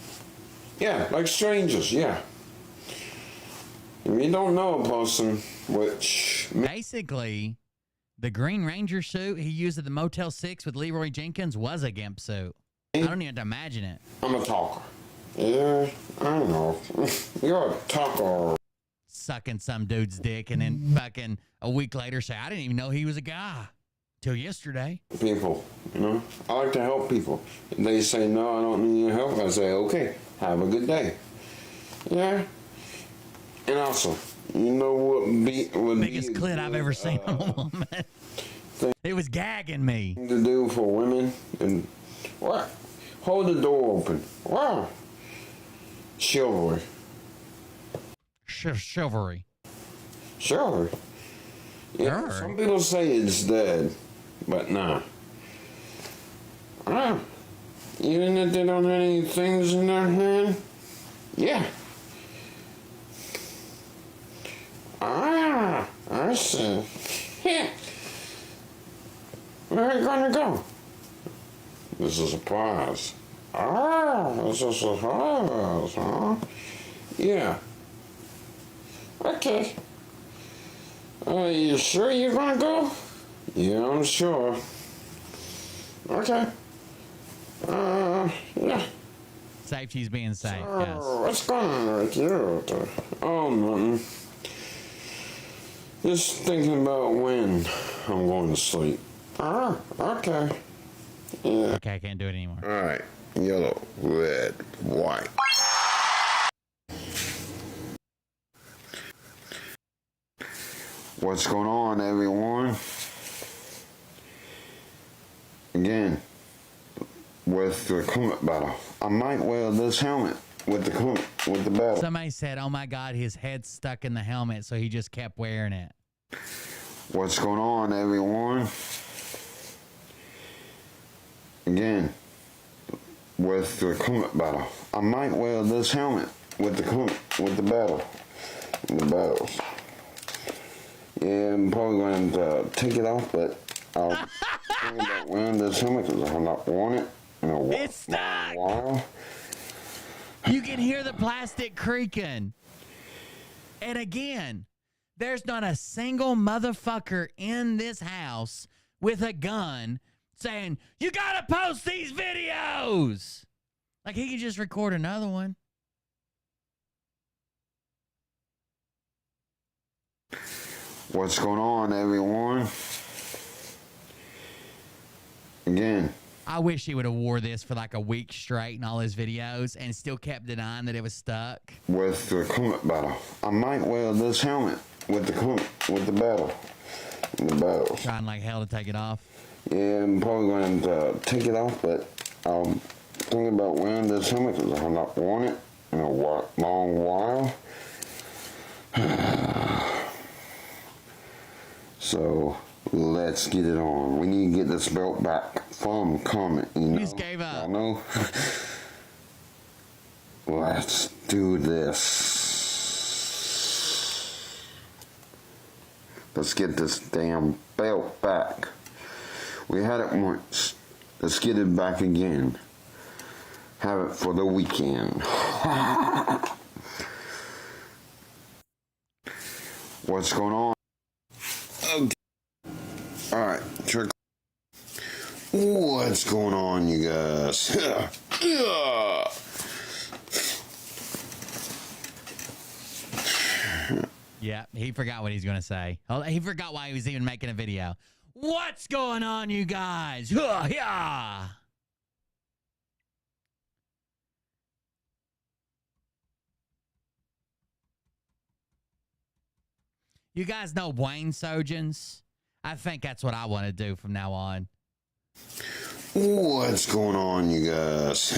Yeah, like strangers, yeah. If you don't know a person, which... Basically, the Green Ranger suit he used at the Motel 6 with Leroy Jenkins was a GIMP suit. I don't even have to imagine it. I'm a talker. Yeah, I don't know. You're a talker. Sucking some dude's dick and then fucking a week later say, I didn't even know he was a guy. Till yesterday. People, you know, I like to help people. If they say, no, I don't need your help, I say, okay, have a good day. Yeah. And also, you know what biggest clit I've ever seen on a woman. It was gagging me. To do for women and what? Hold the door open. Wow. Chivalry. Chivalry. Chivalry. Yeah. Sure. Some people say it's dead, but nah. Even if they don't have any things in their hand, yeah. I see. Yeah. Where are you gonna go? This is a surprise. This is a surprise, huh? Yeah. Okay. You sure you're gonna go? Yeah, I'm sure. Okay. Yeah. Safety's being safe, yes. What's going on with you? Oh, nothing. Just thinking about when I'm going to sleep. Okay. Yeah. Okay, I can't do it anymore. All right. Yellow, red, white. What's going on, everyone? Again, with the helmet battle. I might wear this helmet with the battle. Somebody said, oh my God, his head's stuck in the helmet, so he just kept wearing it. What's going on, everyone? Again, with the helmet battle. I might wear this helmet with the battle. The battles. Yeah, I'm probably going to take it off, but I'll think about wearing this helmet because I've not worn it in a while. It's stuck! You can hear the plastic creaking. And again, there's not a single motherfucker in this house with a gun saying, you gotta post these videos! Like he could just record another one. What's going on, everyone? Again, I wish he would have wore this for like a week straight in all his videos and still kept denying that it was stuck. With the comment battle. I might wear this helmet with the battle. The battle. Trying like hell to take it off. Yeah, I'm probably going to take it off, but I'm thinking about wearing this helmet because I've not worn it in a long while. So let's get it on. We need to get this belt back from Comet. You know? Just gave up. I know. Let's do this. Let's get this damn belt back. We had it once. Let's get it back again. Have it for the weekend. What's going on? Okay. Alright, trick. What's going on, you guys? Yeah, he forgot what he's going to say. He forgot why he was even making a video. What's going on, you guys? Yeah. You guys know Wayne Sojins? I think that's what I want to do from now on. What's going on, you guys?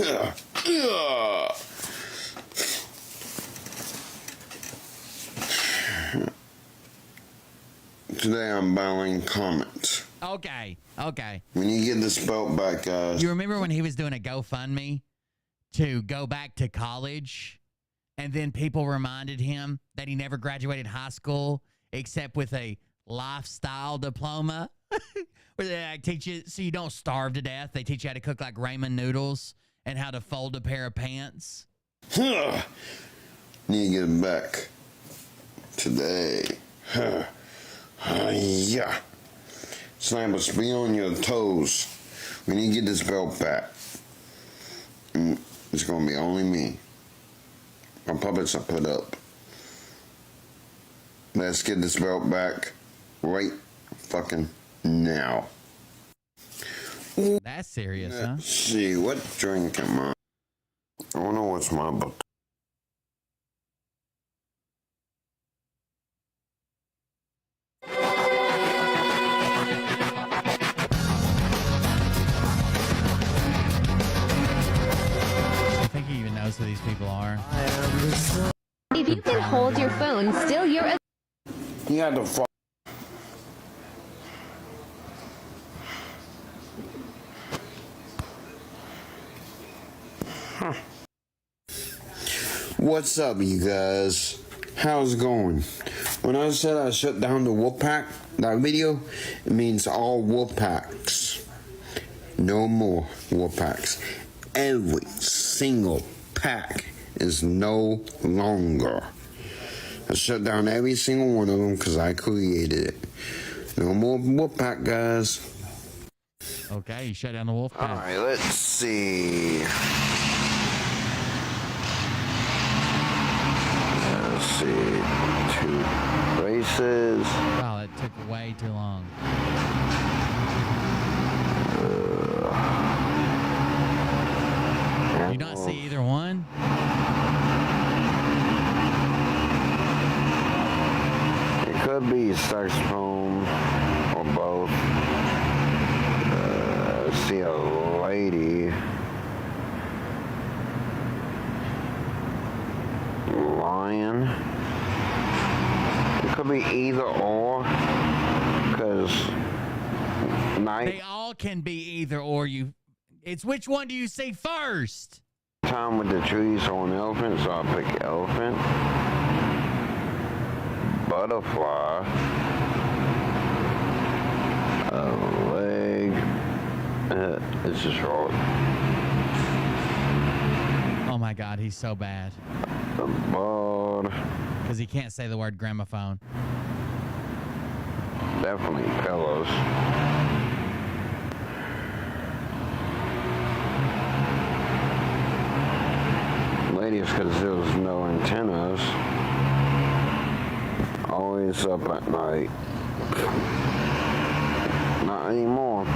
Today I'm battling Comet. Okay. We need to get this belt back, guys. You remember when he was doing a GoFundMe to go back to college, and then people reminded him that he never graduated high school except with a lifestyle diploma? Where they like, teach you so you don't starve to death. They teach you how to cook like ramen noodles and how to fold a pair of pants. Need to get it back today. Yeah. Snipers, be on your toes. We need to get this belt back. It's gonna be only me. My puppets I put up. Let's get this belt back right fucking now. That's serious, huh? Let's see, what drink am I? I wanna know what's my book. I think he even knows who these people are. If you can hold your phone still, you're a... You had to fuck. What's up, you guys? How's it going? When I said I shut down the Wolfpack, that video, it means all Wolfpacks. No more Wolfpacks. Every single pack is no longer. I shut down every single one of them because I created it. No more Wolfpack, guys. Okay, you shut down the Wolfpack. All right, let's see. Let's see. 2 races. Wow, that took way too long. Do you not see either one? It could be saxophone or both. See a lady. Lion. It could be either or. Because They all can be either or. It's which one do you see first? Time with the trees on elephant, so I'll pick elephant. Butterfly. A leg. It's just wrong. Oh my God, he's so bad. The bird. Because he can't say the word gramophone. Definitely pillows. Ladies, because there was no antennas. Always up at night. Not anymore.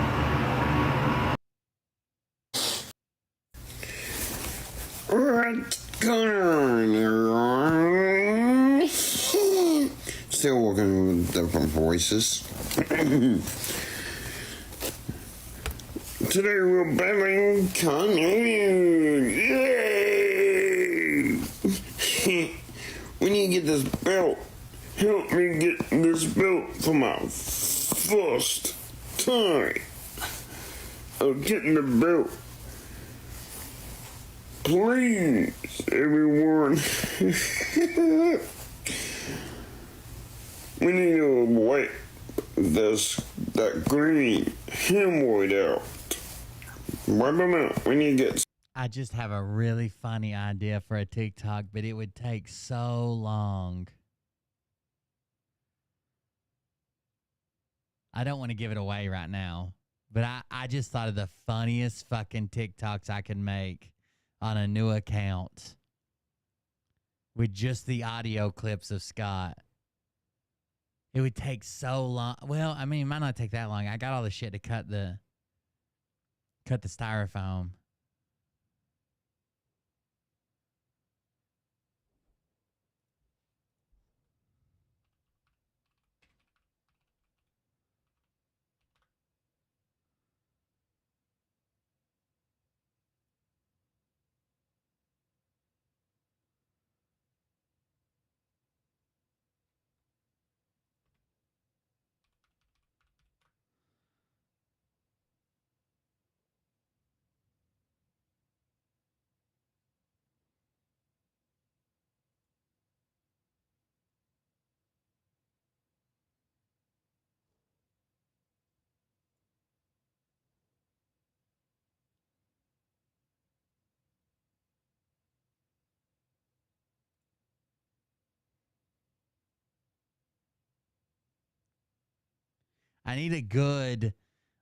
What's going on, everyone? Still working with different voices. Today we're battling Kanye. Yay! We need to get this belt. Help me get this belt for my first time of getting the belt. Please, everyone. We need to wipe that green hemorrhoid out. Wipe them out. We need to get. I just have a really funny idea for a TikTok, but it would take so long. I don't want to give it away right now, but I just thought of the funniest fucking TikToks I could make on a new account with just the audio clips of Scott. It would take so long. Well, I mean, it might not take that long. I got all the shit to cut the styrofoam. I need a good,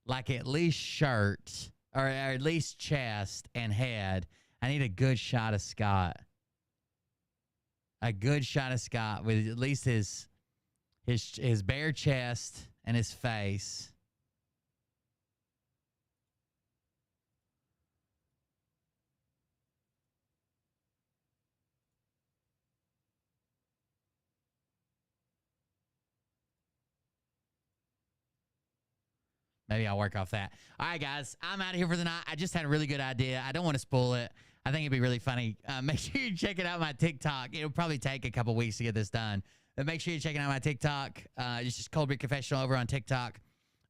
like at least shirt or at least chest and head. I need a good shot of Scott. A good shot of Scott with at least his bare chest and his face. Maybe I'll work off that. All right, guys, I'm out of here for the night. I just had a really good idea. I don't want to spoil it. I think it'd be really funny. Make sure you check it out my TikTok. It'll probably take a couple weeks to get this done. But make sure you're checking out my TikTok. It's just Cold Beer Confessional over on TikTok.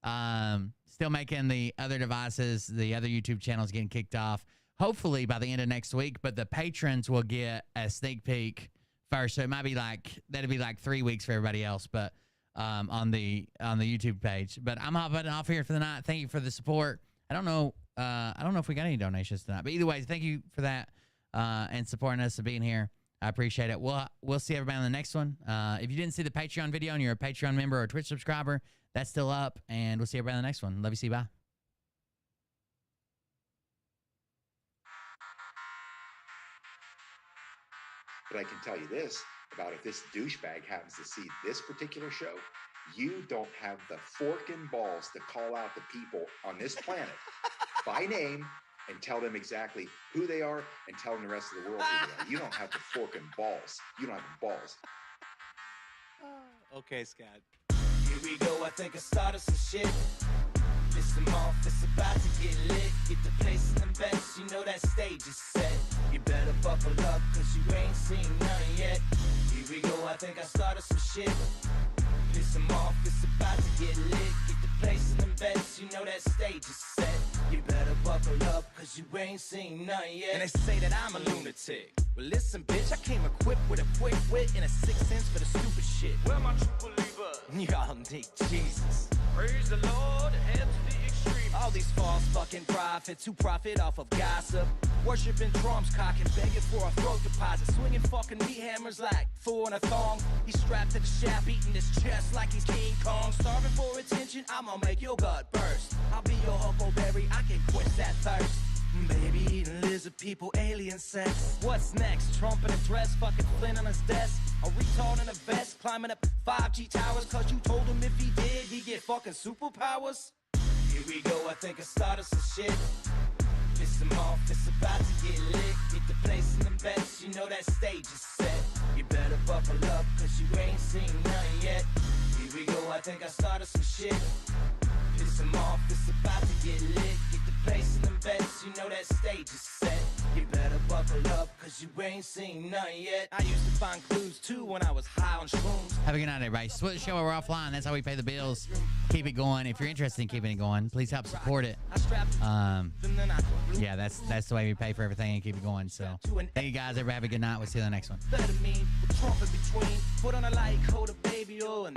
Still making the other devices, the other YouTube channels getting kicked off, hopefully by the end of next week. But the patrons will get a sneak peek first. So it might be like, that'll be like 3 weeks for everybody else. But on the YouTube page. But I'm hopping off here for the night. Thank you for the support. I don't know if we got any donations tonight, but either way, thank you for that and supporting us and being here. I appreciate it. We'll see everybody on the next one. If you didn't see the Patreon video and you're a Patreon member or a Twitch subscriber, that's still up, and we'll see everybody on the next one. Love you. See you. Bye. But I can tell you this about if this douchebag happens to see this particular show, you don't have the forking balls to call out the people on this planet by name and tell them exactly who they are and tell them the rest of the world who they are. You don't have the forking balls. You don't have the balls. Okay, Scott. Here we go, I think I started some shit. Listen off, it's about to get lit. Get the place in the best, you know that stage is set. You better buckle up, cause you ain't seen none yet. Here we go, I think I started some shit. Piss them off, it's about to get lit. Get the place in the best, you know that stage is set. You better buckle up, cause you ain't seen none yet. And they say that I'm a lunatic. Well, listen, bitch, I came equipped with a quick wit and a 6th sense for the stupid shit. Where my true believers? Y'all need Jesus. Praise the Lord, head to the extreme. All these false fucking prophets who profit off of gossip. Worshipping drums, cocking, begging for a throat deposit. Swinging fucking meat hammers like four in a thong. He's strapped to the shaft, beating his chest like he's King Kong. Starving for attention, I'ma make your gut burst. I'll be your huckleberry, I can quench that thirst. Baby eating lizard people, alien sex. What's next? Trump in a dress, fucking Flynn on his desk. A retard in a vest, climbing up 5G towers. Cause you told him if he did, he'd get fucking superpowers. Here we go, I think I started some shit. Piss them off, it's about to get lit. Get the place in them bets, you know that stage is set. You better buckle up, cause you ain't seen none yet. Here we go, I think I started some shit. Piss them off, it's about to get lit. Get the place in them bets, you know that stage is set. You better buckle up, cause you ain't seen none yet. I used to find clues too when I was high on shrooms. Have a good night, everybody. Split the show while we're offline. That's how we pay the bills. Keep it going. If you're interested in keeping it going, please help support it. Yeah, that's the way we pay for everything and keep it going. So thank you guys. Everybody have a good night. We'll see you in the next one. Put on a light, hold a baby, oh, and